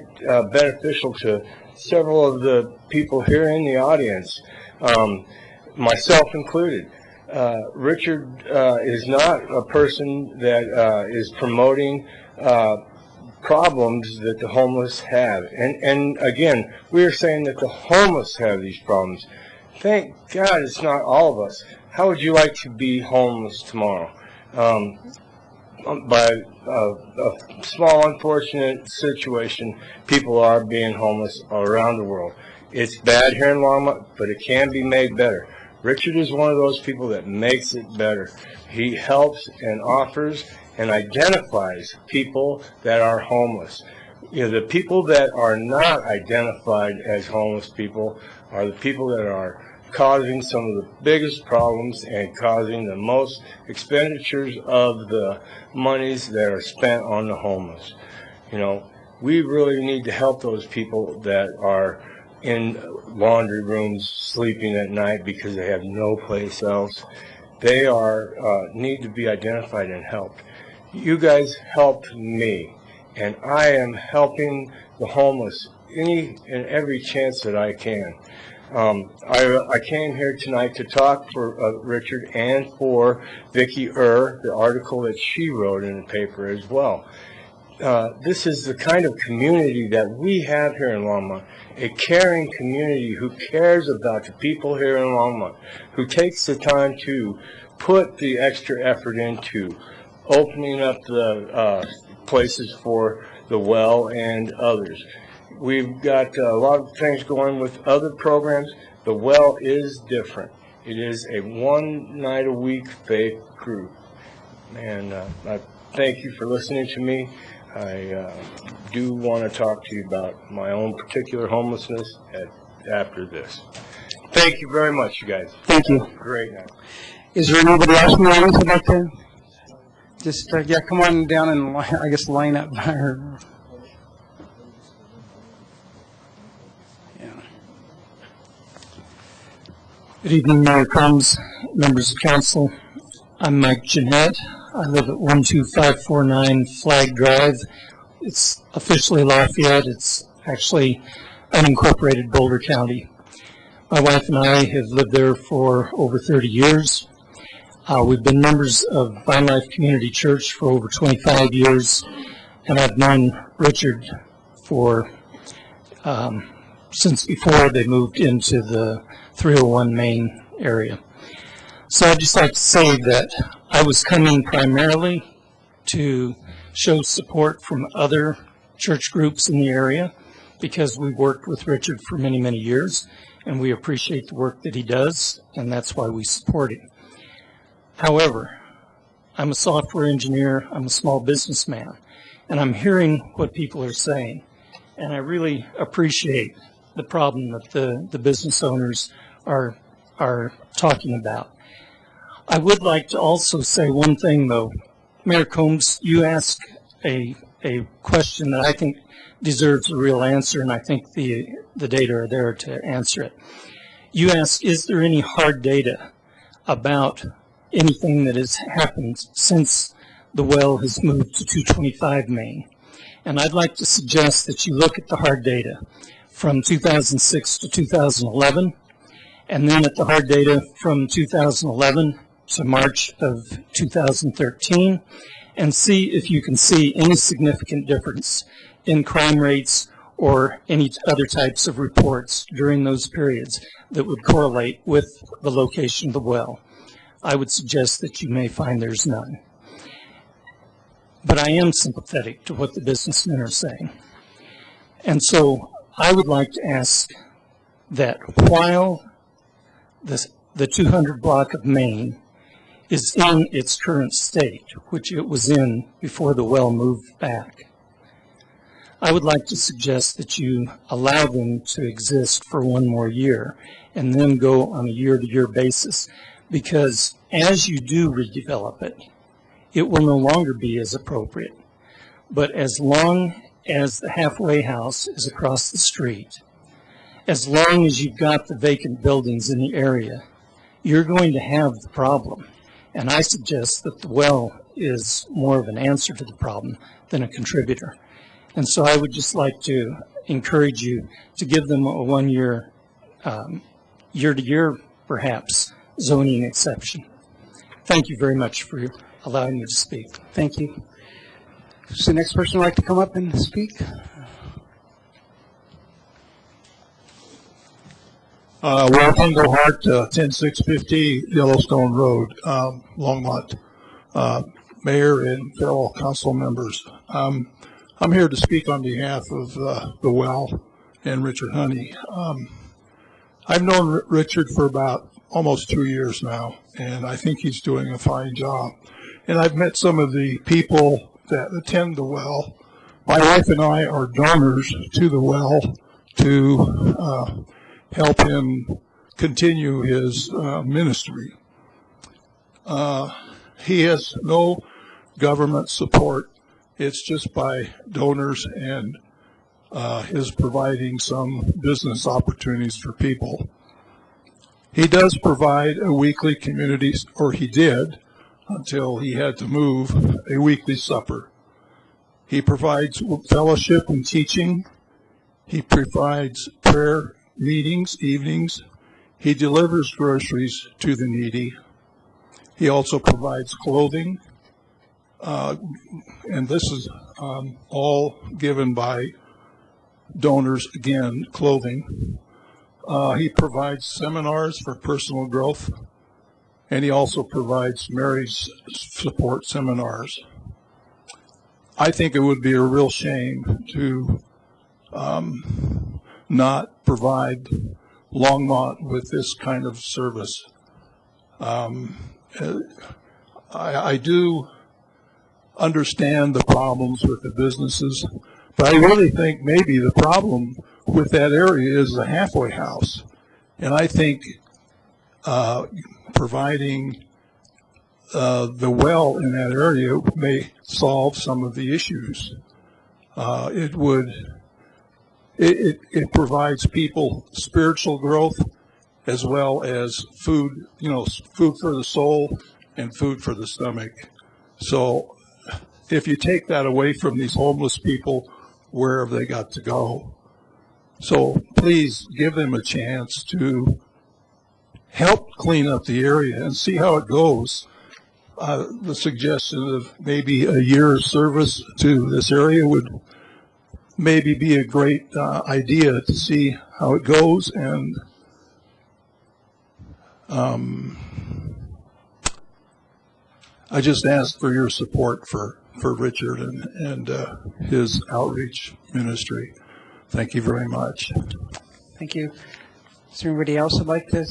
beneficial to several of the people here in the audience, myself included. Richard is not a person that is promoting problems that the homeless have. And again, we are saying that the homeless have these problems. Thank God it's not all of us. How would you like to be homeless tomorrow? By a small unfortunate situation, people are being homeless all around the world. It's bad here in Longmont, but it can be made better. Richard is one of those people that makes it better. He helps and offers and identifies people that are homeless. The people that are not identified as homeless people are the people that are causing some of the biggest problems and causing the most expenditures of the monies that are spent on the homeless. We really need to help those people that are in laundry rooms sleeping at night because they have no place else. They need to be identified and helped. You guys helped me, and I am helping the homeless any and every chance that I can. I came here tonight to talk for Richard and for Vicki the article that she wrote in the paper as well. This is the kind of community that we have here in Longmont, a caring community who cares about the people here in Longmont, who takes the time to put the extra effort into opening up the places for the well and others. We've got a lot of things going with other programs. The well is different. It is a one-night-a-week faith group. And I thank you for listening to me. I do want to talk to you about my own particular homelessness after this. Thank you very much, you guys. Thank you. Have a great night. Is there anybody else in the audience who'd like to just, yeah, come on down and, I guess, line up by her. Good evening, Mayor Combs, members of council. I'm Mike Jeanette. I live at 12549 Flag Drive. It's officially Lafayette. It's actually unincorporated Boulder County. My wife and I have lived there for over 30 years. We've been members of Vine Life Community Church for over 25 years, and I've known Richard for since before they moved into the 301 Main area. So I'd just like to say that I was coming primarily to show support from other church groups in the area because we've worked with Richard for many, many years, and we appreciate the work that he does, and that's why we support him. However, I'm a software engineer, I'm a small businessman, and I'm hearing what people are saying, and I really appreciate the problem that the business owners are talking about. I would like to also say one thing, though. Mayor Combs, you asked a question that I think deserves a real answer, and I think the data are there to answer it. You asked, is there any hard data about anything that has happened since the well has moved to 225 Main? And I'd like to suggest that you look at the hard data from 2006 to 2011, and then at the hard data from 2011 to March of 2013, and see if you can see any significant difference in crime rates or any other types of reports during those periods that would correlate with the location of the well. I would suggest that you may find there's none. But I am sympathetic to what the businessmen are saying. And so I would like to ask that while the 200 block of Main is in its current state, which it was in before the well moved back, I would like to suggest that you allow them to exist for one more year and then go on a year-to-year basis, because as you do redevelop it, it will no longer be as appropriate. But as long as the halfway house is across the street, as long as you've got the vacant buildings in the area, you're going to have the problem. And I suggest that the well is more of an answer to the problem than a contributor. And so I would just like to encourage you to give them a one-year, year-to-year, perhaps, zoning exception. Thank you very much for allowing me to speak. Thank you. Does the next person like to come up and speak? Walton Gohart, 10650 Yellowstone Road, Longmont. Mayor and fellow council members. I'm here to speak on behalf of the well and Richard Honey. I've known Richard for about almost 2 years now, and I think he's doing a fine job. And I've met some of the people that attend the well. My wife and I are donors to the well to help him continue his ministry. He has no government support. It's just by donors and his providing some business opportunities for people. He does provide a weekly community, or he did until he had to move, a weekly supper. He provides fellowship and teaching. He provides prayer meetings, evenings. He delivers groceries to the needy. He also provides clothing. And this is all given by donors, again, clothing. He provides seminars for personal growth, and he also provides marriage support seminars. I think it would be a real shame to not provide Longmont with this kind of service. I do understand the problems with the businesses, but I really think maybe the problem with that area is the halfway house. And I think providing the well in that area may solve some of the issues. It provides people spiritual growth as well as food, food for the soul and food for the stomach. So if you take that away from these homeless people, where have they got to go? So please give them a chance to help clean up the area and see how it goes. The suggestion of maybe a year's service to this area would maybe be a great idea to see how it goes. And I just ask for your support for Richard and his outreach ministry. Thank you very much. Thank you. Is there anybody else who'd like to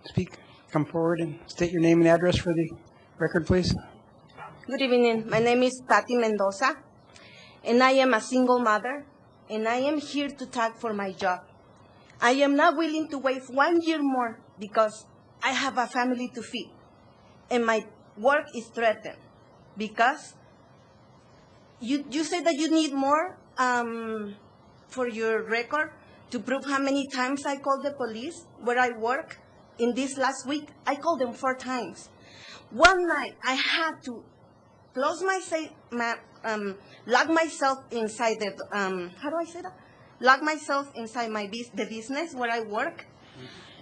speak? Come forward and state your name and address for the record, please. Good evening. My name is Tati Mendoza, and I am a single mother, and I am here to talk for my job. I am not willing to wait 1 year more because I have a family to feed, and my work is threatened because you say that you need more for your record to prove how many times I called the police where I work. In this last week, I called them 4 times. One night, I had to close lock myself inside the, how do I say that? Lock myself inside the business where I work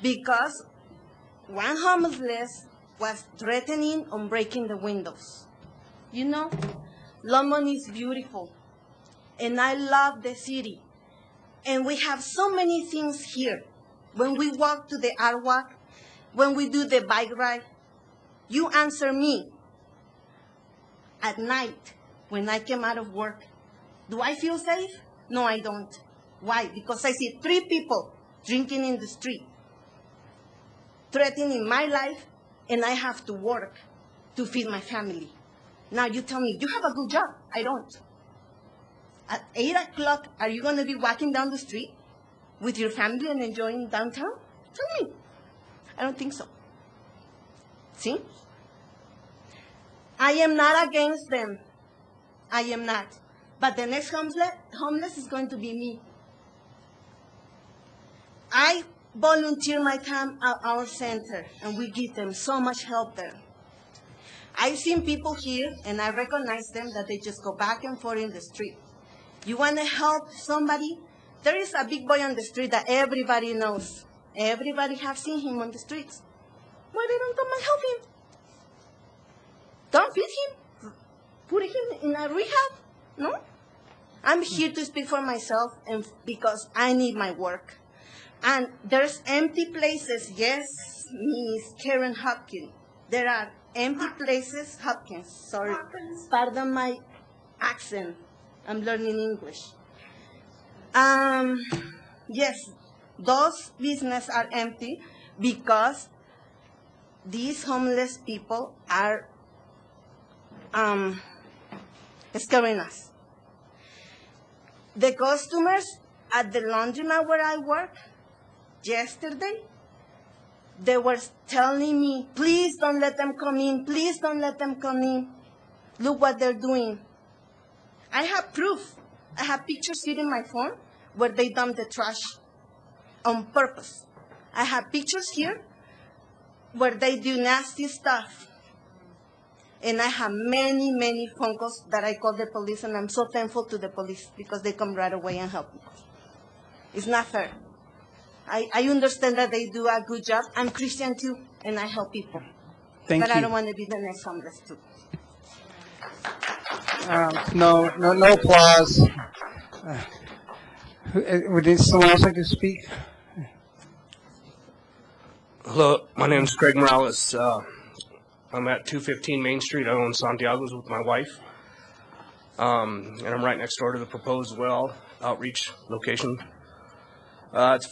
because one homeless was threatening on breaking the windows. You know, Longmont is beautiful, and I love the city. And we have so many things here. When we walk to the art walk, when we do the bike ride, you answer me. At night, when I came out of work, do I feel safe? No, I don't. Why? Because I see 3 people drinking in the street, threatening my life, and I have to work to feed my family. Now you tell me, you have a good job. I don't. At 8 o'clock, are you going to be walking down the street with your family and enjoying downtown? Tell me. I don't think so. See? I am not against them. I am not. But the next homeless is going to be me. I volunteer my time at our center, and we give them so much help there. I've seen people here, and I recognize them, that they just go back and forth in the street. You want to help somebody? There is a big boy on the street that everybody knows. Everybody has seen him on the streets. Why they don't come and help him? Don't feed him? Put him in a rehab? No? I'm here to speak for myself and because I need my work. And there's empty places. Yes, Miss Karen Hopkins. There are empty places. Hopkins, sorry. Pardon my accent. I'm learning English. Yes, those businesses are empty because these homeless people are scaring us. The customers at the laundromat where I work yesterday, they were telling me, please don't let them come in, please don't let them come in. Look what they're doing. I have proof. I have pictures here in my phone where they dump the trash on purpose. I have pictures here where they do nasty stuff. And I have many, many phone calls that I call the police, and I'm so thankful to the police because they come right away and help me. It's not fair. I understand that they do a good job. I'm Christian too, and I help people. Thank but you. I don't want to be the next homeless too. No applause. Would someone else like to speak? Hello, my name is Craig Morales. I'm at 215 Main Street. I own Santiago's with my wife. and I'm right next door to the proposed well outreach location.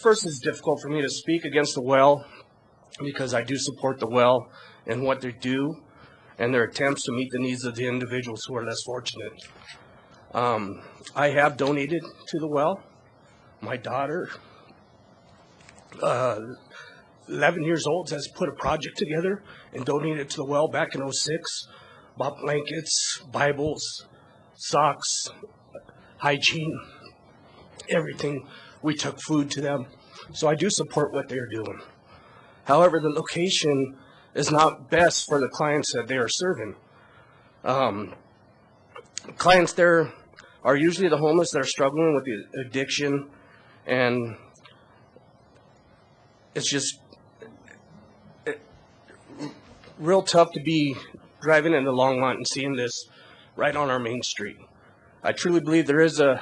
First, it's difficult for me to speak against the well because I do support the well and what they do and their attempts to meet the needs of the individuals who are less fortunate. I have donated to the well. My daughter, 11 years old, has put a project together and donated to the well back in '06. Bought blankets, Bibles, socks, hygiene, everything. We took food to them. So I do support what they're doing. However, the location is not best for the clients that they are serving. Clients there are usually the homeless that are struggling with the addiction, and it's just real tough to be driving into Longmont and seeing this right on our main street. I truly believe there is a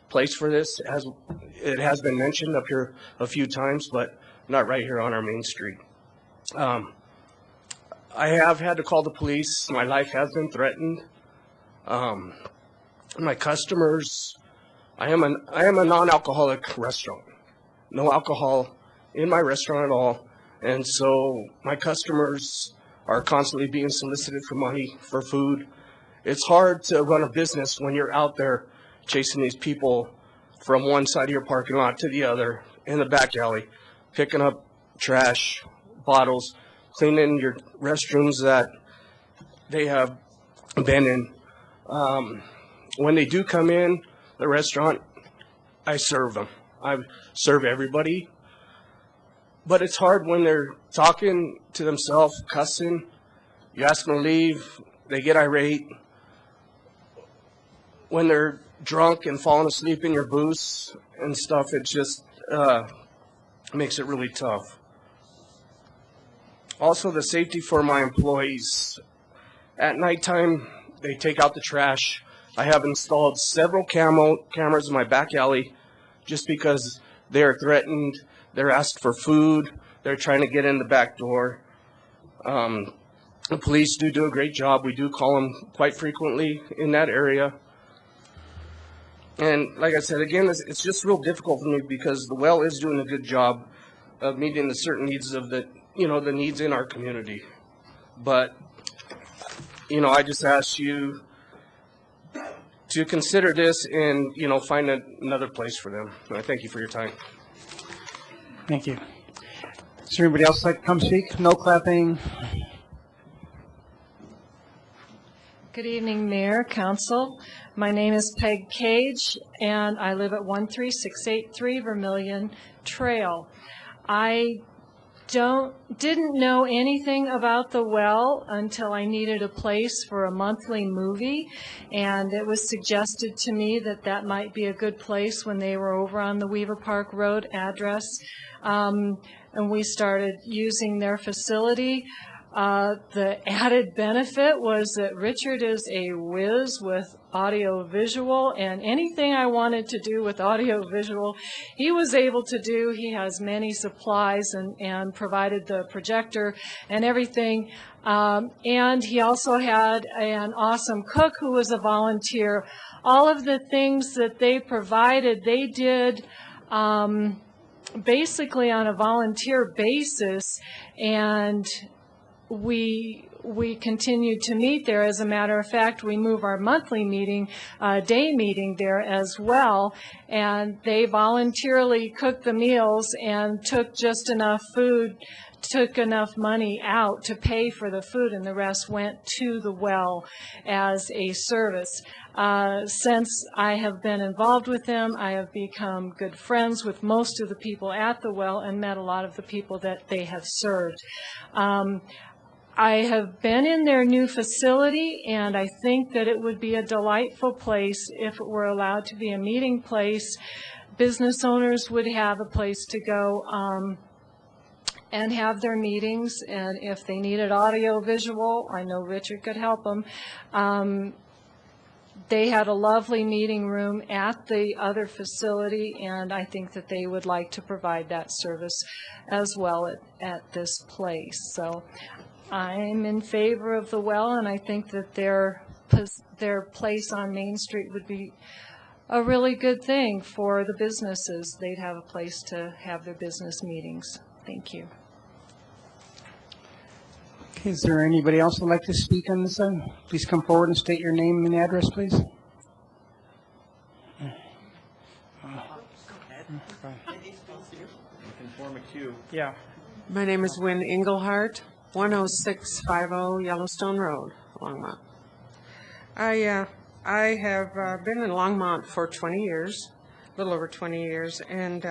place for this, as it has been mentioned up here a few times, but not right here on our main street. I have had to call the police. My life has been threatened. My customers, I am a non-alcoholic restaurant. No alcohol in my restaurant at all. And so my customers are constantly being solicited for money, for food. It's hard to run a business when you're out there chasing these people from one side of your parking lot to the other in the back alley, picking up trash, bottles, cleaning your restrooms that they have been in. When they do come in the restaurant, I serve them. I serve everybody. But it's hard when they're talking to themselves, cussing. You ask them to leave, they get irate. When they're drunk and falling asleep in your booths and stuff, it just makes it really tough. Also, the safety for my employees. At nighttime, they take out the trash. I have installed several cameras in my back alley just because they're threatened. They're asked for food. They're trying to get in the back door. The police do a great job. We do call them quite frequently in that area. And like I said, again, it's just real difficult for me because the well is doing a good job of meeting the certain needs of the needs in our community. But, I just ask you to consider this and, find another place for them. And I thank you for your time. Thank you. Is there anybody else like to come speak? No clapping. Good evening, Mayor, Council. My name is Peg Cage, and I live at 13683 Vermilion Trail. I didn't know anything about the well until I needed a place for a monthly movie, and it was suggested to me that that might be a good place when they were over on the Weaver Park Road address, and we started using their facility. The added benefit was that Richard is a whiz with audio-visual, and anything I wanted to do with audio-visual, he was able to do. He has many supplies and provided the projector and everything. And he also had an awesome cook who was a volunteer. All of the things that they provided, they did basically on a volunteer basis, and we continued to meet there. As a matter of fact, we move our monthly meeting, day meeting there as well, and they voluntarily cooked the meals and took just enough food, took enough money out to pay for the food, and the rest went to the well as a service. Since I have been involved with them, I have become good friends with most of the people at the well and met a lot of the people that they have served. I have been in their new facility, and I think that it would be a delightful place if it were allowed to be a meeting place. Business owners would have a place to go and have their meetings, and if they needed audio-visual, I know Richard could help them. They had a lovely meeting room at the other facility, and I think that they would like to provide that service as well at this place. So I'm in favor of the well, and I think that their their place on Main Street would be a really good thing for the businesses. They'd have a place to have their business meetings. Thank you. Okay, is there anybody else who'd like to speak on this item? Please come forward and state your name and address, please. Form a queue. Yeah. My name is Wynn Engelhardt, 10650 Yellowstone Road, Longmont. I have been in Longmont for 20 years, a little over 20 years, and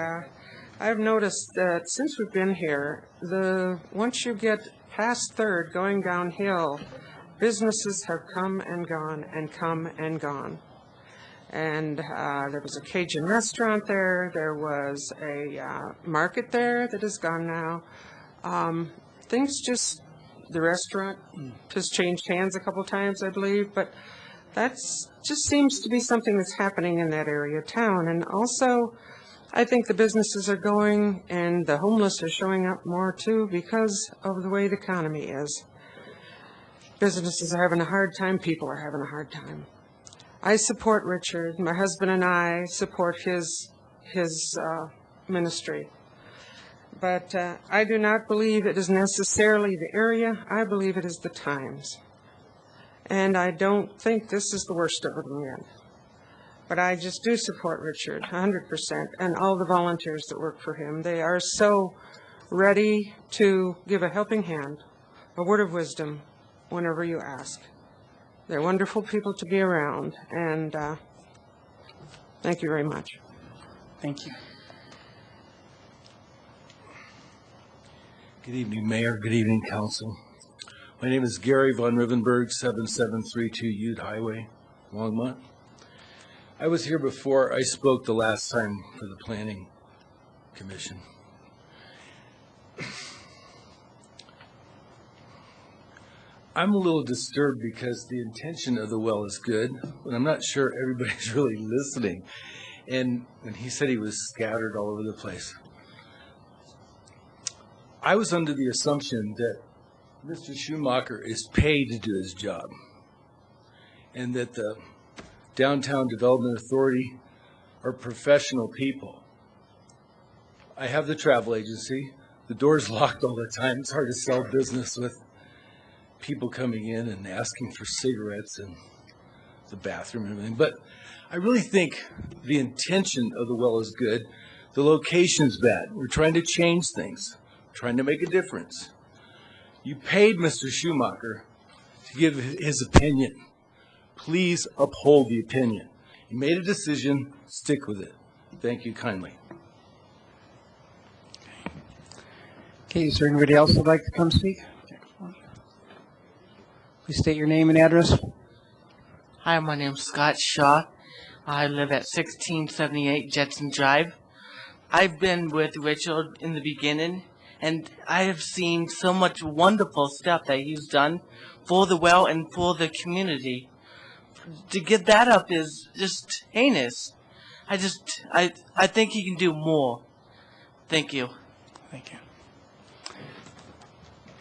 I've noticed that since we've been here, once you get past Third, going downhill, businesses have come and gone and come and gone. And there was a Cajun restaurant there. There was a market there that is gone now. The restaurant has changed hands a couple times, I believe, but just seems to be something that's happening in that area of town. And also, I think the businesses are going, and the homeless are showing up more too because of the way the economy is. Businesses are having a hard time. People are having a hard time. I support Richard. My husband and I support his ministry. But I do not believe it is necessarily the area. I believe it is the times. And I don't think this is the worst of them yet. But I just do support Richard 100% and all the volunteers that work for him. They are so ready to give a helping hand, a word of wisdom whenever you ask. They're wonderful people to be around, and thank you very much. Thank you. Good evening, Mayor. Good evening, Council. My name is Gary Von Rivenberg, 7732 Ute Highway, Longmont. I was here before I spoke the last time for the Planning Commission. I'm a little disturbed because the intention of the well is good, but I'm not sure everybody's really listening. And when he said he was scattered all over the place, I was under the assumption that Mr. Schumacher is paid to do his job, and that the Downtown Development Authority are professional people. I have the travel agency. The door's locked all the time. It's hard to sell business with people coming in and asking for cigarettes in the bathroom and everything. But I really think the intention of the well is good. The location's bad. We're trying to change things, trying to make a difference. You paid Mr. Schumacher to give his opinion. Please uphold the opinion. You made a decision, stick with it. Thank you kindly. Okay, is there anybody else who'd like to come speak? Please state your name and address. Hi, my name's Scott Shaw. I live at 1678 Jetson Drive. I've been with Richard in the beginning, and I have seen so much wonderful stuff that he's done for the well and for the community. To give that up is just heinous. I think he can do more. Thank you. Thank you.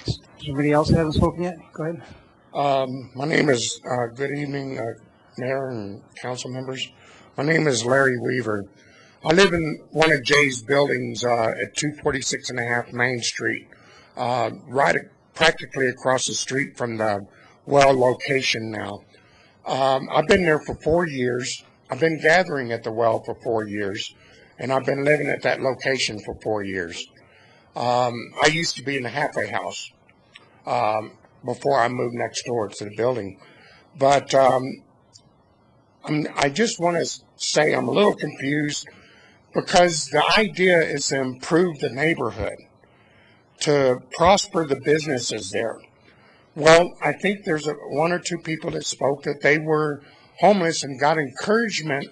Is anybody else that hasn't spoken yet? Go ahead. My name is, good evening, Mayor and council members. My name is Larry Weaver. I live in one of Jay's buildings at 246.5 Main Street, practically across the street from the well location now. I've been there for 4 years. I've been gathering at the well for 4 years, and I've been living at that location for 4 years. I used to be in the halfway house before I moved next door to the building. But I just want to say I'm a little confused because the idea is to improve the neighborhood, to prosper the businesses there. Well, I think there's one or two people that spoke that they were homeless and got encouragement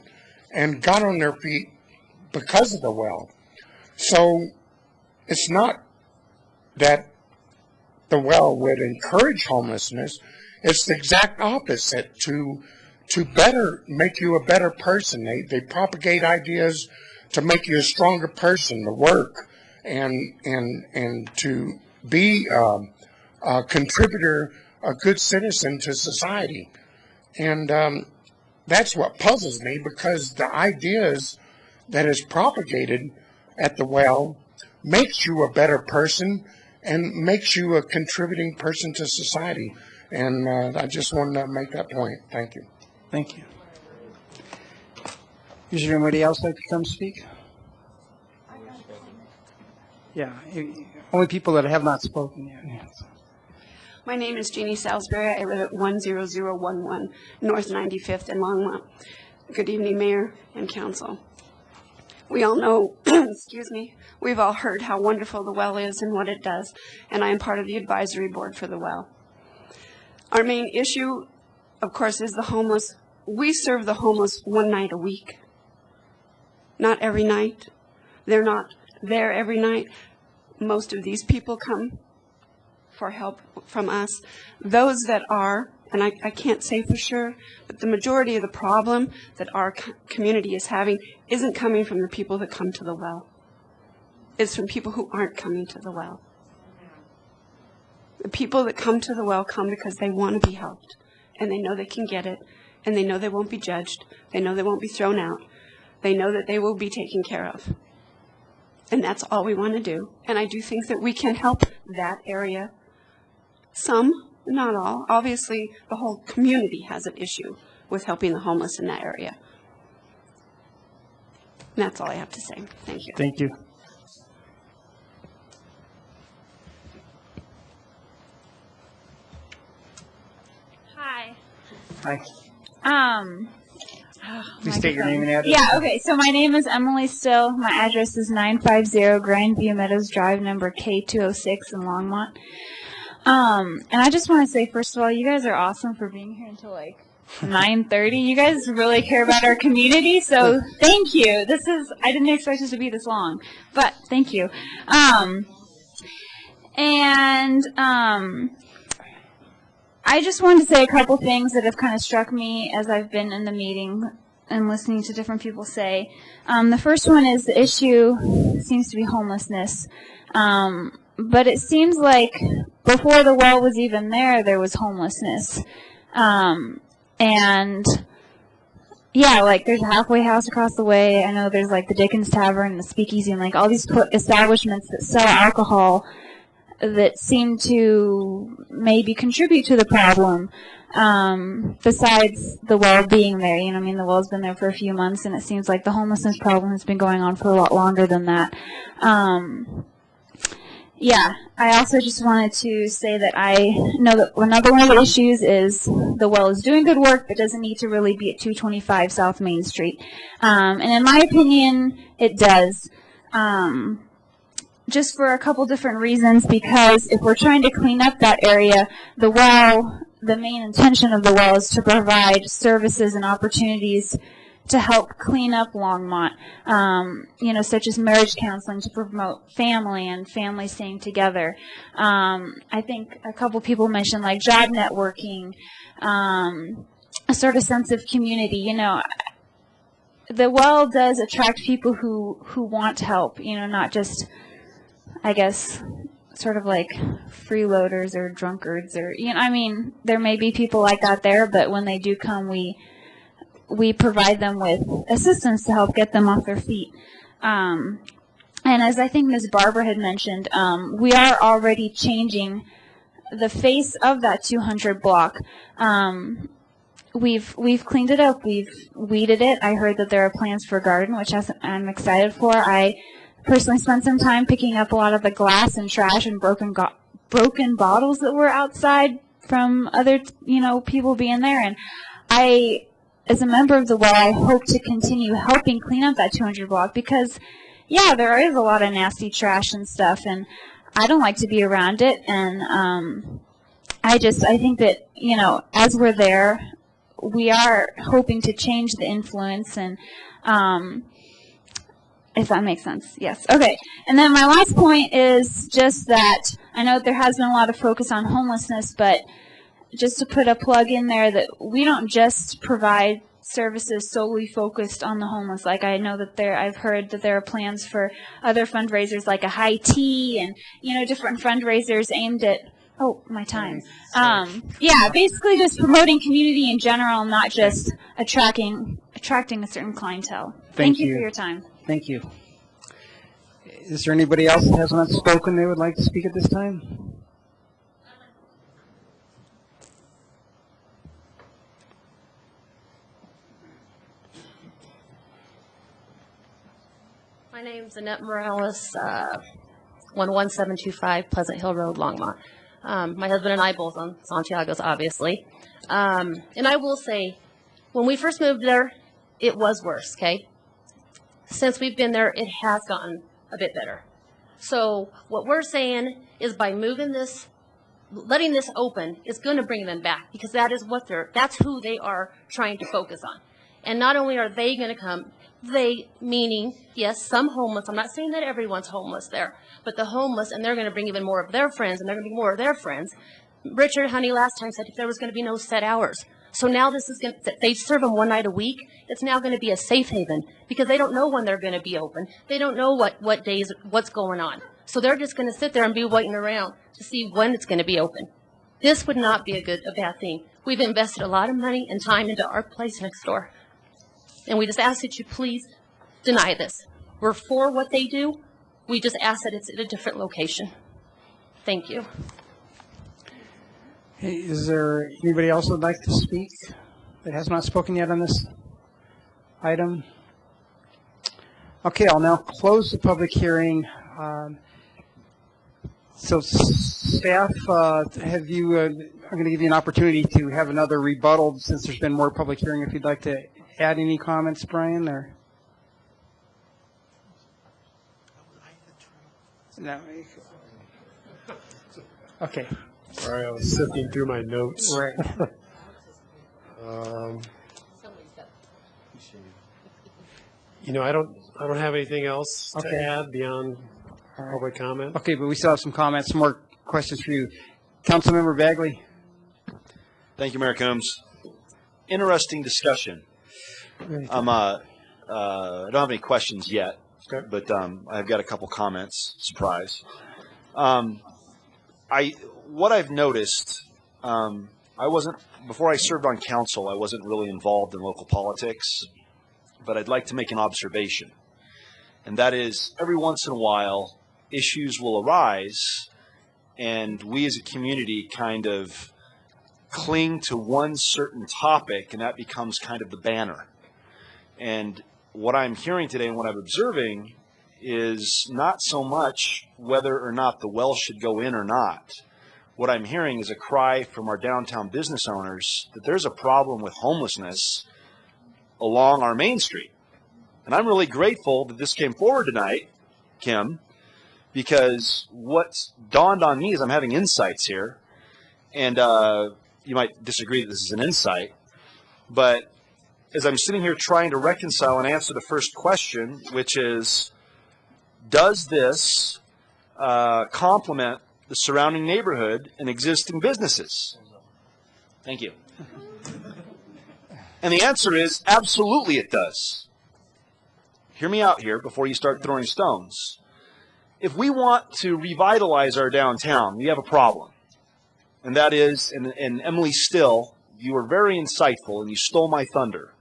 and got on their feet because of the well. So it's not that the well would encourage homelessness. It's the exact opposite, to better make you a better person. They propagate ideas to make you a stronger person, to work and to be a contributor, a good citizen to society. And that's what puzzles me, because the ideas that is propagated at the well makes you a better person and makes you a contributing person to society. And I just wanted to make that point. Thank you. Thank you. Is there anybody else like to come speak? Yeah, only people that have not spoken yet. My name is Jeannie Salisbury. I live at 10011 North 95th in Longmont. Good evening, Mayor and Council. We all know, excuse me, we've all heard how wonderful the well is and what it does, and I am part of the advisory board for the well. Our main issue, of course, is the homeless. We serve the homeless one night a week. Not every night. They're not there every night. Most of these people come for help from us. Those that are, and I can't say for sure, but the majority of the problem that our community is having isn't coming from the people that come to the well. It's from people who aren't coming to the well. The people that come to the well come because they want to be helped, and they know they can get it, and they know they won't be judged, they know they won't be thrown out, they know that they will be taken care of. And that's all we want to do. And I do think that we can help that area. Some, not all. Obviously, the whole community has an issue with helping the homeless in that area. And that's all I have to say. Thank you. Thank you. Hi. Hi. Please state your name and address. Yeah, okay. So my name is Emily Still. My address is 950 Grandview Meadows Drive, number K206 in Longmont. And I just want to say, first of all, you guys are awesome for being here until like 9:30. You guys really care about our community, so thank you. I didn't expect it to be this long, but thank you. I just wanted to say a couple things that have kind of struck me as I've been in the meeting and listening to different people say. The first one is the issue seems to be homelessness. But it seems like before the well was even there was homelessness. And yeah, like there's a halfway house across the way. I know there's like the Dickens Tavern and the Speakeasy and like all these establishments that sell alcohol that seem to maybe contribute to the problem, besides the well being there. You know, I mean, the well's been there for a few months, and it seems like the homelessness problem has been going on for a lot longer than that. Yeah, I also just wanted to say that I know that another one of the issues is the well is doing good work, but doesn't need to really be at 225 South Main Street. And in my opinion, it does. Just for a couple different reasons, because if we're trying to clean up that area, the well, the main intention of the well is to provide services and opportunities to help clean up Longmont, you know, such as marriage counseling to promote family and family staying together. I think a couple people mentioned like job networking, a sort of sense of community. You know, the well does attract people who want help, you know, not just, I guess, sort of like freeloaders or drunkards or, you know, I mean, there may be people like that there, but when they do come, we provide them with assistance to help get them off their feet. And as I think Ms. Barbara had mentioned, we are already changing the face of that 200 block. We've cleaned it up. We've weeded it. I heard that there are plans for a garden, which I'm excited for. I personally spent some time picking up a lot of the glass and trash and broken bottles that were outside from other, you know, people being there. And as a member of the well, I hope to continue helping clean up that 200 block because, yeah, there is a lot of nasty trash and stuff, and I don't like to be around it. And I think that, you know, as we're there, we are hoping to change the influence, and if that makes sense, yes. Okay, and then my last point is just that I know there has been a lot of focus on homelessness, but just to put a plug in there that we don't just provide services solely focused on the homeless. Like I know that I've heard that there are plans for other fundraisers like a high tea and, you know, different fundraisers aimed at Oh, my time. Yeah, basically just promoting community in general, not just attracting a certain clientele. Thank you for your time. Thank you. Is there anybody else that has not spoken they would like to speak at this time? My name's Annette Morales, 11725 Pleasant Hill Road, Longmont. My husband and I both on Santiago's, obviously. And I will say, when we first moved there, it was worse, okay? Since we've been there, it has gotten a bit better. So what we're saying is by moving this, letting this open, is going to bring them back, because that is what that's who they are trying to focus on. And not only are they going to come, they, meaning, yes, some homeless. I'm not saying that everyone's homeless there, but the homeless, and they're going to bring even more of their friends, and they're going to be more of their friends. Richard Honey last time said if there was going to be no set hours. So now this is going to, they serve them one night a week. It's now going to be a safe haven because they don't know when they're going to be open. They don't know what days, what's going on. So they're just going to sit there and be waiting around to see when it's going to be open. This would not be a bad thing. We've invested a lot of money and time into our place next door. And we just ask that you please deny this. We're for what they do. We just ask that it's at a different location. Thank you. Hey, is there anybody else that would like to speak that has not spoken yet on this item? Okay, I'll now close the public hearing. So staff, I'm going to give you an opportunity to have another rebuttal since there's been more public hearing. If you'd like to add any comments, Brian, or? No. Okay. Sorry, I was sifting through my notes. Right. I don't have anything else to Okay. add beyond public comment. Okay, but we still have some comments, some more questions for you. Councilmember Bagley. Thank you, Mayor Coombs. Interesting discussion. I don't have any questions yet, but I've got a couple comments. Surprise. What I've noticed, before I served on council, I wasn't really involved in local politics, but I'd like to make an observation, and that is every once in a while issues will arise, and we as a community kind of cling to one certain topic, and that becomes kind of the banner. And what I'm hearing today and what I'm observing is not so much whether or not the well should go in or not. What I'm hearing is a cry from our downtown business owners that there's a problem with homelessness along our Main Street. And I'm really grateful that this came forward tonight, Kim, because what's dawned on me is I'm having insights here. And you might disagree that this is an insight, but as I'm sitting here trying to reconcile and answer the first question, which is, does this complement the surrounding neighborhood and existing businesses? Thank you. And the answer is absolutely it does. Hear me out here before you start throwing stones. If we want to revitalize our downtown, we have a problem. And that is, and Emily Still, you were very insightful and you stole my thunder.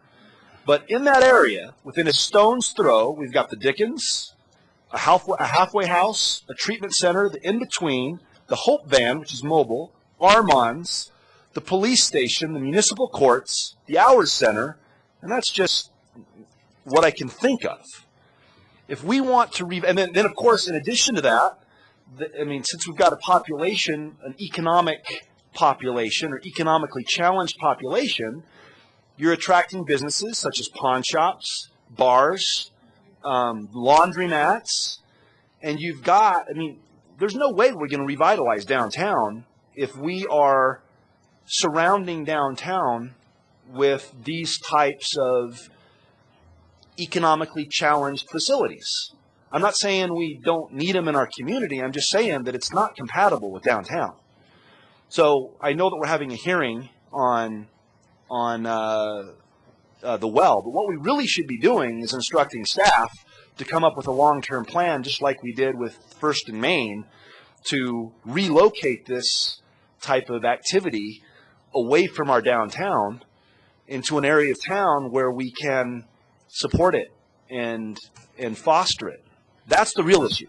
But in that area, within a stone's throw, we've got the Dickens, a halfway house, a treatment center, the in-between, the Hope Van, which is mobile, Armand's, the police station, the municipal courts, the Hours Center, and that's just what I can think of. If we want to, and then of course, in addition to that, since we've got a population, an economic population or economically challenged population, you're attracting businesses such as pawn shops, bars, laundromats, and you've got, there's no way we're going to revitalize downtown if we are surrounding downtown with these types of economically challenged facilities. I'm not saying we don't need them in our community. I'm just saying that it's not compatible with downtown. So I know that we're having a hearing on the well, but what we really should be doing is instructing staff to come up with a long-term plan, just like we did with First and Main, to relocate this type of activity away from our downtown into an area of town where we can support it and foster it. That's the real issue.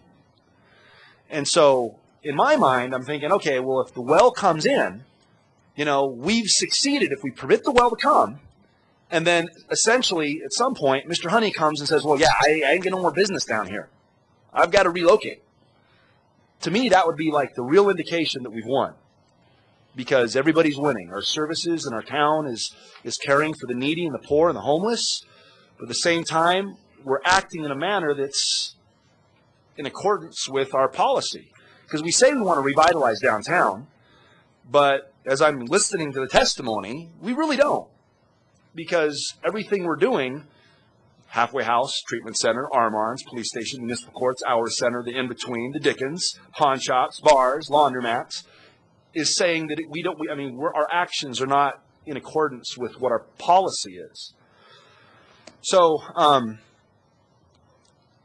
And so in my mind, I'm thinking, okay, well, if the well comes in, we've succeeded if we permit the well to come. And then essentially at some point, Mr. Honey comes and says, well, yeah, I ain't getting no more business down here. I've got to relocate. To me, that would be like the real indication that we've won, because everybody's winning. Our services in our town is caring for the needy and the poor and the homeless. But at the same time, we're acting in a manner that's in accordance with our policy. Because we say we want to revitalize downtown, but as I'm listening to the testimony, we really don't. Because everything we're doing, halfway house, treatment center, arm-arms, police station, municipal courts, hour center, the in-between, the Dickens, pawn shops, bars, laundromats, is saying that our actions are not in accordance with what our policy is. So,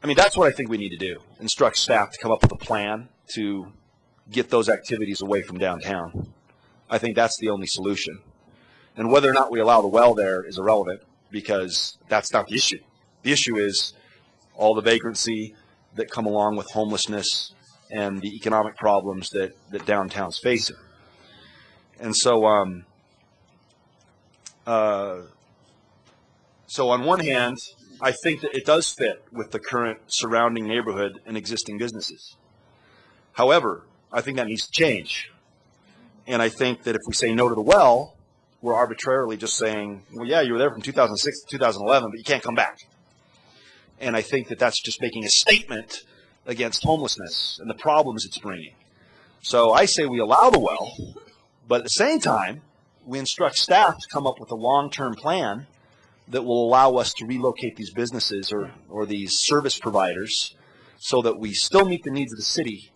that's what I think we need to do. Instruct staff to come up with a plan to get those activities away from downtown. I think that's the only solution. And whether or not we allow the well there is irrelevant, because that's not the issue. The issue is all the vagrancy that come along with homelessness and the economic problems that downtown's facing. And so, so on one hand, I think that it does fit with the current surrounding neighborhood and existing businesses. However, I think that needs to change. And I think that if we say no to the well, we're arbitrarily just saying, well, yeah, you were there from 2006 to 2011, but you can't come back. And I think that that's just making a statement against homelessness and the problems it's bringing. So I say we allow the well, but at the same time, we instruct staff to come up with a long-term plan that will allow us to relocate these businesses or these service providers so that we still meet the needs of the city,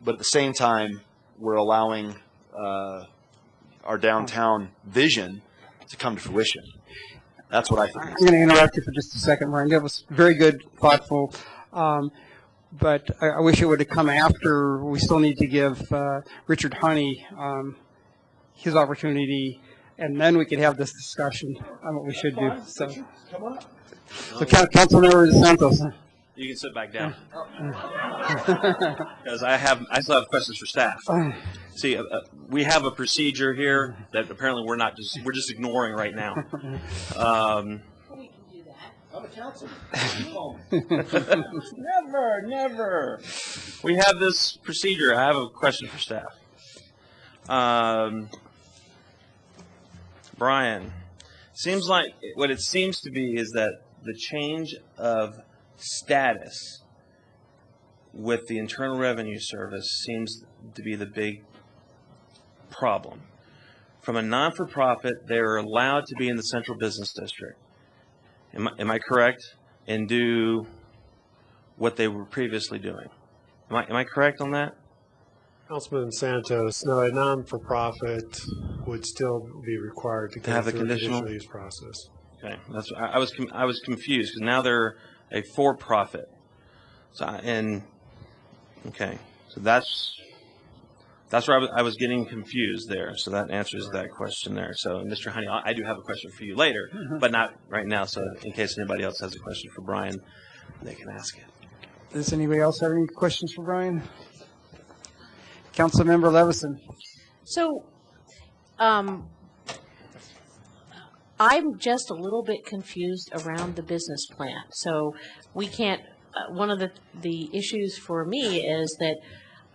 but at the same time, we're allowing our downtown vision to come to fruition. That's what I think. I'm going to interrupt you for just a second, Brian. That was very good, thoughtful. But I wish it would have come after. We still need to give Richard Honey his opportunity, and then we could have this discussion on what we should do. So, Councilmember Santos. You can sit back down. Because I still have questions for staff. See, we have a procedure here that apparently we're just ignoring right now. Never. We have this procedure. I have a question for staff. Brian, seems like what it seems to be is that the change of status with the Internal Revenue Service seems to be the big problem. From a non-for-profit, they're allowed to be in the Central Business District. Am I correct? And do what they were previously doing. Am I correct on that? Councilman Santos, no, a non-for-profit would still be required to go have the through a conditional conditional use process. Okay, I was confused because now they're a for-profit. So that's where I was getting confused there. So that answers that question there. So Mr. Honey, I do have a question for you later, but not right now. So in case anybody else has a question for Brian, they can ask it. Does anybody else have any questions for Brian? Councilmember Levison. So, I'm just a little bit confused around the business plan. So we can't, one of the issues for me is that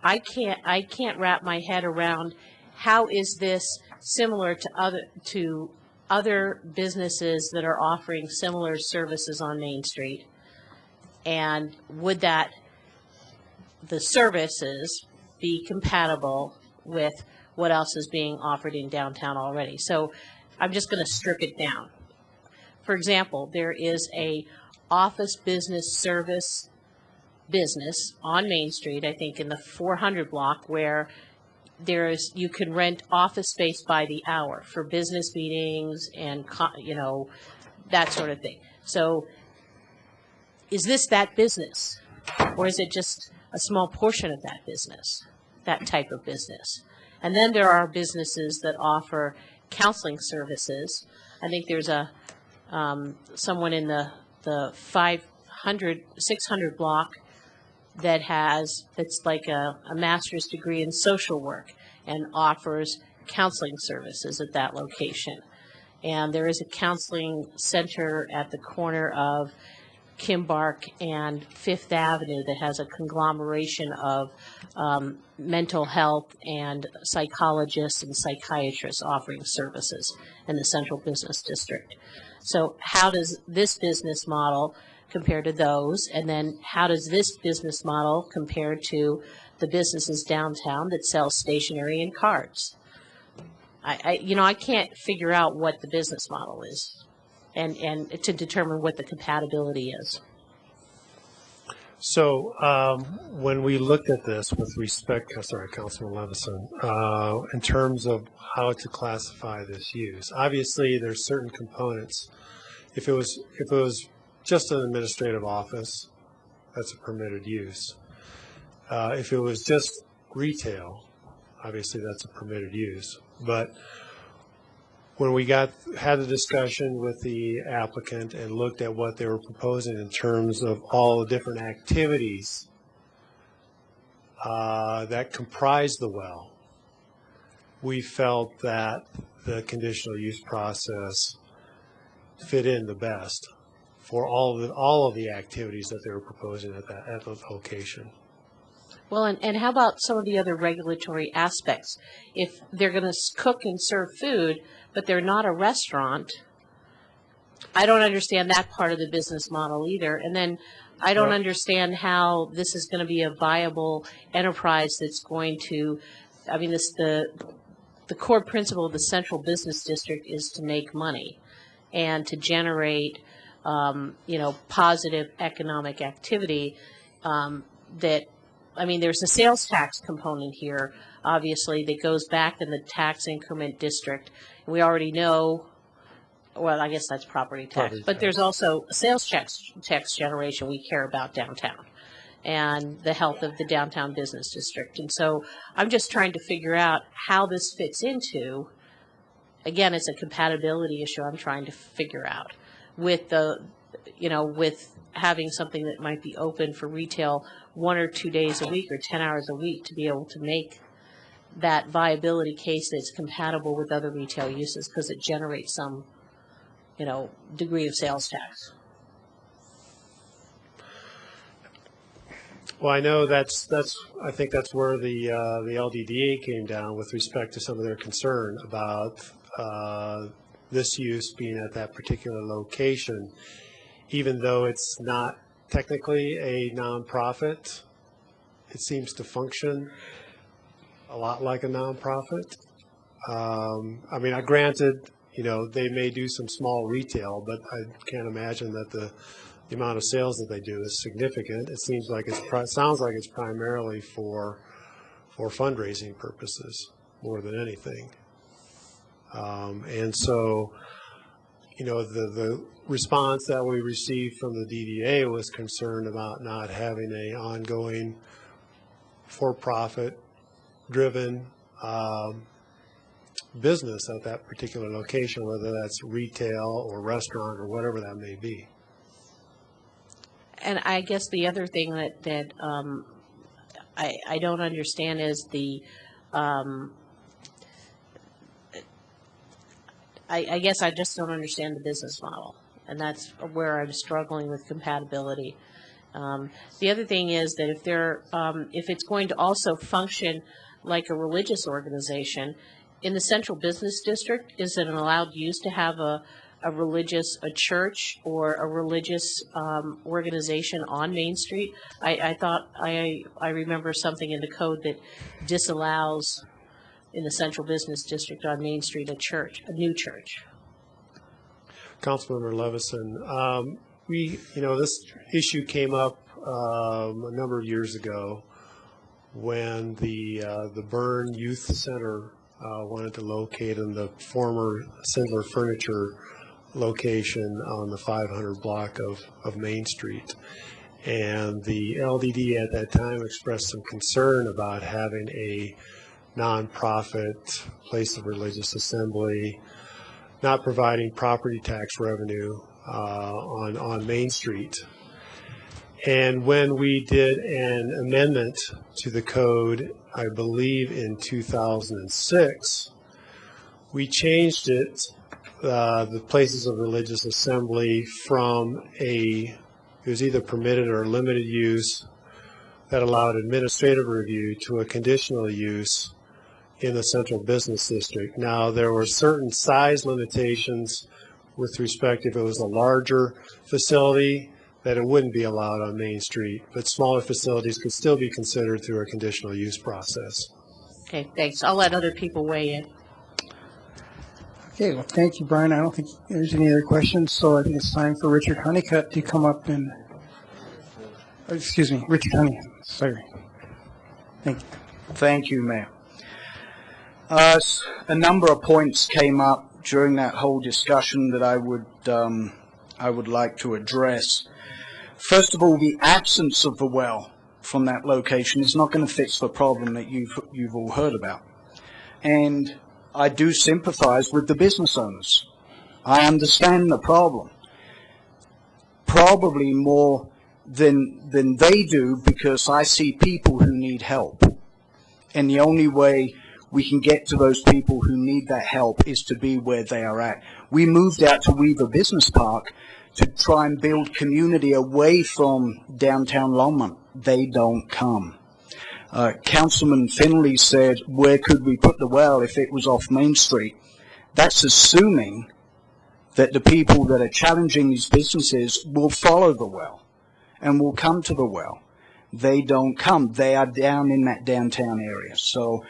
I can't wrap my head around how is this similar to other businesses that are offering similar services on Main Street, and would the services be compatible with what else is being offered in downtown already? So I'm just going to strip it down. For example, there is a office business service business on Main Street, I think in the 400 block, where you can rent office space by the hour for business meetings and that sort of thing. So is this that business, or is it just a small portion of that business, that type of business? And then there are businesses that offer counseling services. I think there's a someone in the 600 block that's like a master's degree in social work and offers counseling services at that location. And there is a counseling center at the corner of Kimbark and Fifth Avenue that has a conglomeration of mental health and psychologists and psychiatrists offering services in the Central Business District. So how does this business model compare to those? And then how does this business model compare to the businesses downtown that sell stationery and cards? I can't figure out what the business model is and to determine what the compatibility is. So when we looked at this with respect, Councilman Levison, in terms of how to classify this use, obviously there's certain components. If it was just an administrative office, that's a permitted use. If it was just retail, obviously that's a permitted use. But when we had the discussion with the applicant and looked at what they were proposing in terms of all the different activities that comprise the well, we felt that the conditional use process fit in the best for all of the activities that they were proposing at the location. Well, and how about some of the other regulatory aspects? If they're going to cook and serve food, but they're not a restaurant, I don't understand that part of the business model either. And then I don't understand how this is going to be a viable enterprise that's going to, I mean, the core principle of the Central Business District is to make money and to generate, positive economic activity there's a sales tax component here, obviously, that goes back in the tax increment district. We already know, well, I guess that's property tax, but there's also sales tax generation we care about downtown and the health of the downtown business district. And so I'm just trying to figure out how this fits into, again, it's a compatibility issue I'm trying to figure out with with having something that might be open for retail 1 or 2 days a week or 10 hours a week to be able to make that viability case that's compatible with other retail uses because it generates some, degree of sales tax. Well, I know I think that's where the LDDA came down with respect to some of their concern about this use being at that particular location, even though it's not technically a nonprofit. It seems to function a lot like a nonprofit. Granted, they may do some small retail, but I can't imagine that the amount of sales that they do is significant. It sounds like it's primarily for fundraising purposes more than anything. And so, the response that we received from the DDA was concerned about not having an ongoing for-profit driven business at that particular location, whether that's retail or restaurant or whatever that may be. And I guess the other thing that I don't understand is I guess I just don't understand the business model, and that's where I'm struggling with compatibility. The other thing is that if it's going to also function like a religious organization, in the Central Business District, is it an allowed use to have a church or a religious organization on Main Street? I thought I remember something in the code that disallows in the Central Business District on Main Street a new church. Councilmember Levison, this issue came up a number of years ago when the Byrne Youth Center wanted to locate in the former Sindler Furniture location on the 500 block of Main Street. And the LDD at that time expressed some concern about having a nonprofit, place of religious assembly, not providing property tax revenue on Main Street. And when we did an amendment to the code, I believe in 2006, we changed it, the places of religious assembly, from it was either permitted or limited use that allowed administrative review to a conditional use in the central business district. Now, there were certain size limitations with respect if it was a larger facility that it wouldn't be allowed on Main Street, but smaller facilities could still be considered through a conditional use process. Okay, thanks. I'll let other people weigh in. Okay, well, thank you, Brian. I don't think there's any other questions, so I think it's time for Richard Honeycutt to come up and, Richard Honey, sorry. Thank you. Thank you, Mayor. A number of points came up during that whole discussion that I would like to address. First of all, the absence of the well from that location is not going to fix the problem that you've all heard about. And I do sympathize with the business owners. I understand the problem. Probably more than they do, because I see people who need help. And the only way we can get to those people who need that help is to be where they are at. We moved out to Weaver Business Park to try and build community away from downtown Longmont. They don't come. Councilman Finley said, where could we put the well if it was off Main Street? That's assuming that the people that are challenging these businesses will follow the well and will come to the well. They don't come. They are down in that downtown area. So,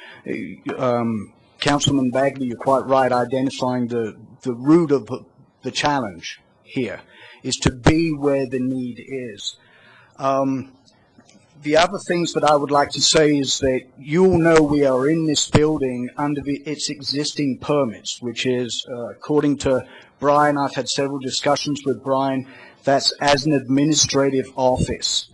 Councilman Bagley, you're quite right, identifying the root of the challenge here is to be where the need is. The other things that I would like to say is that you all know we are in this building under its existing permits, which is, according to Brian, I've had several discussions with Brian, that's as an administrative office.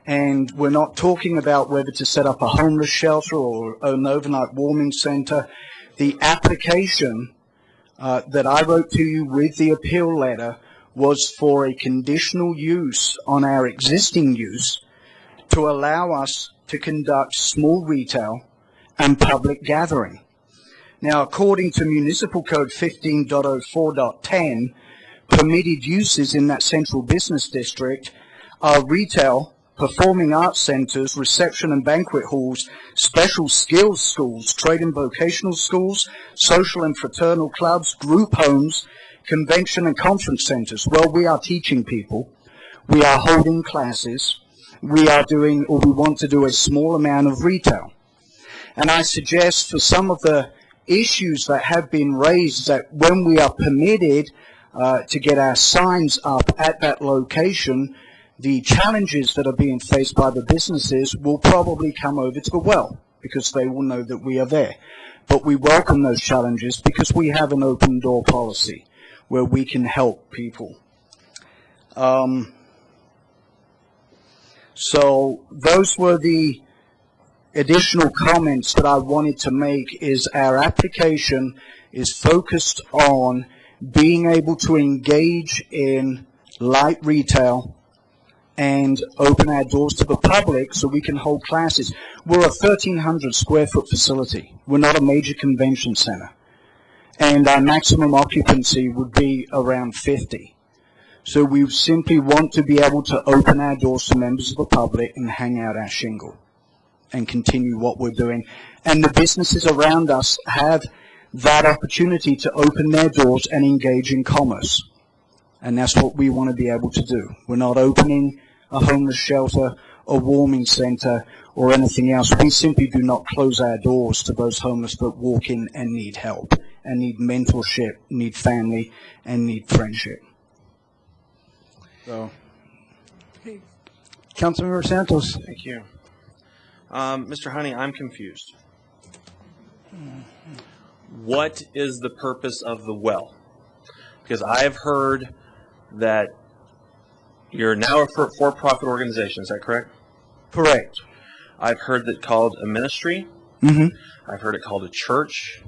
And we're not talking about whether to set up a homeless shelter or an overnight warming center. The application that I wrote to you with the appeal letter was for a conditional use on our existing use to allow us to conduct small retail and public gathering. Now, according to Municipal Code 15.04.10, permitted uses in that central business district are retail, performing arts centers, reception and banquet halls, special skills schools, trade and vocational schools, social and fraternal clubs, group homes, convention and conference centers. Well, we are teaching people. We are holding classes. We are doing, or we want to do, a small amount of retail. And I suggest for some of the issues that have been raised that when we are permitted to get our signs up at that location, the challenges that are being faced by the businesses will probably come over to the well because they will know that we are there. But we welcome those challenges because we have an open door policy where we can help people. So those were the additional comments that I wanted to make. Is our application is focused on being able to engage in light retail and open our doors to the public so we can hold classes. We're a 1,300 square foot facility. We're not a major convention center. And our maximum occupancy would be around 50. So we simply want to be able to open our doors to members of the public and hang out our shingle and continue what we're doing. And the businesses around us have that opportunity to open their doors and engage in commerce. And that's what we want to be able to do. We're not opening a homeless shelter, a warming center, or anything else. We simply do not close our doors to those homeless that walk in and need help, and need mentorship, need family, and need friendship. So, Councilmember Santos. Thank you. Mr. Honey, I'm confused. What is the purpose of the well? Because I have heard that you're now a for-profit organization. Is that correct? Correct. I've heard that called a ministry. I've heard it called a church.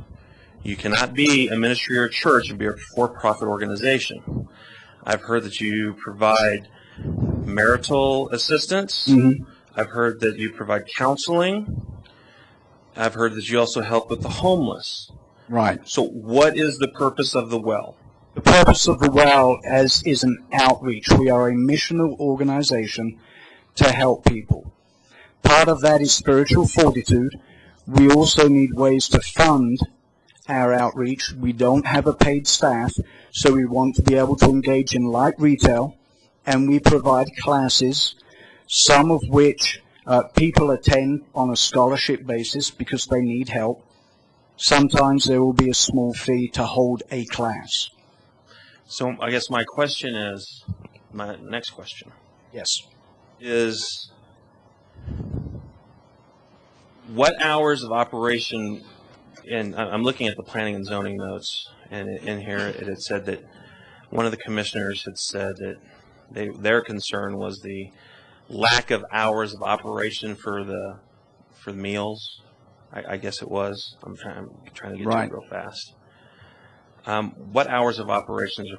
You cannot be a ministry or a church and be a for-profit organization. I've heard that you provide marital assistance. I've heard that you provide counseling. I've heard that you also help with the homeless. Right. So what is the purpose of the well? The purpose of the well is an outreach. We are a missional organization to help people. Part of that is spiritual fortitude. We also need ways to fund our outreach. We don't have a paid staff, so we want to be able to engage in light retail, and we provide classes, some of which people attend on a scholarship basis because they need help. Sometimes there will be a small fee to hold a class. So I guess my question is, my next question. Yes. Is what hours of operation, and I'm looking at the planning and zoning notes, and in here it had said that one of the commissioners had said that their concern was the lack of hours of operation for the meals. I guess it was. I'm trying to get to it real fast. What hours of operations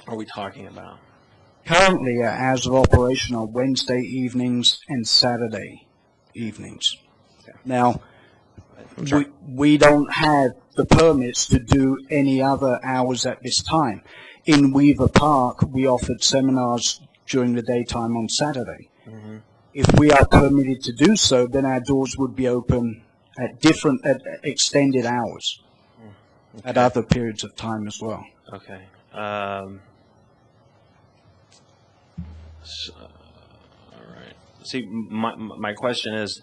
are we talking about? Currently, our hours of operation are Wednesday evenings and Saturday evenings. Now, we don't have the permits to do any other hours at this time. In Weaver Park, we offered seminars during the daytime on Saturday. If we are permitted to do so, then our doors would be open at extended hours at other periods of time as well. Okay. All right. See, my question is,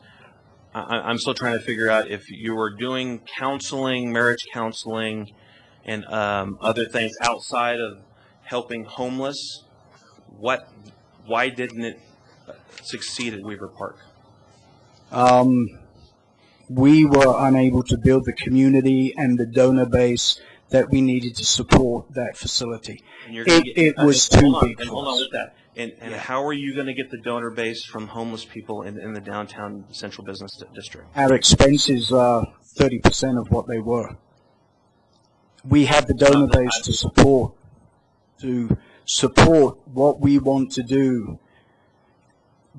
I'm still trying to figure out if you were doing counseling, marriage counseling, and other things outside of helping homeless. Why didn't it succeed at Weaver Park? We were unable to build the community and the donor base that we needed to support that facility. It was too big for us. Hold on with that. And how are you going to get the donor base from homeless people in the downtown central business district? Our expenses are 30% of what they were. We have the donor base to support what we want to do,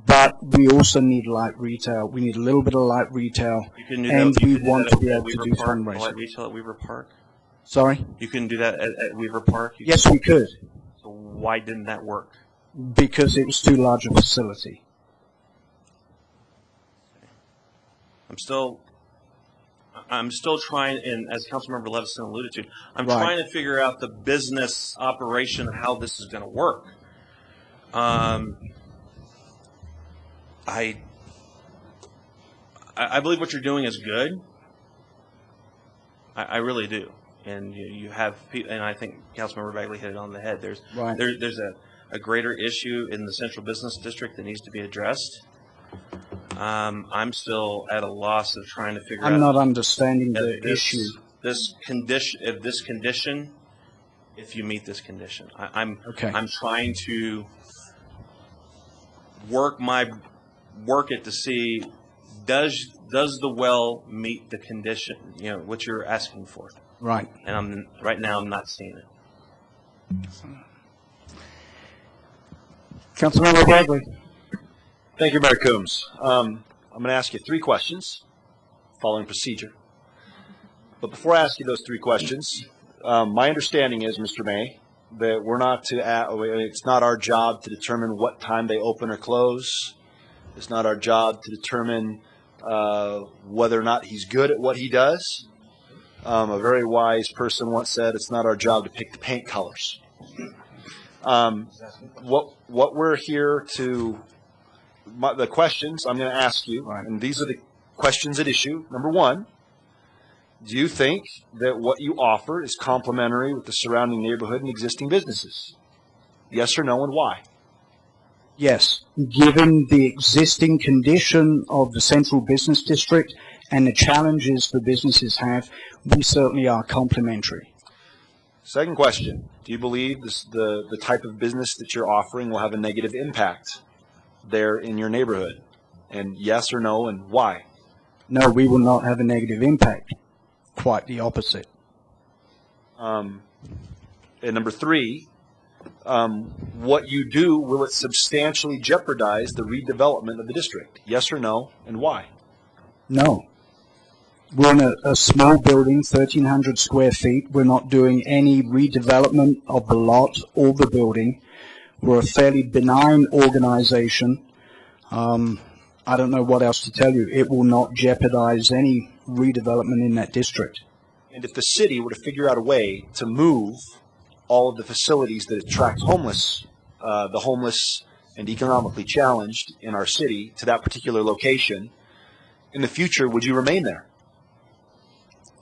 but we also need light retail. We need a little bit of light retail, and we want to be able to do fundraising. Light retail at Weaver Park? Sorry? You couldn't do that at Weaver Park? Yes, we could. So why didn't that work? Because it was too large a facility. I'm still trying, and as Councilmember Levison alluded to, I'm Right. trying to figure out the business operation of how this is going to work. I believe what you're doing is good. I really do. And you have, and I think Councilmember Bagley hit it on the head. There's a greater issue in the central business district that needs to be addressed. I'm still at a loss of trying to figure out. I'm not understanding the issue. This condition, if you meet this condition, I'm trying to work it to see does the well meet the condition, what you're asking for. Right. And right now I'm not seeing it. Councilmember Bagley. Thank you, Mayor Coombs. I'm going to ask you 3 questions following procedure. But before I ask you those 3 questions, my understanding is, Mr. May, that it's not our job to determine what time they open or close. It's not our job to determine whether or not he's good at what he does. A very wise person once said, it's not our job to pick the paint colors. What we're here to, the questions I'm going to ask you, and these are the questions at issue. Number 1, do you think that what you offer is complementary with the surrounding neighborhood and existing businesses? Yes or no, and why? Yes. Given the existing condition of the central business district and the challenges the businesses have, we certainly are complementary. Second question, do you believe the type of business that you're offering will have a negative impact there in your neighborhood? And yes or no, and why? No, we will not have a negative impact. Quite the opposite. And number three, what you do, will it substantially jeopardize the redevelopment of the district? Yes or no, and why? No. We're in a small building, 1,300 square feet. We're not doing any redevelopment of the lot or the building. We're a fairly benign organization. I don't know what else to tell you. It will not jeopardize any redevelopment in that district. And if the city were to figure out a way to move all of the facilities that attract the homeless and economically challenged in our city to that particular location, in the future, would you remain there?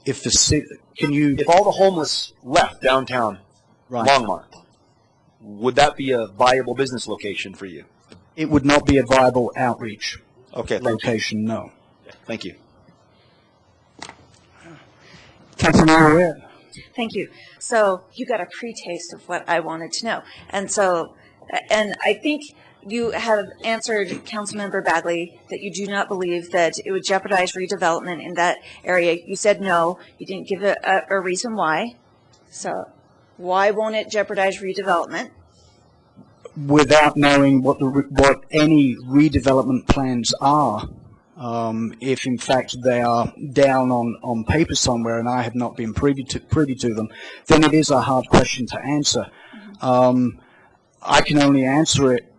If the city, if all the homeless left downtown Longmont, would that be a viable business location for you? It would not be a viable outreach location, no. Thank you. Councilmember, Thank you. So you got a pre-taste of what I wanted to know. And I think you have answered Councilmember Bagley that you do not believe that it would jeopardize redevelopment in that area. You said no. You didn't give a reason why. So why won't it jeopardize redevelopment? without knowing what any redevelopment plans are, if in fact they are down on paper somewhere and I have not been privy to them, then it is a hard question to answer. I can only answer it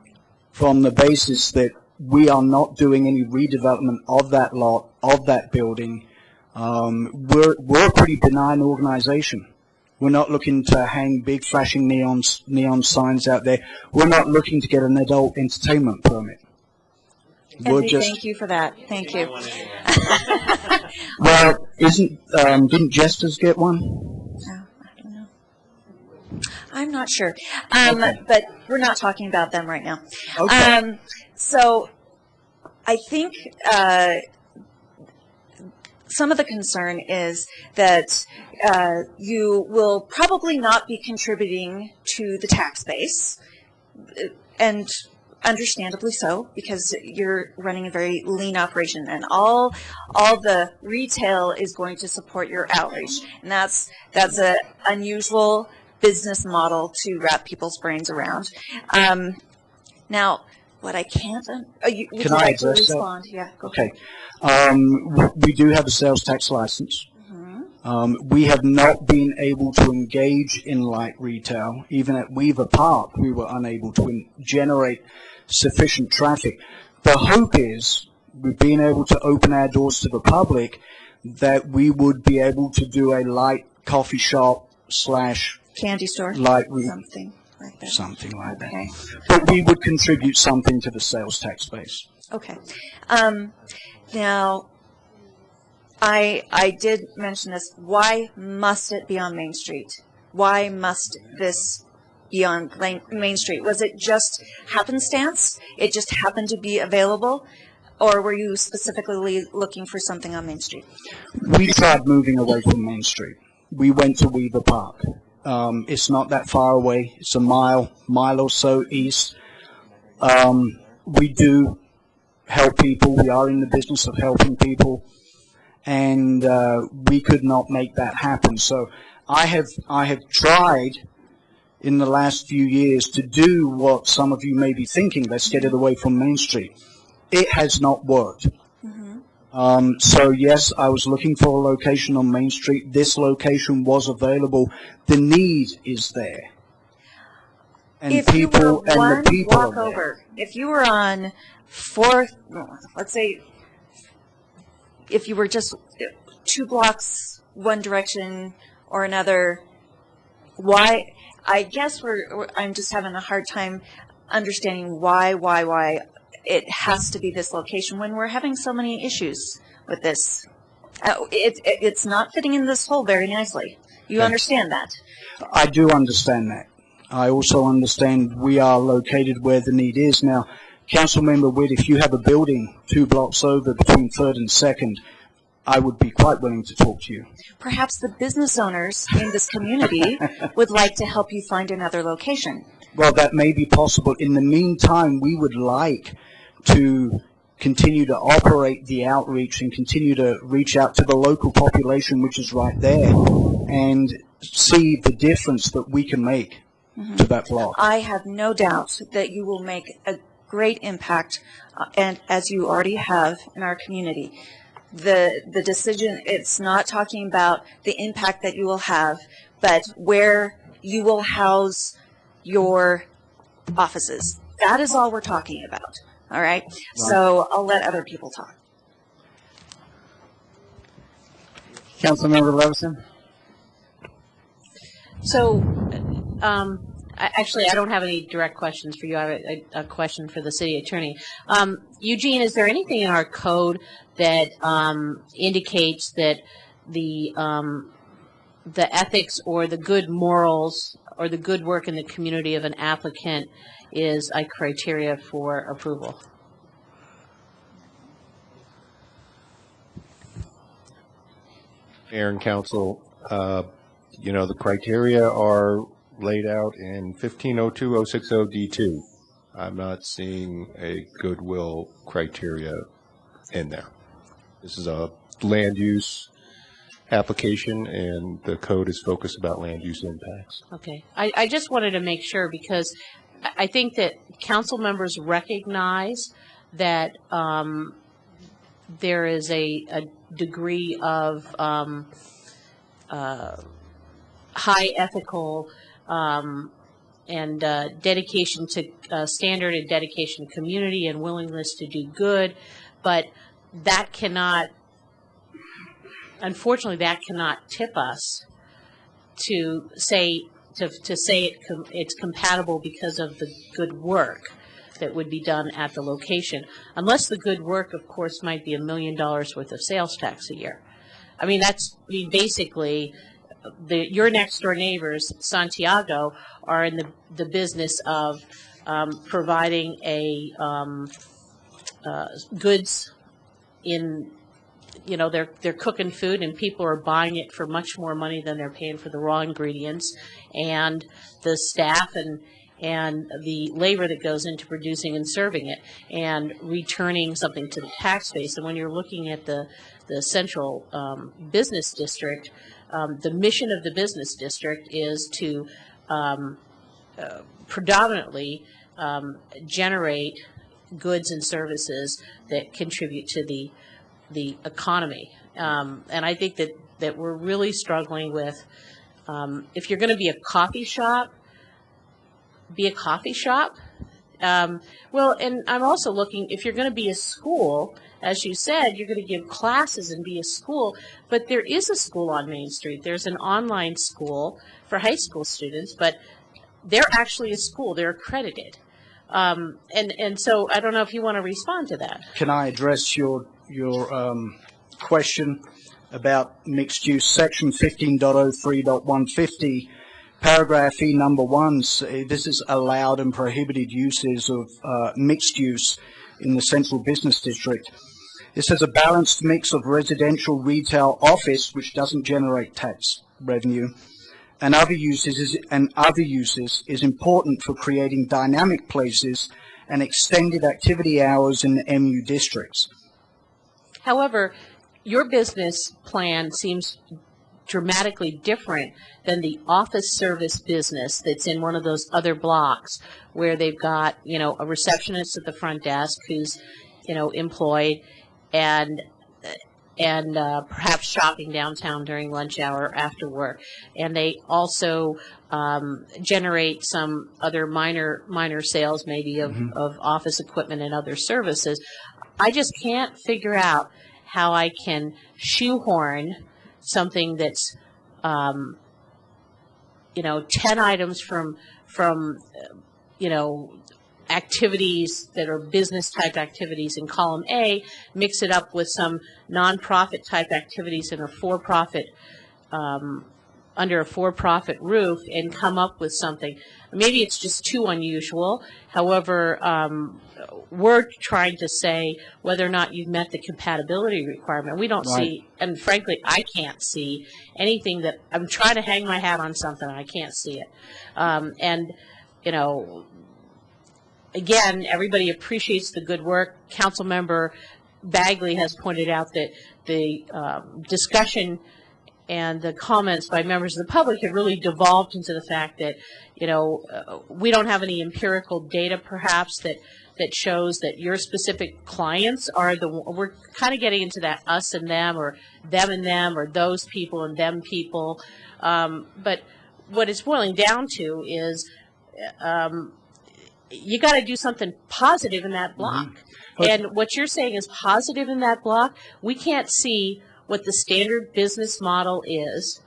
from the basis that we are not doing any redevelopment of that lot, of that building. We're a pretty benign organization. We're not looking to hang big flashing neon signs out there. We're not looking to get an adult entertainment permit. Thank you for that. Thank you. Well, didn't Jesters get one? I don't know. I'm not sure. But we're not talking about them right now. Okay. So I think some of the concern is that you will probably not be contributing to the tax base, and understandably so, because you're running a very lean operation, and all the retail is going to support your outreach, and that's an unusual business model to wrap people's brains around. Now, what I can't, Can I address respond? that? Yeah, go Okay. We do have a sales tax license. We have not been able to engage in light retail. Even at Weaver Park, we were unable to generate sufficient traffic. The hope is, with being able to open our doors to the public, that we would be able to do a light coffee shop / candy store, light something like that. Something like that. Okay. But we would contribute something to the sales tax base. Okay. Now, I did mention this. Why must it be on Main Street? Why must this be on Main Street? Was it just happenstance? It just happened to be available? Or were you specifically looking for something on Main Street? We tried moving away from Main Street. We went to Weaver Park. It's not that far away. It's a mile or so east. We do help people. We are in the business of helping people. And we could not make that happen. So I have tried in the last few years to do what some of you may be thinking, let's get it away from Main Street. It has not worked. So yes, I was looking for a location on Main Street. This location was available. The need is there. And If people you were and one the people walk are there. over, if you were on 4th, let's say, if you were just 2 blocks one direction or another, why? I guess I'm just having a hard time understanding why it has to be this location when we're having so many issues with this. It's not fitting in this hole very nicely. You understand that? I do understand that. I also understand we are located where the need is. Now, Councilmember Witt, if you have a building 2 blocks over between 3rd and 2nd, I would be quite willing to talk to you. Perhaps the business owners in this community would like to help you find another location. Well, that may be possible. In the meantime, we would like to continue to operate the outreach and continue to reach out to the local population, which is right there, and see the difference that we can make to that block. I have no doubt that you will make a great impact, and as you already have in our community. The decision, it's not talking about the impact that you will have, but where you will house your offices. That is all we're talking about. All right? So I'll let other people talk. Councilmember Levison? So, actually, I don't have any direct questions for you. I have a question for the city attorney. Eugene, is there anything in our code that indicates that the ethics or the good morals or the good work in the community of an applicant is a criteria for approval? Mayor and council, the criteria are laid out in 1502-060D2. I'm not seeing a goodwill criteria in there. This is a land use application, and the code is focused about land use impacts. Okay. I just wanted to make sure, because I think that council members recognize that there is a degree of high ethical and dedication to standard and dedication to community and willingness to do good, but that cannot, unfortunately, that cannot tip us to say it's compatible because of the good work that would be done at the location, unless the good work, of course, might be $1 million worth of sales tax a year. I mean, basically, your next door neighbors, Santiago, are in the business of providing a goods in, they're cooking food and people are buying it for much more money than they're paying for the raw ingredients, and the staff and the labor that goes into producing and serving it and returning something to the tax base. And when you're looking at the central business district, the mission of the business district is to predominantly generate goods and services that contribute to the economy. And I think that we're really struggling with, if you're going to be a coffee shop, be a coffee shop. Well, and I'm also looking, if you're going to be a school, as you said, you're going to give classes and be a school, but there is a school on Main Street. There's an online school for high school students, but they're actually a school. They're accredited. And so I don't know if you want to respond to that. Can I address your question about mixed use? Section 15.03.150, paragraph E number 1, this is allowed and prohibited uses of mixed use in the central business district. It says a balanced mix of residential, retail, office, which doesn't generate tax revenue, and other uses is important for creating dynamic places and extended activity hours in the MU districts. However, your business plan seems dramatically different than the office service business that's in one of those other blocks where they've got, a receptionist at the front desk who's, employed and perhaps shopping downtown during lunch hour after work. And they also generate some other minor sales maybe of office equipment and other services. I just can't figure out how I can shoehorn something that's 10 items from activities that are business type activities in column A, mix it up with some nonprofit type activities in a for-profit under a for-profit roof and come up with something. Maybe it's just too unusual. However, we're trying to say whether or not you've met the compatibility requirement. We don't see, and frankly, I can't see anything that, I'm trying to hang my hat on something, I can't see it. again, everybody appreciates the good work. Councilmember Bagley has pointed out that the discussion and the comments by members of the public have really devolved into the fact that, we don't have any empirical data perhaps that shows that your specific clients are we're kind of getting into that us and them, or them and them, or those people and them people. But what it's boiling down to is you got to do something positive in that block. Mm-hmm. And what you're saying is positive in that block. We can't see what the standard business model is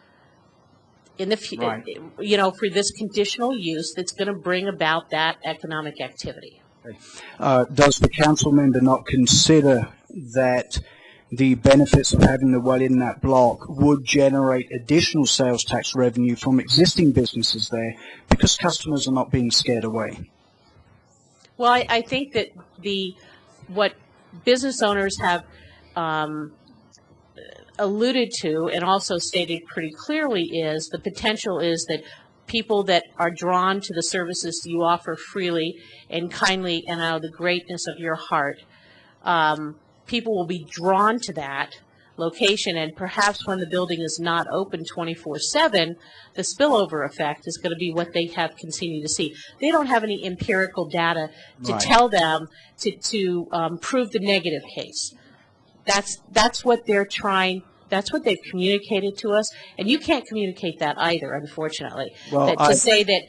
in the for this conditional use that's going to bring about that economic activity. Does the council member not consider that the benefits of having the well in that block would generate additional sales tax revenue from existing businesses there because customers are not being scared away? Well, I think that what business owners have alluded to and also stated pretty clearly is the potential is that people that are drawn to the services you offer freely and kindly and out of the greatness of your heart, people will be drawn to that location, and perhaps when the building is not open 24/7, the spillover effect is going to be what they have continued to see. They don't have any empirical data to tell them to prove the negative case. That's what they're trying. That's what they've communicated to us, and you can't communicate that either, unfortunately. Well, to say that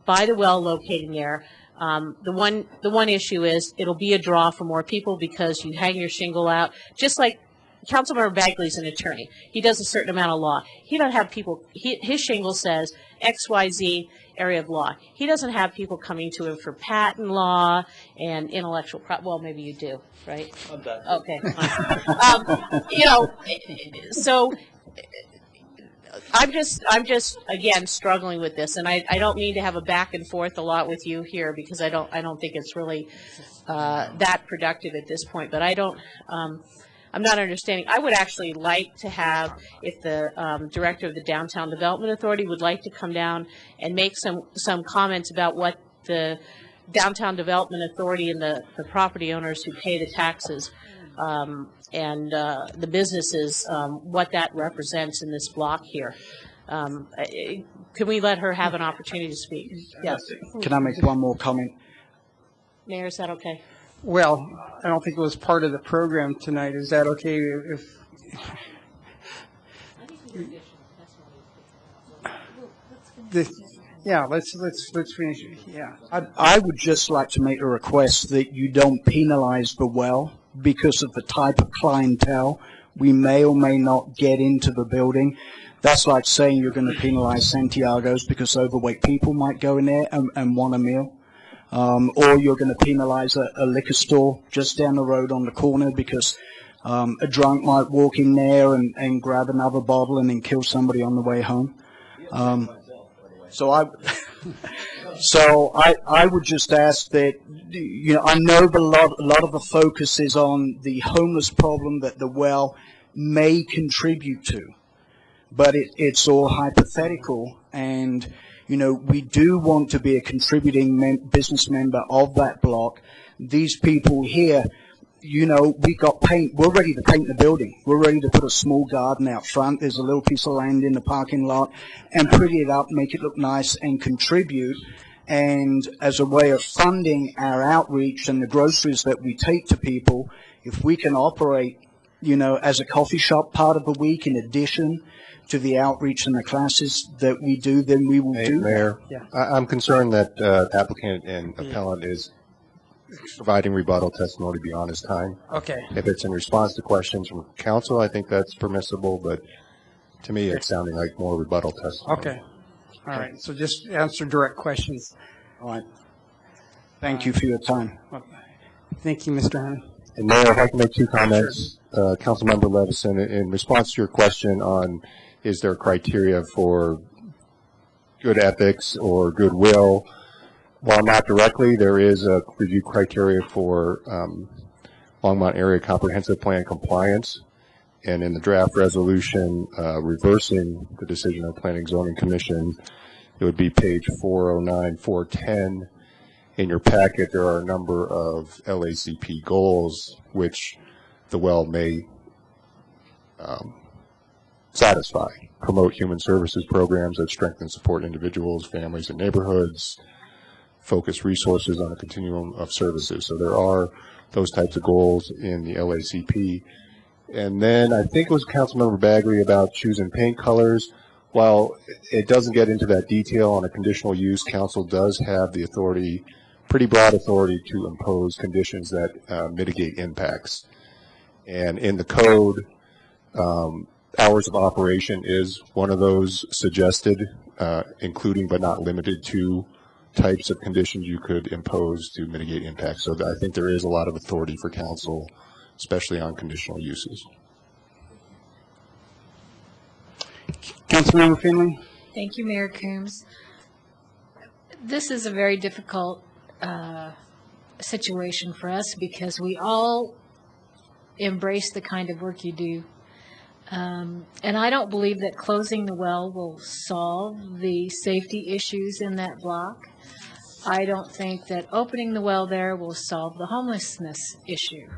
by the well locating there, the one issue is it'll be a draw for more people because you hang your shingle out, just like Councilmember Bagley's an attorney. He does a certain amount of law. He doesn't have people. His shingle says XYZ area of law. He doesn't have people coming to him for patent law and intellectual well, maybe you do, right? I'm done. Okay, fine. So I'm just again struggling with this, and I don't mean to have a back and forth a lot with you here because I don't think it's really that productive at this point. But I'm not understanding. I would actually like to have, if the director of the Downtown Development Authority would like to come down and make some comments about what the Downtown Development Authority and the property owners who pay the taxes and the businesses, what that represents in this block here. Can we let her have an opportunity to speak? Yes. Can I make one more comment? Mayor, is that okay? Well, I don't think it was part of the program tonight. Is that okay if? Yeah, let's finish. Yeah. I would just like to make a request that you don't penalize the well because of the type of clientele we may or may not get into the building. That's like saying you're going to penalize Santiago's because overweight people might go in there and want a meal. Or you're going to penalize a liquor store just down the road on the corner because a drunk might walk in there and grab another bottle and then kill somebody on the way home. So I would just ask that, I know a lot of the focus is on the homeless problem that the well may contribute to, but it's all hypothetical, and we do want to be a contributing business member of that block. These people here, we got paint. We're ready to paint the building. We're ready to put a small garden out front. There's a little piece of land in the parking lot and pretty it up, make it look nice and contribute. And as a way of funding our outreach and the groceries that we take to people, if we can operate, as a coffee shop part of the week in addition to the outreach and the classes that we do, then we will do Mayor, that. I'm concerned that applicant and appellant is providing rebuttal testimony beyond his time. Okay. If it's in response to questions from council, I think that's permissible, but to me, it's sounding like more rebuttal testimony. Okay. All right. So just answer direct questions. All right. Thank you for your time. Thank you, Mr. Hannon. And Mayor, if I can make two comments. Councilmember Levison, in response to your question on is there criteria for good ethics or goodwill, while not directly, there is a review criteria for Longmont Area Comprehensive Plan compliance. And in the draft resolution reversing the decision of Planning Zoning Commission, it would be page 409, 410. in your packet, there are a number of LACP goals which the well may satisfy. Promote human services programs that strengthen support individuals, families, and neighborhoods. Focus resources on a continuum of services. So there are those types of goals in the LACP. And then I think it was Councilmember Bagley about choosing paint colors. While it doesn't get into that detail on a conditional use, council does have the authority, pretty broad authority, to impose conditions that mitigate impacts. And in the code, hours of operation is one of those suggested, including but not limited to types of conditions you could impose to mitigate impacts. So I think there is a lot of authority for council, especially on conditional uses. Councilmember Finley? Thank you, Mayor Coombs. This is a very difficult situation for us because we all embrace the kind of work you do. And I don't believe that closing the well will solve the safety issues in that block. I don't think that opening the well there will solve the homelessness issue.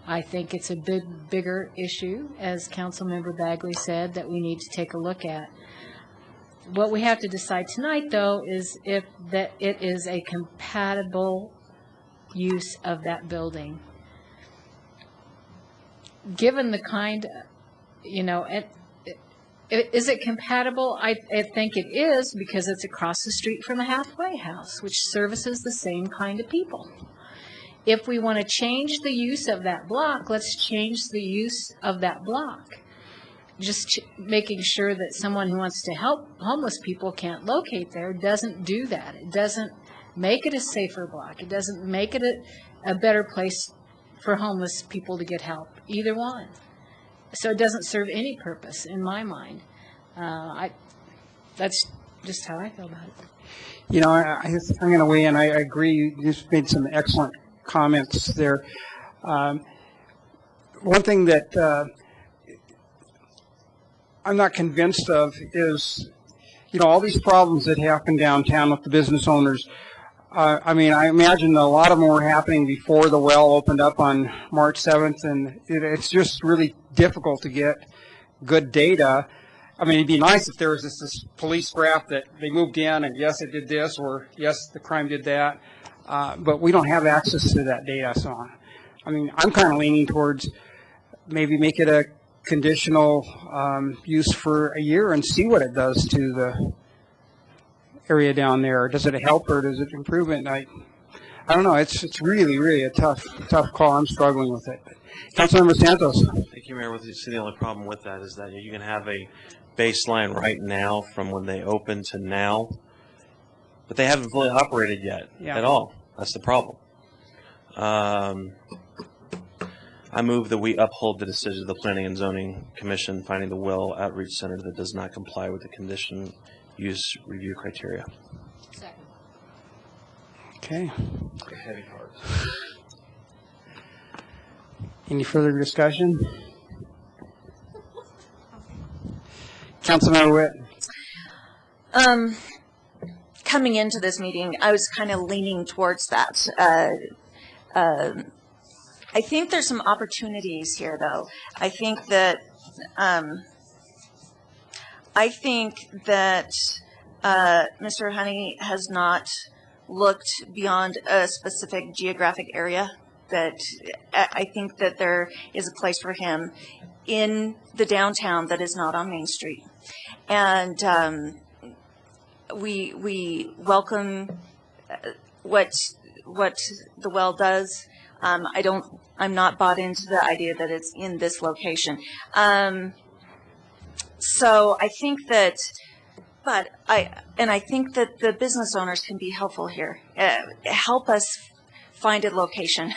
I think it's a bigger issue, as Councilmember Bagley said, that we need to take a look at. What we have to decide tonight, though, is if that it is a compatible use of that building. Given the kind, is it compatible? I think it is, because it's across the street from a halfway house, which services the same kind of people. If we want to change the use of that block, let's change the use of that block. Just making sure that someone who wants to help homeless people can't locate there doesn't do that. It doesn't make it a safer block. It doesn't make it a better place for homeless people to get help, either one. So it doesn't serve any purpose in my mind. That's just how I feel about it. I'm going to weigh in. I agree. You just made some excellent comments there. One thing that I'm not convinced of is, all these problems that happen downtown with the business owners. I imagine a lot of them were happening before the well opened up on March 7th, and it's just really difficult to get good data. It'd be nice if there was this police graph that they moved in and yes, it did this, or yes, the crime did that. But we don't have access to that data. So, I'm kind of leaning towards maybe make it a conditional use for a year and see what it does to the area down there. Does it help or does it improve it? I don't know. It's really, really a tough call. I'm struggling with it. Councilmember Santos. Thank you, Mayor. The only problem with that is that you can have a baseline right now from when they open to now, but they haven't fully operated yet at all. That's the problem. I move that we uphold the decision of the Planning and Zoning Commission finding the well outreach center that does not comply with the condition use review criteria. Second. Okay. Heavy cards. Any further discussion? Councilmember Witt. Coming into this meeting, I was kind of leaning towards that. I think there's some opportunities here, though. I think that Mr. Honey has not looked beyond a specific geographic area. That I think that there is a place for him in the downtown that is not on Main Street, and we welcome what the well does. I'm not bought into the idea that it's in this location. So I think that, I think that the business owners can be helpful here. Help us find a location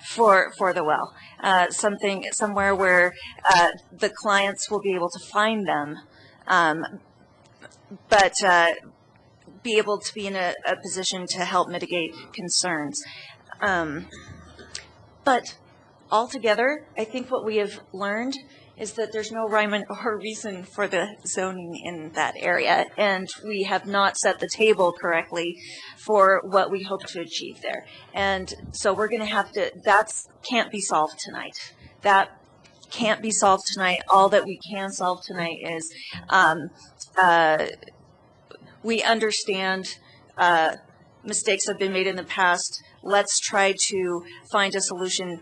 for the well, somewhere where the clients will be able to find them, but be able to be in a position to help mitigate concerns. But altogether, I think what we have learned is that there's no rhyme or reason for the zoning in that area, and we have not set the table correctly for what we hope to achieve there. And so we're going to have to, that can't be solved tonight. That can't be solved tonight. All that we can solve tonight is we understand mistakes have been made in the past. Let's try to find a solution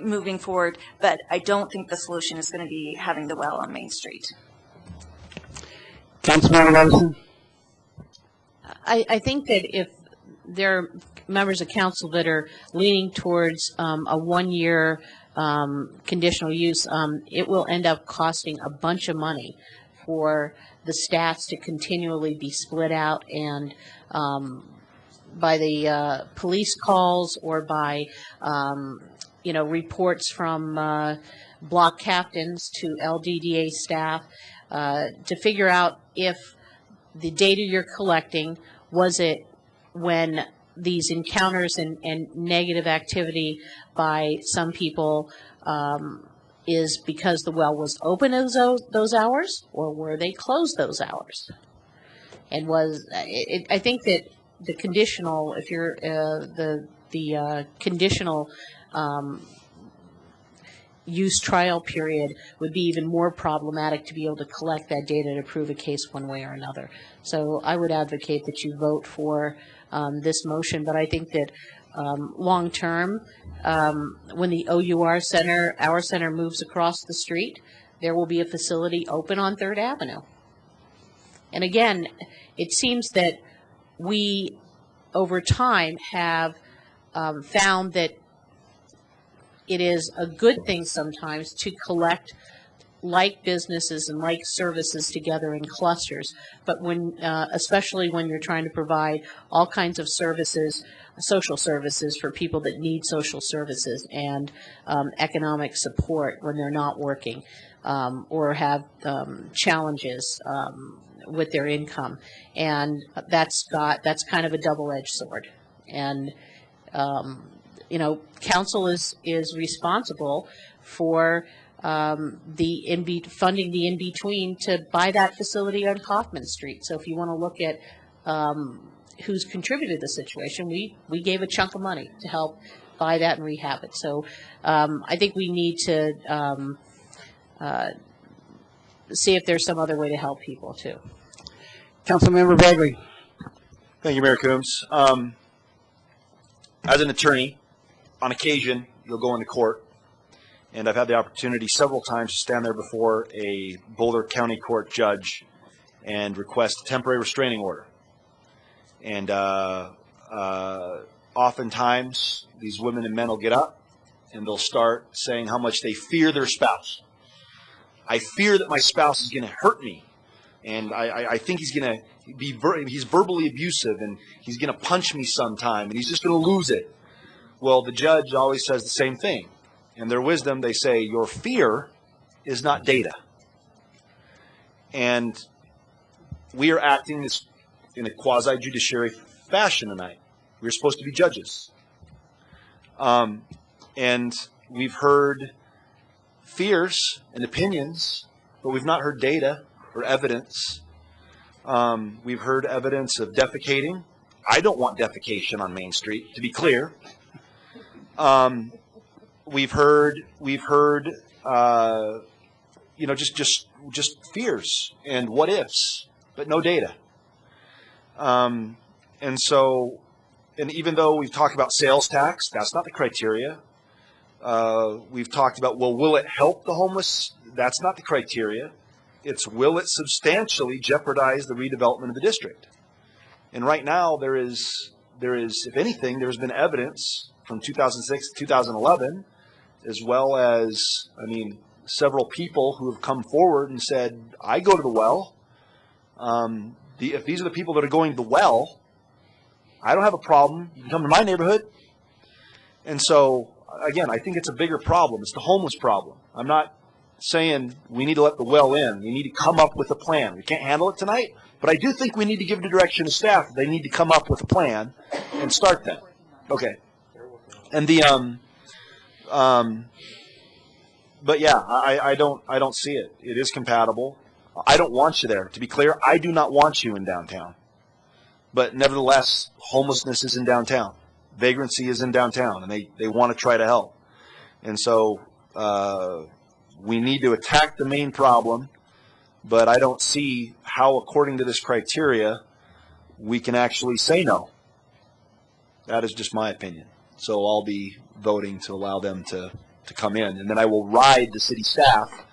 moving forward, but I don't think the solution is going to be having the well on Main Street. Councilmember Levinson? I think that if there are members of council that are leaning towards a one-year conditional use, it will end up costing a bunch of money for the stats to continually be split out, and by the police calls or by reports from block captains to LDDA staff to figure out if the data you're collecting, was it when these encounters and negative activity by some people is because the well was open those hours, or were they closed those hours? And I think that the conditional, if you're the conditional use trial period would be even more problematic to be able to collect that data to prove a case one way or another. So I would advocate that you vote for this motion, but I think that long term, when the OUR center, our center, moves across the street, there will be a facility open on 3rd Avenue. And again, it seems that we, over time, have found that it is a good thing sometimes to collect like businesses and like services together in clusters, but when, especially when you're trying to provide all kinds of services, social services for people that need social services, and economic support when they're not working or have challenges with their income, and that's kind of a double-edged sword. And council is responsible for funding the in-between to buy that facility on Kaufman Street. So if you want to look at who's contributed to the situation, we gave a chunk of money to help buy that and rehab it. So I think we need to see if there's some other way to help people too. Councilmember Bagley. Thank you, Mayor Coombs. As an attorney, on occasion, you'll go into court, and I've had the opportunity several times to stand there before a Boulder County Court judge and request a temporary restraining order. And oftentimes, these women and men will get up, and they'll start saying how much they fear their spouse. I fear that my spouse is going to hurt me, and I think he's going to he's verbally abusive, and he's going to punch me sometime, and he's just going to lose it. Well, the judge always says the same thing. In their wisdom, they say, your fear is not data. And we are acting in a quasi-judiciary fashion tonight. We're supposed to be judges. And we've heard fears and opinions, but we've not heard data or evidence. We've heard evidence of defecating. I don't want defecation on Main Street, to be clear. We've heard, just fears and what ifs, but no data. And even though we've talked about sales tax, that's not the criteria. We've talked about, well, will it help the homeless? That's not the criteria. It's, will it substantially jeopardize the redevelopment of the district? And right now, there is, if anything, there's been evidence from 2006 to 2011, as well as, several people who have come forward and said, I go to the well. If these are the people that are going to the well, I don't have a problem. You can come to my neighborhood. And so, again, I think it's a bigger problem. It's the homeless problem. I'm not saying we need to let the well in. We need to come up with a plan. We can't handle it tonight, but I do think we need to give the direction to staff. They need to come up with a plan and start that. Okay. And But yeah, I don't see it. It is compatible. I don't want you there. To be clear, I do not want you in downtown. But nevertheless, homelessness is in downtown. Vagrancy is in downtown, and they want to try to help. And so we need to attack the main problem, but I don't see how, according to this criteria, we can actually say no. That is just my opinion. So I'll be voting to allow them to come in, and then I will ride the city staff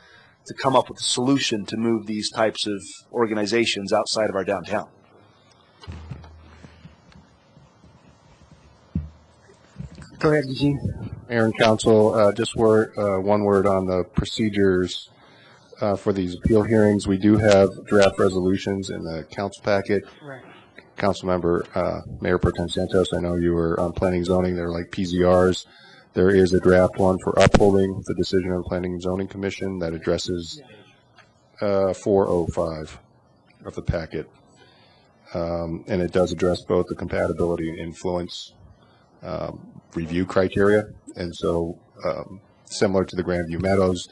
to come up with a solution to move these types of organizations outside of our downtown. Go ahead, Eugene. Mayor and council, just one word on the procedures for these appeal hearings. We do have draft resolutions in the council packet. Right. Councilmember, Mayor Pro Tem Santos, I know you were on planning zoning. They're like PZRs. There is a draft one for upholding the decision of the Planning and Zoning Commission that addresses 405 of the packet. And it does address both the compatibility and influence review criteria. And so similar to the Grandview Meadows,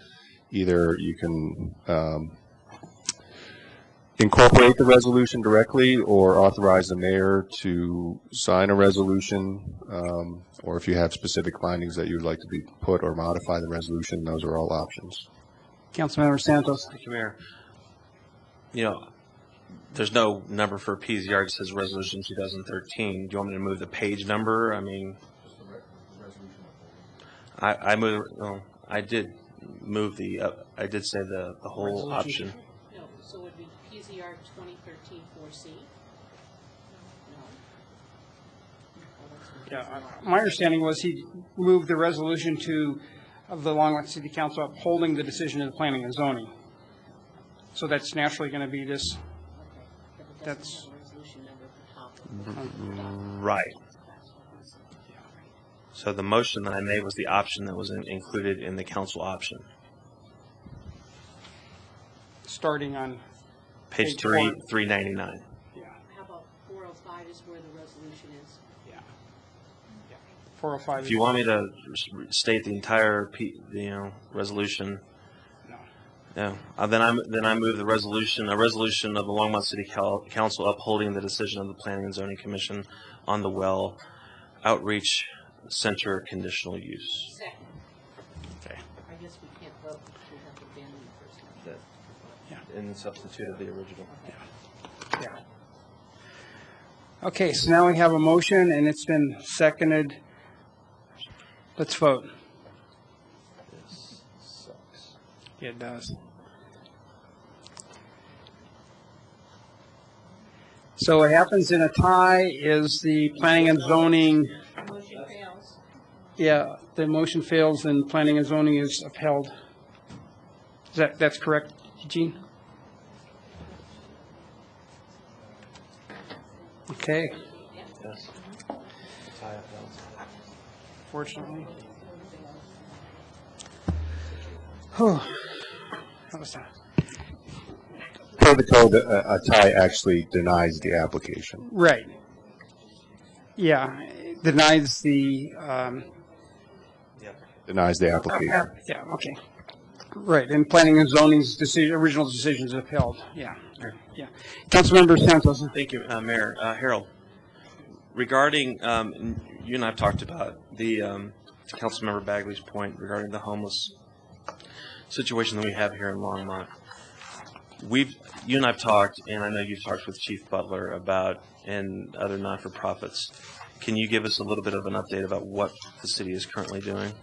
either you can incorporate the resolution directly or authorize the mayor to sign a resolution, or if you have specific findings that you'd like to be put or modify the resolution, those are all options. Councilmember Santos. Thank you, Mayor. You know, there's no number for PZR. It says Resolution 2013. Do you want me to move the page number? I mean, I moved. Well, I did move the. I did say the whole option. No, so it would be PZR 2013 4C. Yeah, my understanding was he moved the resolution to the Longmont City Council upholding the decision of the Planning and Zoning. So that's naturally going to be this. That's right. So the motion that I made was the option that was included in the council option. Starting on page 399. Yeah. How about 405 is where the resolution is? Yeah. 405. If you want me to state the entire, resolution. No. Then I move the resolution, a resolution of the Longmont City Council upholding the decision of the Planning and Zoning Commission on the well outreach center conditional use. Second. Okay. I guess we can't vote. We have to abandon the first one. Yeah. In substitute of the original. Yeah. Okay, so now we have a motion and it's been seconded. Let's vote. This sucks. Yeah, it does. So what happens in a tie is the planning and zoning. Motion fails. Yeah, the motion fails and planning and zoning is upheld. That's correct, Eugene? Okay. Yes. Fortunately. Oh, that was that. Per the code, a tie actually denies the application. Right. Yeah, it denies the. Denies the application. Yeah. Okay. Right, and planning and zoning's decision, original decisions upheld. Yeah. Yeah. Councilmember Santos. Thank you, Mayor. Harold, regarding, you and I have talked about the Councilmember Bagley's point regarding the homeless situation that we have here in Longmont. You and I have talked, and I know you've talked with Chief Butler about, and other non-for-profits. Can you give us a little bit of an update about what the city is currently doing?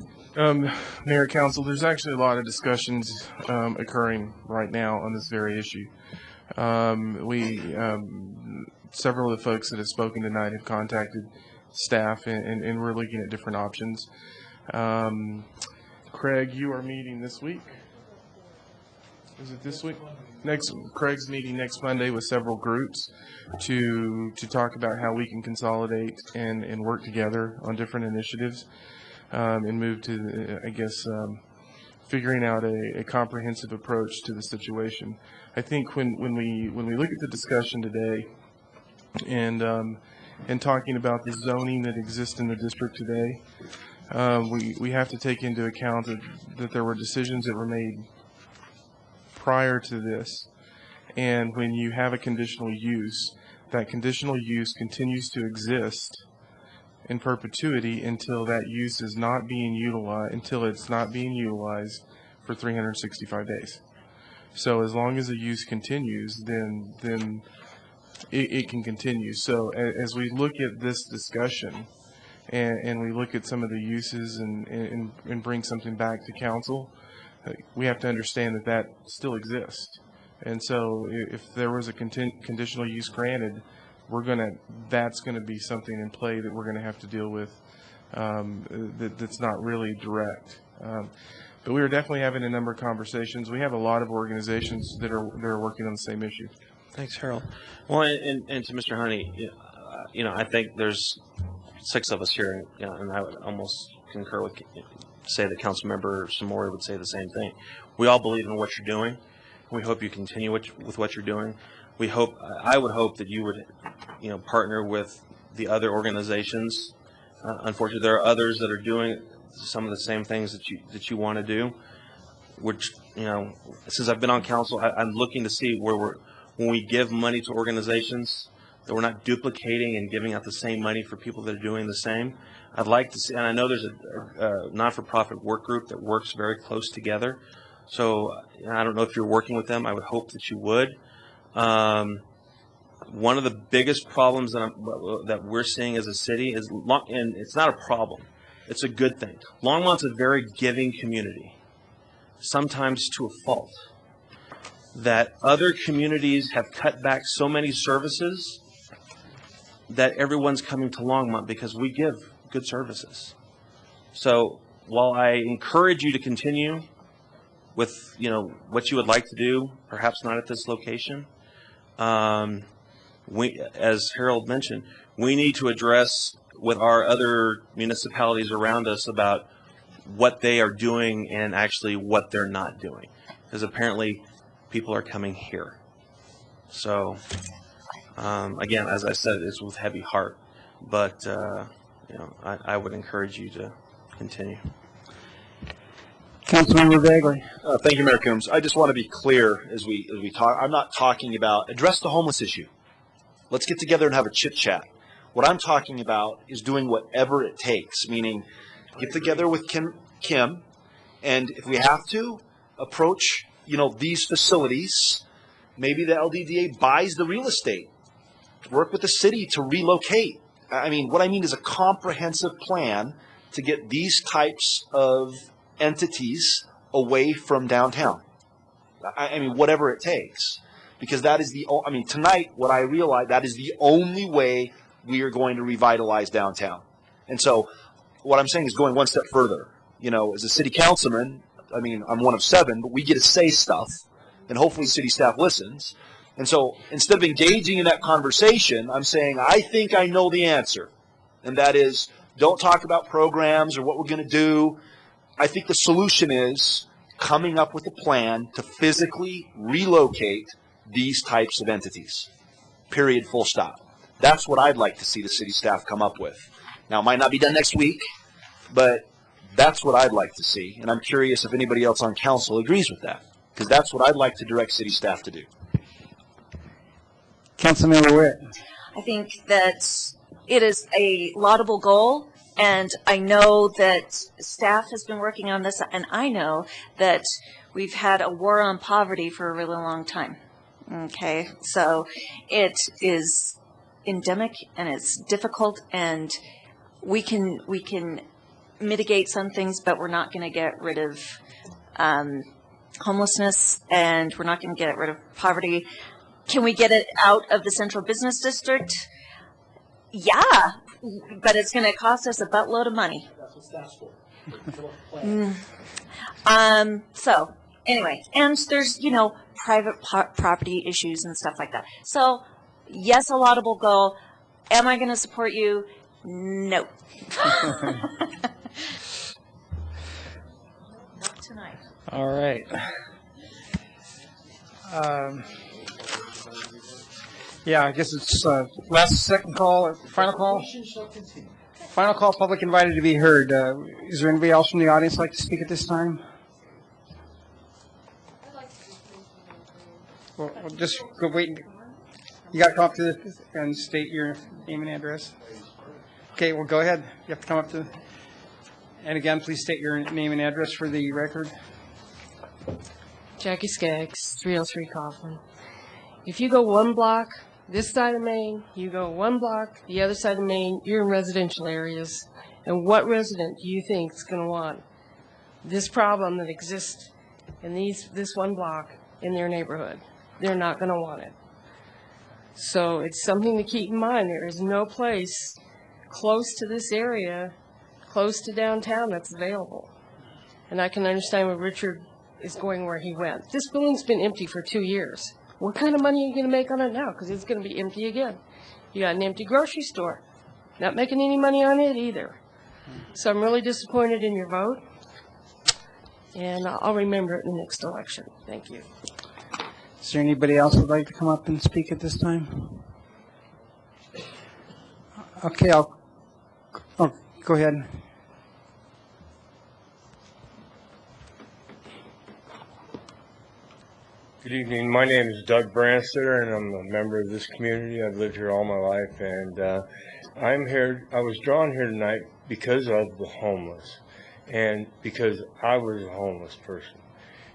Mayor, Council, there's actually a lot of discussions occurring right now on this very issue. Several of the folks that have spoken tonight have contacted staff, and we're looking at different options. Craig, you are meeting this week? Is it this week? Craig's meeting next Monday with several groups to talk about how we can consolidate and work together on different initiatives and move to, figuring out a comprehensive approach to the situation. I think when we look at the discussion today and talking about the zoning that exists in the district today, we have to take into account that there were decisions that were made prior to this. And when you have a conditional use, that conditional use continues to exist in perpetuity until that use is not being utilized, until it's not being utilized for 365 days. So as long as the use continues, then it can continue. So as we look at this discussion and we look at some of the uses and bring something back to council, we have to understand that still exists. And so if there was a conditional use granted, that's gonna be something in play that we're gonna have to deal with that's not really direct. But we are definitely having a number of conversations. We have a lot of organizations that are working on the same issue. Thanks, Harold. Well, and to Mr. Honey, I think there's 6 of us here, and I would almost concur with, say that Councilmember Samori would say the same thing. We all believe in what you're doing. We hope you continue with what you're doing. I would hope that you would, partner with the other organizations. Unfortunately, there are others that are doing some of the same things that you want to do. Which, since I've been on council, I'm looking to see when we give money to organizations, that we're not duplicating and giving out the same money for people that are doing the same. I'd like to see, and I know there's a not-for-profit work group that works very close together. So I don't know if you're working with them. I would hope that you would. One of the biggest problems that we're seeing as a city is, and it's not a problem, it's a good thing. Longmont's a very giving community, sometimes to a fault, that other communities have cut back so many services that everyone's coming to Longmont because we give good services. So while I encourage you to continue with what you would like to do, perhaps not at this location, as Harold mentioned, we need to address with our other municipalities around us about what they are doing and actually what they're not doing, because apparently people are coming here. So again, as I said, it's with heavy heart, but I would encourage you to continue. Councilmember Bagley. Thank you, Mayor Coombs. I just want to be clear as we talk. I'm not talking about address the homeless issue. Let's get together and have a chit chat. What I'm talking about is doing whatever it takes, meaning get together with Kim, and if we have to, approach these facilities. Maybe the LDDA buys the real estate. Work with the city to relocate. I mean, what I mean is a comprehensive plan to get these types of entities away from downtown. I mean, whatever it takes. Because that is tonight, what I realize, that is the only way we are going to revitalize downtown. And so what I'm saying is going one step further. As a city councilman, I'm one of 7, but we get to say stuff, and hopefully city staff listens. And so instead of engaging in that conversation, I'm saying, I think I know the answer. And that is, don't talk about programs or what we're going to do. I think the solution is coming up with a plan to physically relocate these types of entities. Period, full stop. That's what I'd like to see the city staff come up with. Now, it might not be done next week, but that's what I'd like to see. And I'm curious if anybody else on council agrees with that, because that's what I'd like to direct city staff to do. Councilmember Witt. I think that it is a laudable goal, and I know that staff has been working on this, and I know that we've had a war on poverty for a really long time. Okay, so it is endemic and it's difficult, and we can mitigate some things, but we're not going to get rid of homelessness, and we're not going to get rid of poverty. Can we get it out of the central business district? Yeah, but it's going to cost us a buttload of money. That's what staff's for. So anyway, and there's, private property issues and stuff like that. So yes, a laudable goal. Am I going to support you? No. Not tonight. All right. Yeah, I guess it's second call or final call. Final call, public invited to be heard. Is there anybody else from the audience like to speak at this time? Well, just go wait. You got to come up to this and state your name and address. Okay, well, go ahead. You have to come up to, and again, please state your name and address for the record. Jackie Skaggs, 303 Coughlin. If you go one block this side of Maine, you go one block the other side of Maine, you're in residential areas. And what resident do you think is going to want this problem that exists in this one block in their neighborhood? They're not going to want it. So it's something to keep in mind. There is no place close to this area, close to downtown, that's available. And I can understand where Richard is going where he went. This building's been empty for 2 years. What kind of money are you going to make on it now? Because it's going to be empty again. You got an empty grocery store. Not making any money on it either. So I'm really disappointed in your vote. And I'll remember it in the next election. Thank you. Is there anybody else who would like to come up and speak at this time? Okay, go ahead. Good evening. My name is Doug Branstetter, and I'm a member of this community. I've lived here all my life, and I'm here. I was drawn here tonight because of the homeless, and because I was a homeless person.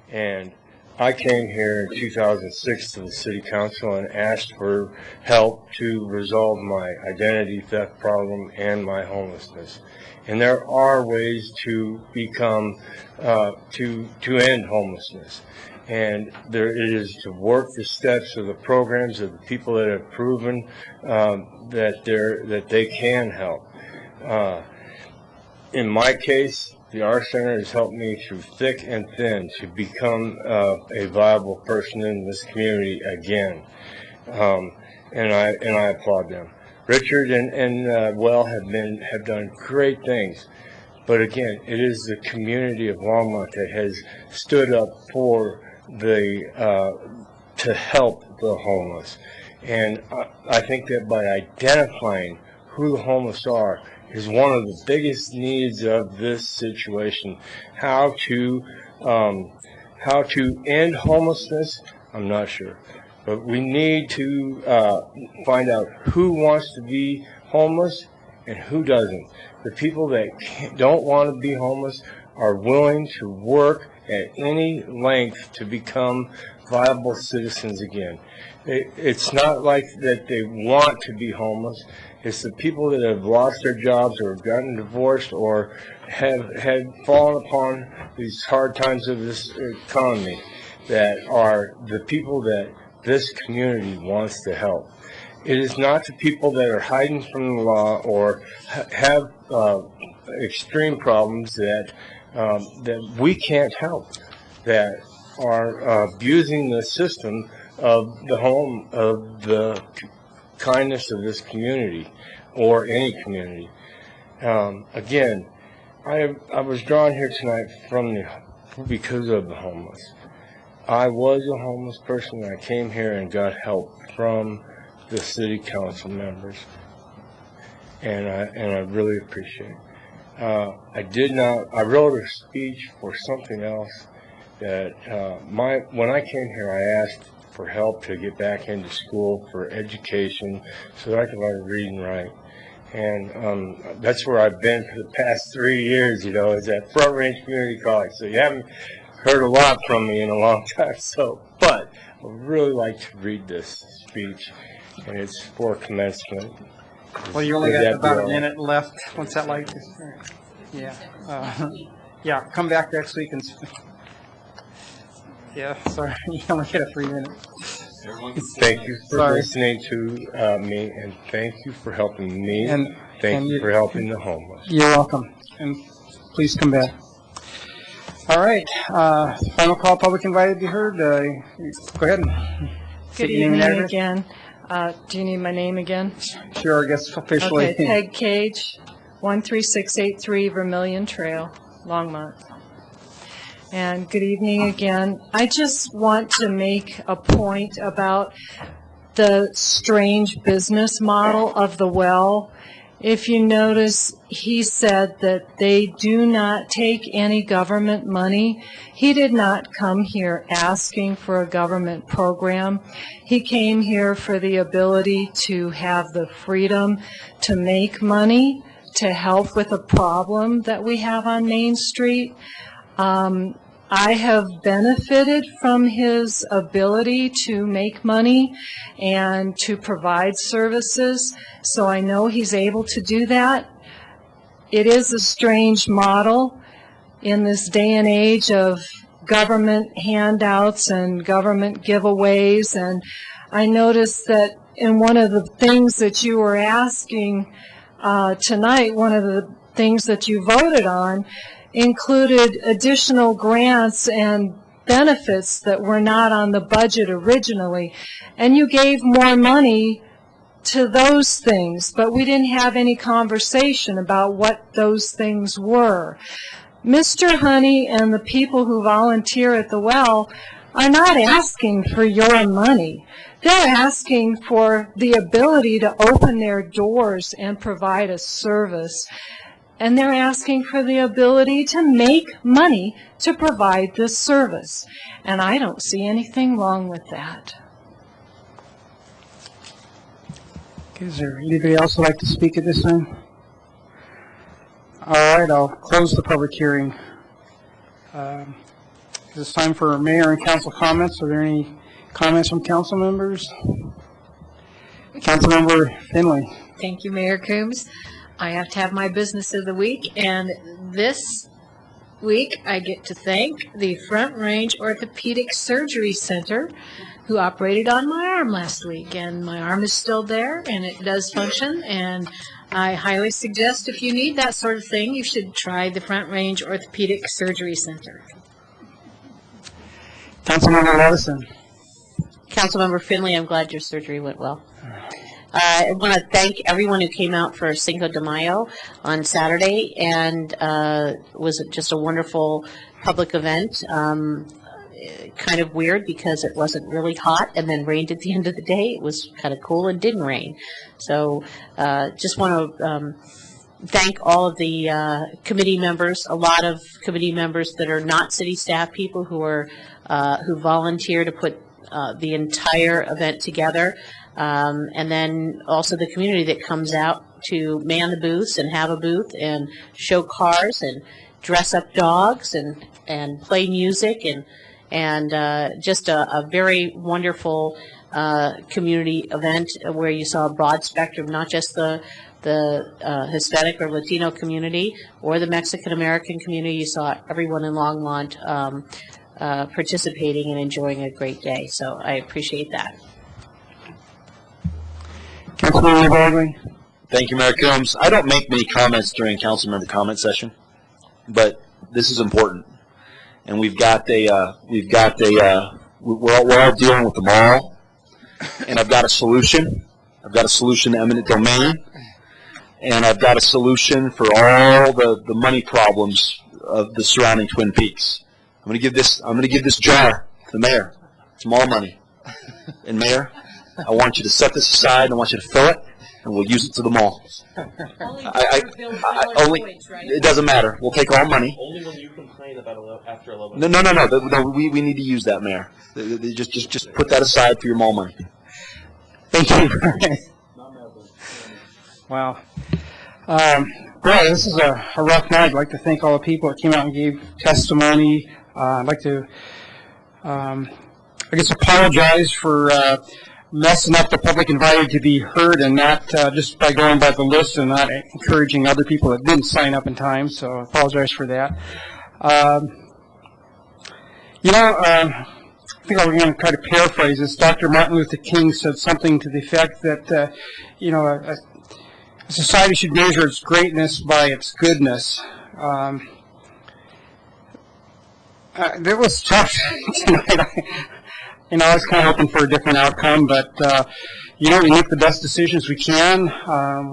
And I came here in 2006 to the City Council and asked for help to resolve my identity theft problem and my homelessness. And there are ways to become, to end homelessness. And there it is to work the steps of the programs of the people that have proven that they can help. In my case, the Art Center has helped me through thick and thin to become a viable person in this community again, and I applaud them. Richard and Well have done great things, but again, it is the community of Longmont that has stood up for to help the homeless, and I think that by identifying who the homeless are is one of the biggest needs of this situation. How to end homelessness, I'm not sure, but we need to find out who wants to be homeless and who doesn't. The people that don't want to be homeless are willing to work at any length to become viable citizens again. It's not like that they want to be homeless. It's the people that have lost their jobs or have gotten divorced or have fallen upon these hard times of this economy that are the people that this community wants to help. It is not the people that are hiding from the law or have extreme problems that we can't help, that are abusing the system of the kindness of this community or any community. Again, I was drawn here tonight because of the homeless. I was a homeless person, and I came here and got help from the city council members, and I really appreciate it. I wrote a speech for something else that when I came here, I asked for help to get back into school for education so that I could learn to read and write. And that's where I've been for the past 3 years, is at Front Range Community College. So you haven't heard a lot from me in a long time. But I would really like to read this speech, and it's for commencement. Well, you only got about a minute left. What's that like? Yeah. Yeah, come back next week and... Yeah, sorry, you only get a 3 minutes. Thank you for listening to me, and thank you for helping me, and thank you for helping the homeless. You're welcome, and please come back. All right, final call, public invited to be heard. Go ahead. Good evening again. Do you need my name again? Sure, I guess officially. Okay, Peg Cage, 13683 Vermilion Trail, Longmont. And good evening again. I just want to make a point about the strange business model of the well if you notice, he said that they do not take any government money. He did not come here asking for a government program. He came here for the ability to have the freedom to make money, to help with a problem that we have on Main Street. I have benefited from his ability to make money and to provide services, so I know he's able to do that. It is a strange model in this day and age of government handouts and government giveaways, and I noticed that in one of the things that you were asking tonight, one of the things that you voted on included additional grants and benefits that were not on the budget originally. And you gave more money to those things, but we didn't have any conversation about what those things were. Mr. Honey and the people who volunteer at the well are not asking for your money. They're asking for the ability to open their doors and provide a service. And they're asking for the ability to make money to provide this service. And I don't see anything wrong with that. Okay, is there anybody else who'd like to speak at this time? All right, I'll close the public hearing. It's time for mayor and council comments. Are there any comments from council members? Councilmember Finley. Thank you, Mayor Coombs. I have to have my business of the week, and this week I get to thank the Front Range Orthopedic Surgery Center, who operated on my arm last week, and my arm is still there and it does function, and I highly suggest if you need that sort of thing, you should try the Front Range Orthopedic Surgery Center. Councilmember Levison. Councilmember Finley, I'm glad your surgery went well. I want to thank everyone who came out for Cinco de Mayo on Saturday, and it was just a wonderful public event. Kind of weird because it wasn't really hot and then rained at the end of the day. It was kind of cool and didn't rain. So just want to thank all of the committee members, a lot of committee members that are not city staff people who are who volunteer to put the entire event together. And then also the community that comes out to man the booths and have a booth and show cars and dress up dogs and play music and just a very wonderful community event where you saw a broad spectrum, not just the Hispanic or Latino community or the Mexican American community. You saw everyone in Longmont participating and enjoying a great day. So I appreciate that. Councilmember Bagley. Thank you, Mayor Coombs. I don't make many comments during council member comment session, but this is important. And we're all dealing with the mall, and I've got a solution. I've got a solution to eminent domain, and I've got a solution for all the money problems of the surrounding Twin Peaks. I'm going to give this jar to the mayor. It's mall money. And Mayor, I want you to set this aside, and I want you to fill it, and we'll use it to the mall. It doesn't matter. We'll take all money. Only when you complain about after 11. No. We need to use that, Mayor. Just put that aside for your mall money. Thank you. Wow. Boy, this is a rough night. I'd like to thank all the people that came out and gave testimony. I'd like to, apologize for messing up the public invited to be heard and not just by going by the list and not encouraging other people that didn't sign up in time. So I apologize for that. I think I'm going to try to paraphrase this. Dr. Martin Luther King said something to the effect that, a society should measure its greatness by its goodness. That was tough tonight. I was kind of hoping for a different outcome, but, we make the best decisions we can.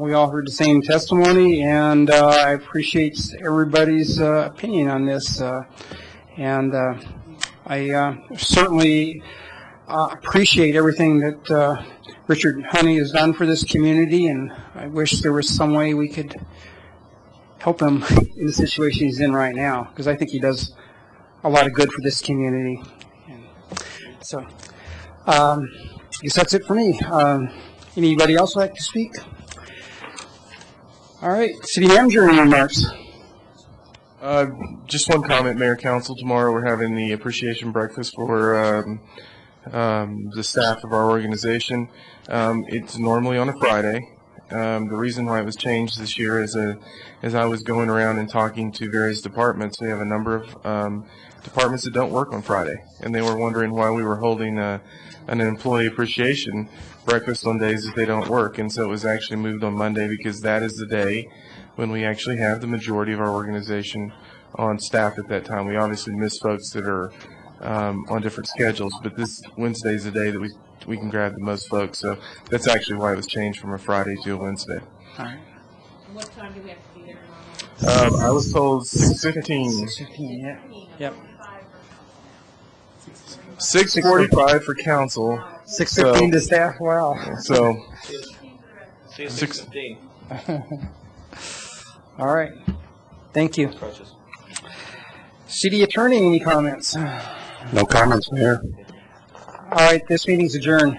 We all heard the same testimony, and I appreciate everybody's opinion on this. I certainly appreciate everything that Richard Honey has done for this community, and I wish there was some way we could help him in the situation he's in right now, because I think he does a lot of good for this community. And so, I guess that's it for me. Anybody else like to speak? All right, City Manager, any remarks? Just one comment, Mayor, Council. Tomorrow we're having the appreciation breakfast for the staff of our organization. It's normally on a Friday. The reason why it was changed this year is as I was going around and talking to various departments, we have a number of departments that don't work on Friday, and they were wondering why we were holding an employee appreciation breakfast on days that they don't work. And so it was actually moved on Monday because that is the day when we actually have the majority of our organization on staff at that time. We obviously miss folks that are on different schedules, but this Wednesday is the day that we can grab the most folks. So that's actually why it was changed from a Friday to a Wednesday. All right. What time do we have to be there? I was told 6:15. 6:15, yeah. Yep. 6:45 for council. 6:15 to staff, wow. So. See you 6:15. All right. Thank you. City Attorney, any comments? No comments, Mayor. All right, this meeting's adjourned.